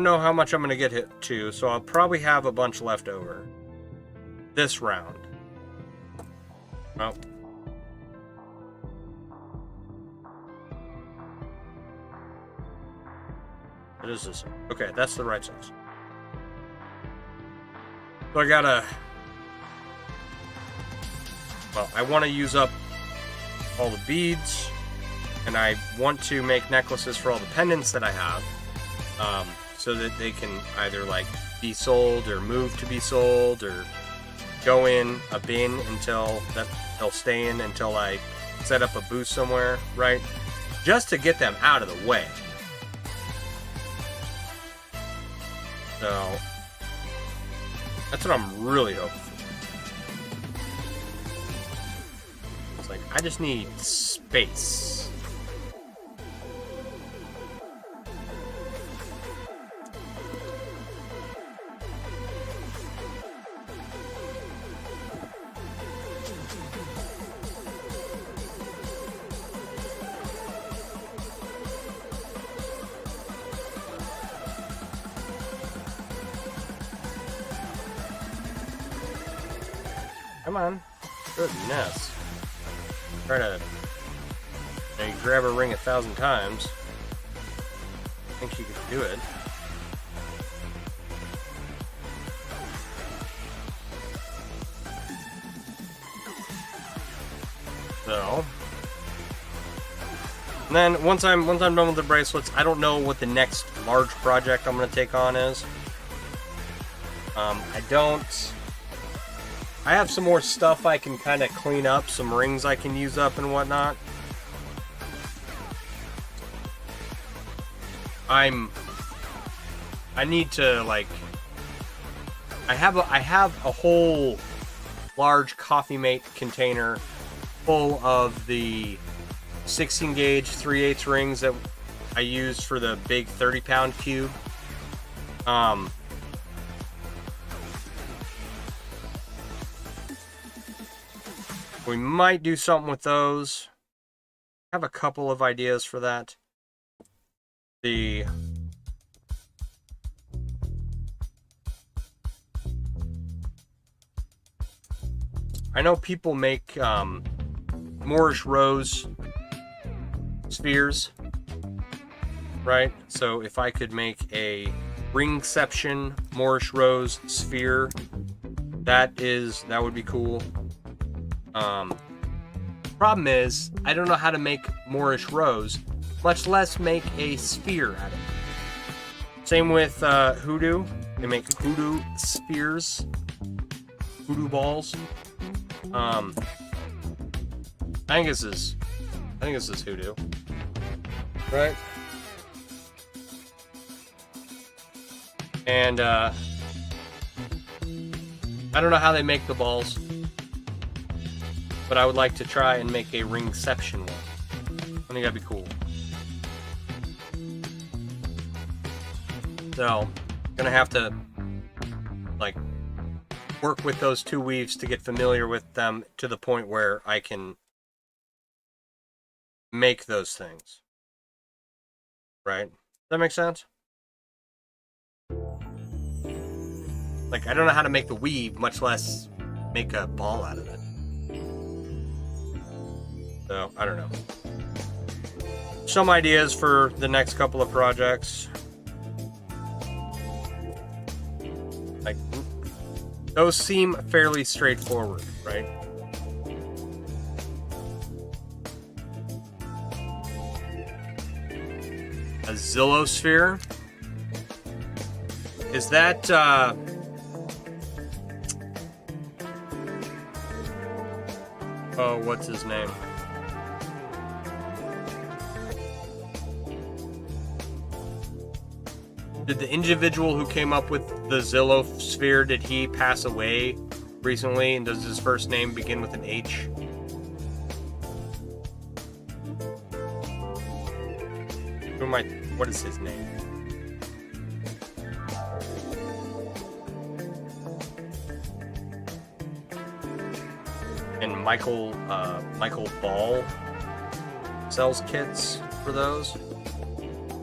know how much I'm gonna get hit to, so I'll probably have a bunch left over this round. Well, what is this? Okay, that's the right size. So I want to use up all the beads, and I want to make necklaces for all the pendants that I have, so that they can either like be sold or move to be sold or go in a bin until they'll stay in until I set up a booth somewhere, right? Just to get them out of the way. So that's what I'm really hoping for. It's like I just need space. Come on. Goodness. Try to you grab a ring 1,000 times. I think you could do it. So. And then once I'm done with the bracelets, I don't know what the next large project I'm gonna take on is. I have some more stuff I can kind of clean up, some rings I can use up and whatnot. I need to like, I have a whole large Coffee Mate container full of the 16 gauge 3/8 rings that I used for the big 30-pound cube. We might do something with those. I have a couple of ideas for that. I know people make Moorish rose spheres, right? So if I could make a ringception Moorish rose sphere, that would be cool. Problem is, I don't know how to make Moorish rose, much less make a sphere out of it. Same with hoodoo. They make hoodoo spheres, hoodoo balls. I think this is hoodoo, right? And I don't know how they make the balls, but I would like to try and make a ringception one. I think that'd be cool. So, gonna have to like work with those two weaves to get familiar with them to the point where I can make those things. Right? Does that make sense? Like, I don't know how to make the weave, much less make a ball out of it. So, I don't know. Some ideas for the next couple of projects. Like, those seem fairly straightforward, right? A Zillosphere? Is that, oh, what's his name? Did the individual who came up with the Zillosphere, did he pass away recently? And does his first name begin with an H? What is his name? And Michael Ball sells kits for those.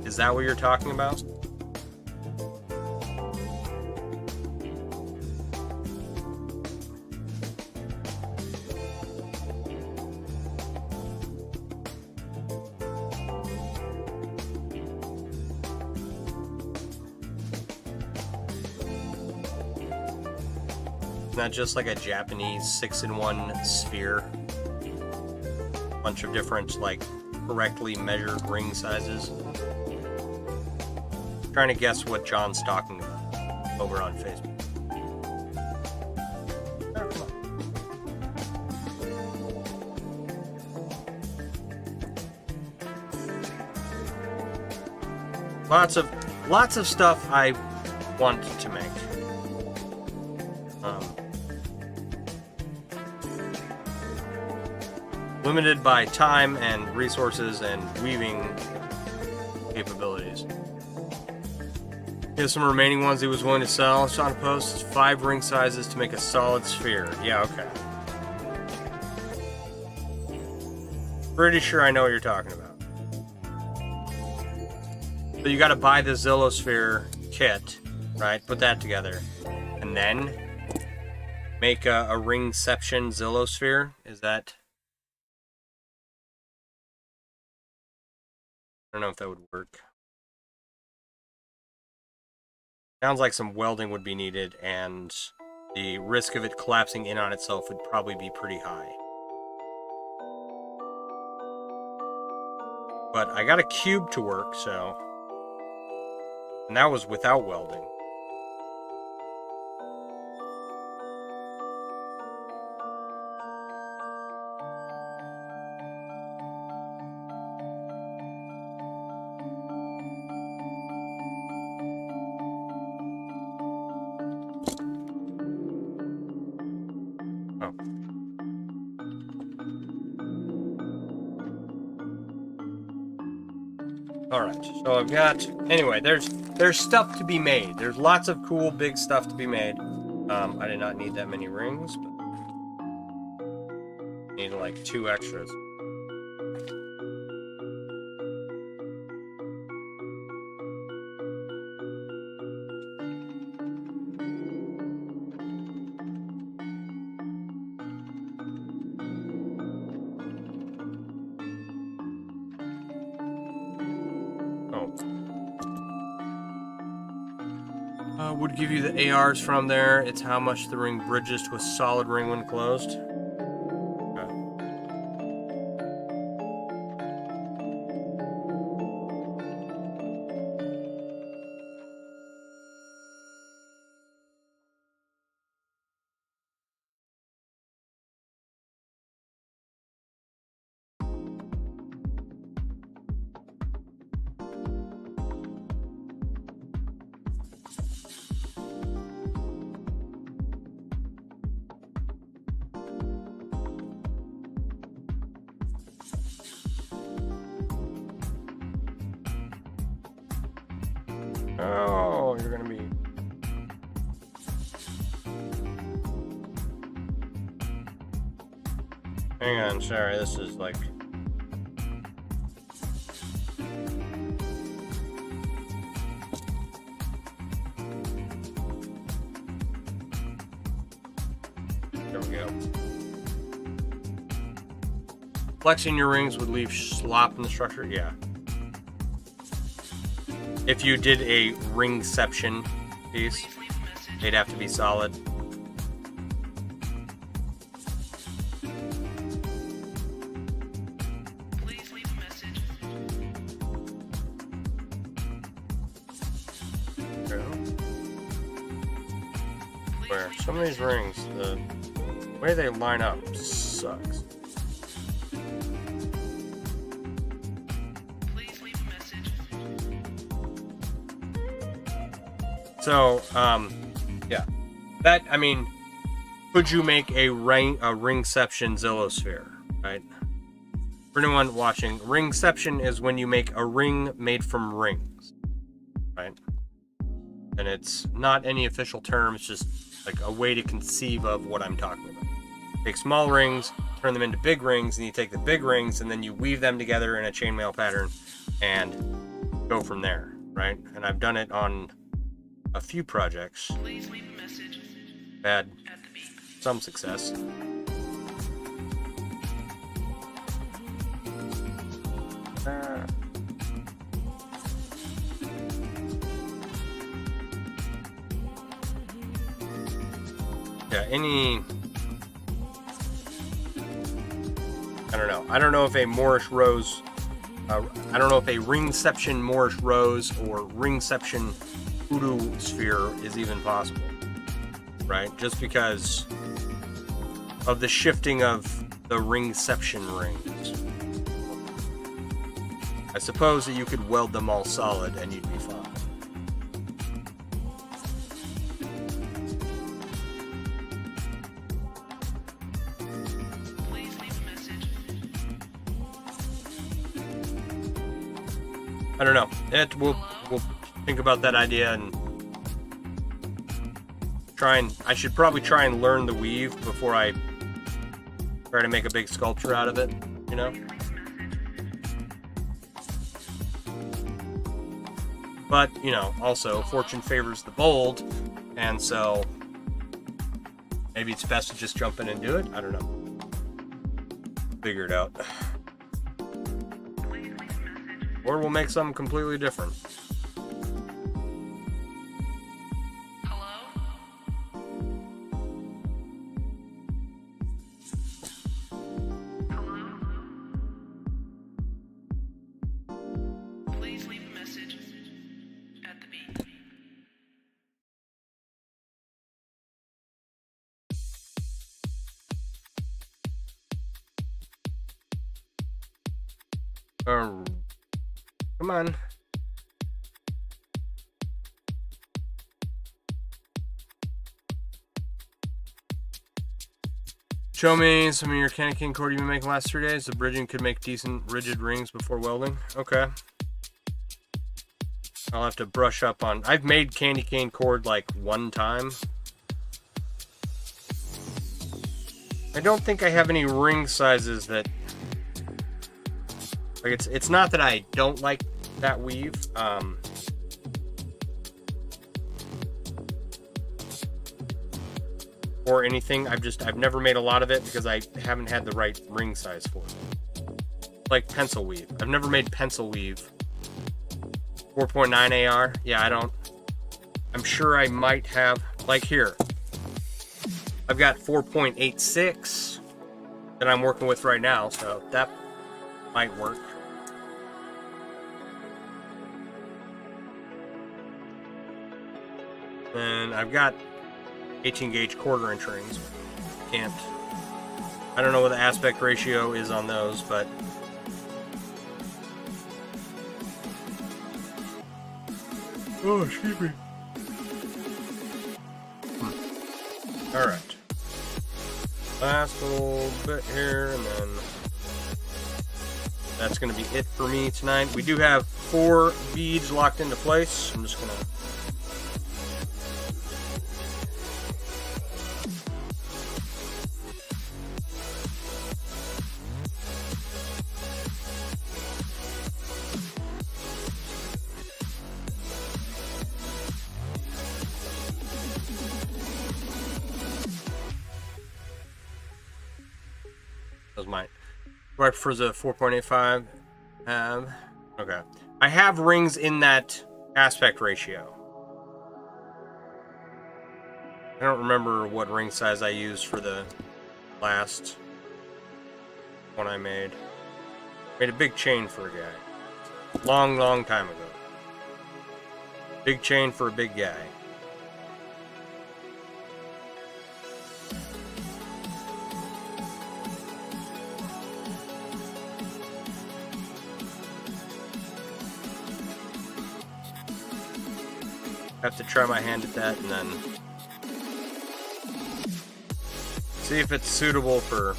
Is that what you're talking about? Not just like a Japanese 6-in-1 sphere. Bunch of different, like, correctly measured ring sizes. I'm trying to guess what John's talking about over on Facebook. Oh, come on. Lots of stuff I want to make. Limited by time and resources and weaving capabilities. Here's some remaining ones he was willing to sell. Sean posts 5 ring sizes to make a solid sphere. Yeah, okay. Pretty sure I know what you're talking about. So you gotta buy the Zillosphere kit, right? Put that together. And then make a ringception Zillosphere. Is that... I don't know if that would work. Sounds like some welding would be needed, and the risk of it collapsing in on itself would probably be pretty high. But I got a cube to work, so... And that was without welding. Alright, so I've got... Anyway, there's stuff to be made. There's lots of cool, big stuff to be made. I did not need that many rings, but... I need, like, 2 extras. would give you the ARs from there. It's how much the ring bridges to a solid ring when closed. Okay. Oh, you're gonna be. Hang on, sorry, this is like. There we go. Flexing your rings would leave slop in the structure? Yeah. If you did a ringception piece, they'd have to be solid. Please leave a message. Where some of these rings, the way they line up sucks. So, yeah, that, I mean, could you make a ringception Zillosphere, right? For anyone watching, ringception is when you make a ring made from rings, right? And it's not any official term, it's just like a way to conceive of what I'm talking about. Take small rings, turn them into big rings, and you take the big rings and then you weave them together in a chainmail pattern and go from there, right? And I've done it on a few projects. Please leave a message. Had At the beep. some success. Yeah, any... I don't know. I don't know if a Moorish rose... I don't know if a ringception Moorish rose or ringception hoodoo sphere is even possible, right? Just because of the shifting of the ringception rings. I suppose that you could weld them all solid and you'd be fine. Please leave a message. I don't know. We'll think about that idea and I should probably try and learn the weave before I try to make a big sculpture out of it, you know? But, you know, also, fortune favors the bold, and so maybe it's best to just jump in and do it. I don't know. Figure it out. Or we'll make something completely different. Come on. Show me some of your candy cane cord you've been making the last 3 days. The bridging could make decent rigid rings before welding. Okay. I'll have to brush up on... I've made candy cane cord like one time. I don't think I have any ring sizes that... Like, it's not that I don't like that weave. Or anything. I've never made a lot of it because I haven't had the right ring size for it. Like pencil weave. I've never made pencil weave. 4.9 AR. Yeah, I don't I'm sure I might have, like here, I've got 4.86 that I'm working with right now, so that might work. And I've got 18 gauge quarter inch rings. I don't know what the aspect ratio is on those, but oh, excuse me. All right. Last little bit here, and then that's going to be it for me tonight. We do have 4 beads locked into place. I'm just going to mine. Right for the 4.85 have. Okay. I have rings in that aspect ratio. I don't remember what ring size I used for the last one I made. Made a big chain for a guy. Long time ago. Big chain for a big guy. Have to try my hand at that and then see if it's suitable for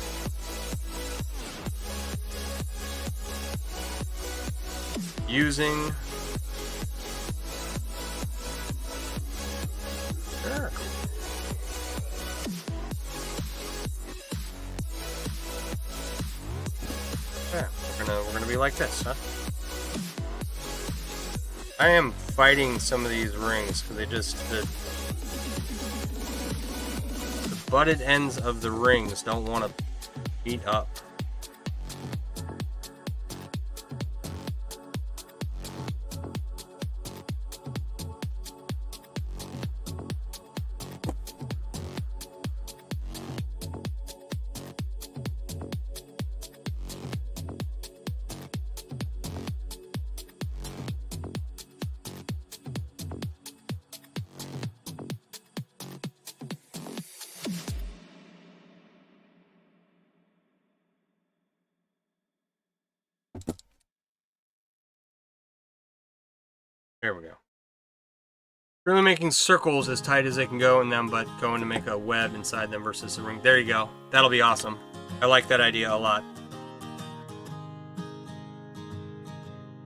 using. Sure. Yeah, we're gonna be like this, huh? I am fighting some of these rings because they just the butted ends of the rings don't want to meet up. There we go. Really making circles as tight as they can go in them, but going to make a web inside them versus a ring. There you go. That'll be awesome. I like that idea a lot.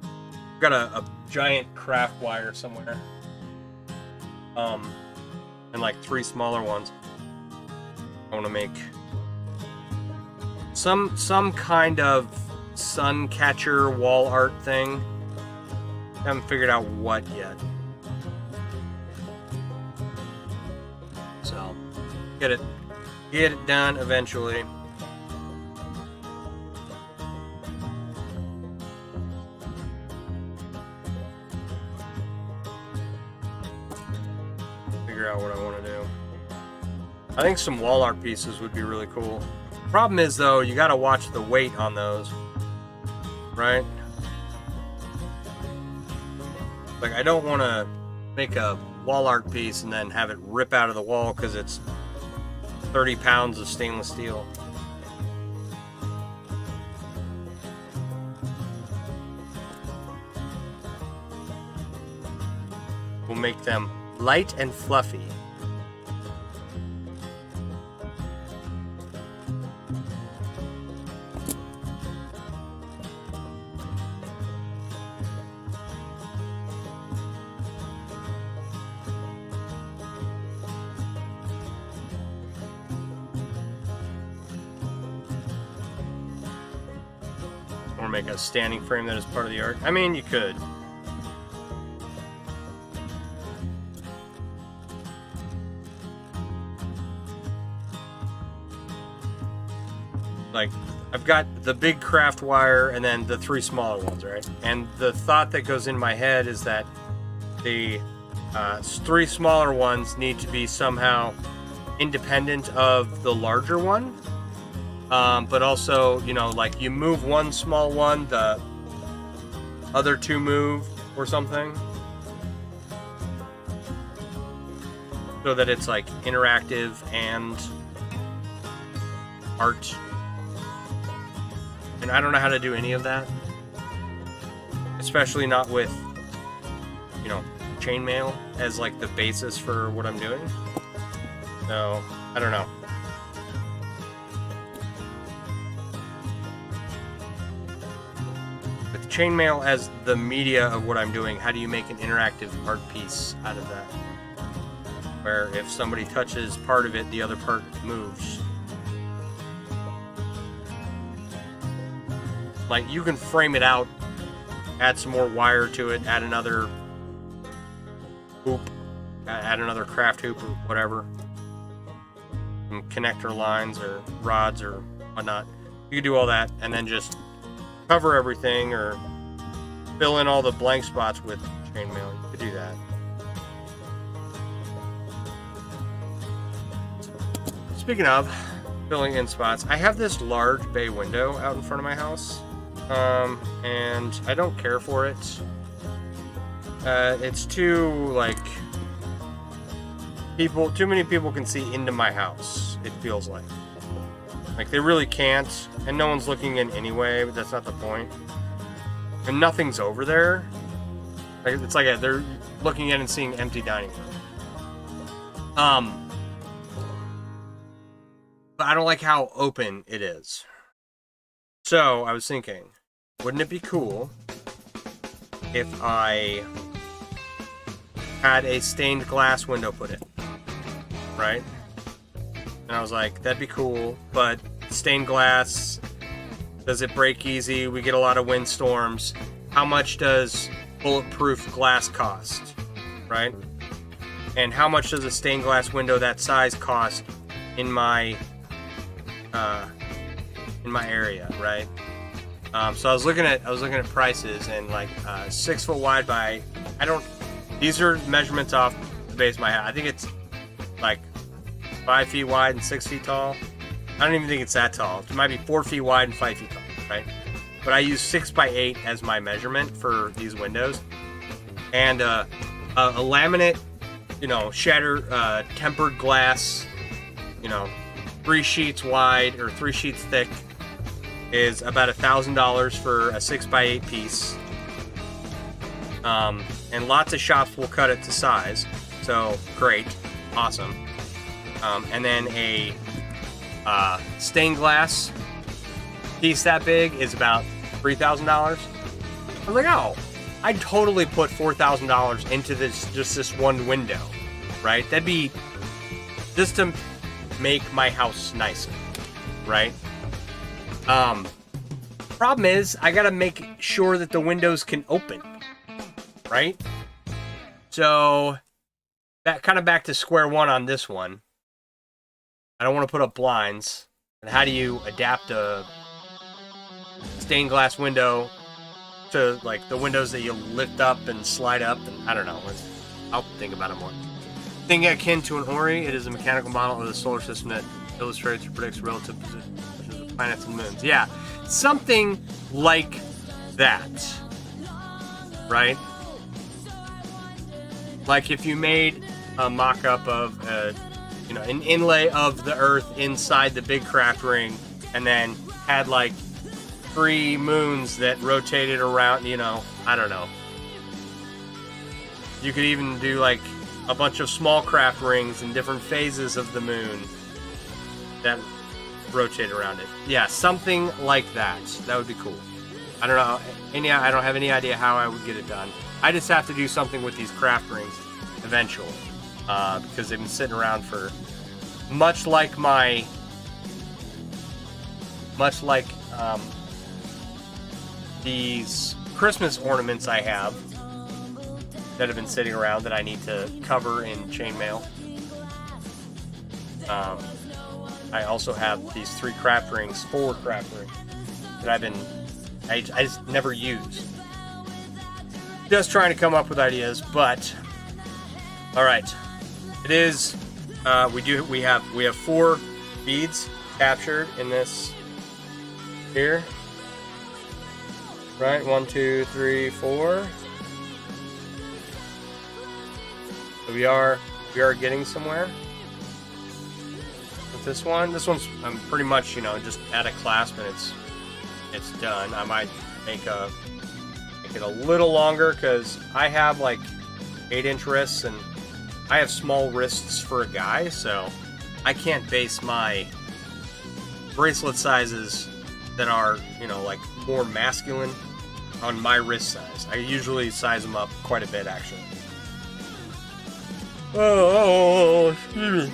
I've got a giant craft wire somewhere. And like 3 smaller ones. I want to make some kind of sun catcher wall art thing. Haven't figured out what yet. So, get it done eventually. Figure out what I want to do. I think some wall art pieces would be really cool. Problem is though, you got to watch the weight on those, right? Like, I don't want to make a wall art piece and then have it rip out of the wall because it's 30 pounds of stainless steel. We'll make them light and fluffy. Or make a standing frame that is part of the art. I mean, you could. Like, I've got the big craft wire and then the 3 smaller ones, right? And the thought that goes in my head is that the 3 smaller ones need to be somehow independent of the larger one. But also, you know, like you move one small one, the other 2 move or something. So that it's like interactive and art. And I don't know how to do any of that. Especially not with, you know, chainmail as like the basis for what I'm doing. So, I don't know. With chainmail as the media of what I'm doing, how do you make an interactive art piece out of that? Where if somebody touches part of it, the other part moves. Like, you can frame it out, add some more wire to it, add another hoop, add another craft hoop or whatever. Some connector lines or rods or whatnot. You can do all that and then just cover everything or fill in all the blank spots with chainmail. You could do that. Speaking of filling in spots, I have this large bay window out in front of my house, and I don't care for it. It's too, like, too many people can see into my house, it feels like. Like, they really can't, and no one's looking in anyway, but that's not the point. And nothing's over there. Like, it's like they're looking in and seeing empty dining room. But I don't like how open it is. So, I was thinking, wouldn't it be cool if I had a stained glass window put in? Right? And I was like, that'd be cool, but stained glass, does it break easy? We get a lot of windstorms. How much does bulletproof glass cost? Right? And how much does a stained glass window that size cost in my area, right? So I was looking at prices, and like 6 foot wide by, these are measurements off the base of my head. I think it's like 5 feet wide and 6 feet tall. I don't even think it's that tall. It might be 4 feet wide and 5 feet tall, right? But I use 6 by 8 as my measurement for these windows, and a laminate, you know, tempered glass, you know, 3 sheets wide or 3 sheets thick is about $1,000 for a 6 by 8 piece. And lots of shops will cut it to size, so great, awesome. And then a stained glass piece that big is about $3,000. I was like, oh, I'd totally put $4,000 into this one window, right? That'd be just to make my house nicer, right? Problem is, I gotta make sure that the windows can open, right? So, that kind of back to square one on this one. I don't want to put up blinds. And how do you adapt a stained glass window to, like, the windows that you lift up and slide up? And I don't know. I'll think about it more. Thing akin to an Ori, it is a mechanical model of the solar system that illustrates or predicts relative positions of the planets and moons. Yeah, something like that, right? Like if you made a mock-up of, an inlay of the Earth inside the big craft ring, and then had like 3 moons that rotated around, I don't know. You could even do like a bunch of small craft rings in different phases of the moon that rotate around it. Yeah, something like that. That would be cool. I don't know. I don't have any idea how I would get it done. I just have to do something with these craft rings eventually, because they've been sitting around for much like these Christmas ornaments I have that have been sitting around that I need to cover in chainmail. I also have these 4 craft rings that I just never used. Just trying to come up with ideas, but All right. It is. We have 4 beads captured in this here. Right. 1, 2, 3, 4. So we are getting somewhere with this one. This one's I'm pretty much just add a clasp and it's done. I might make it a little longer because I have like 8-inch wrists and I have small wrists for a guy, so I can't base my bracelet sizes that are like more masculine on my wrist size. I usually size them up quite a bit actually. Excuse me.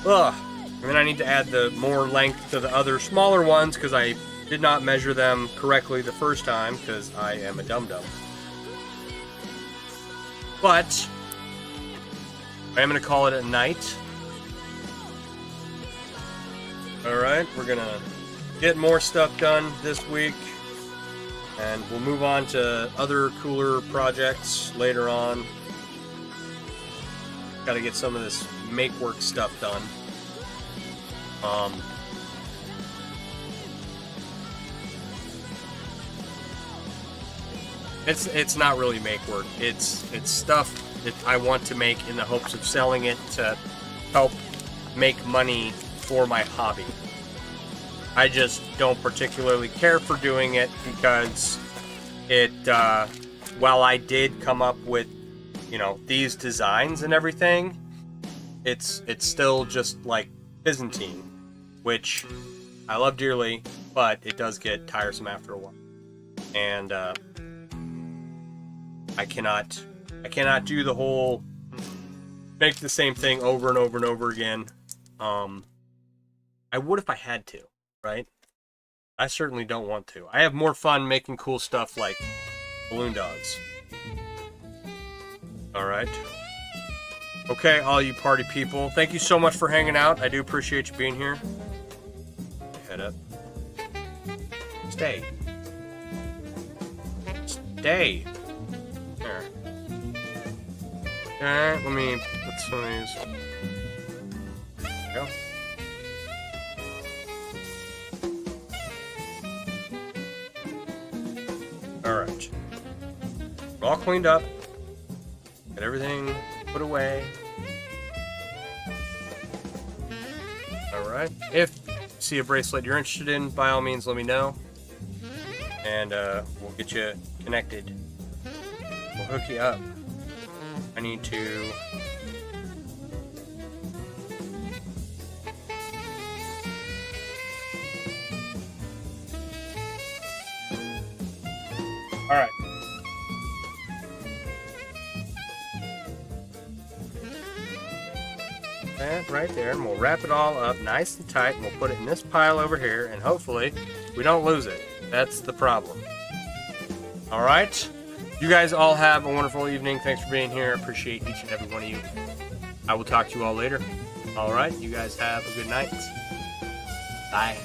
Ugh. And then I need to add the more length to the other smaller ones because I did not measure them correctly the first time because I am a dum-dum. But I am going to call it a night. Alright, we're going to get more stuff done this week. And we'll move on to other cooler projects later on. Got to get some of this make work stuff done. It's not really make work. It's stuff that I want to make in the hopes of selling it to help make money for my hobby. I just don't particularly care for doing it because it while I did come up with these designs and everything, it's still just like Byzantine, which I love dearly, but it does get tiresome after a while. And I cannot do the whole make the same thing over and over and over again. I would if I had to, right? I certainly don't want to. I have more fun making cool stuff like balloon dogs. Alright. Okay, all you party people. Thank you so much for hanging out. I do appreciate you being here. Head up. Stay. Stay. There. Alright, let me put some of these. There we go. Alright. We're all cleaned up. Get everything put away. Alright. If you see a bracelet you're interested in, by all means let me know. And we'll get you connected. We'll hook you up. I need to... Alright. That right there, and we'll wrap it all up nice and tight, and we'll put it in this pile over here, and hopefully we don't lose it. That's the problem. Alright? You guys all have a wonderful evening. Thanks for being here. I appreciate each and every one of you. I will talk to you all later. Alright? You guys have a good night. Bye.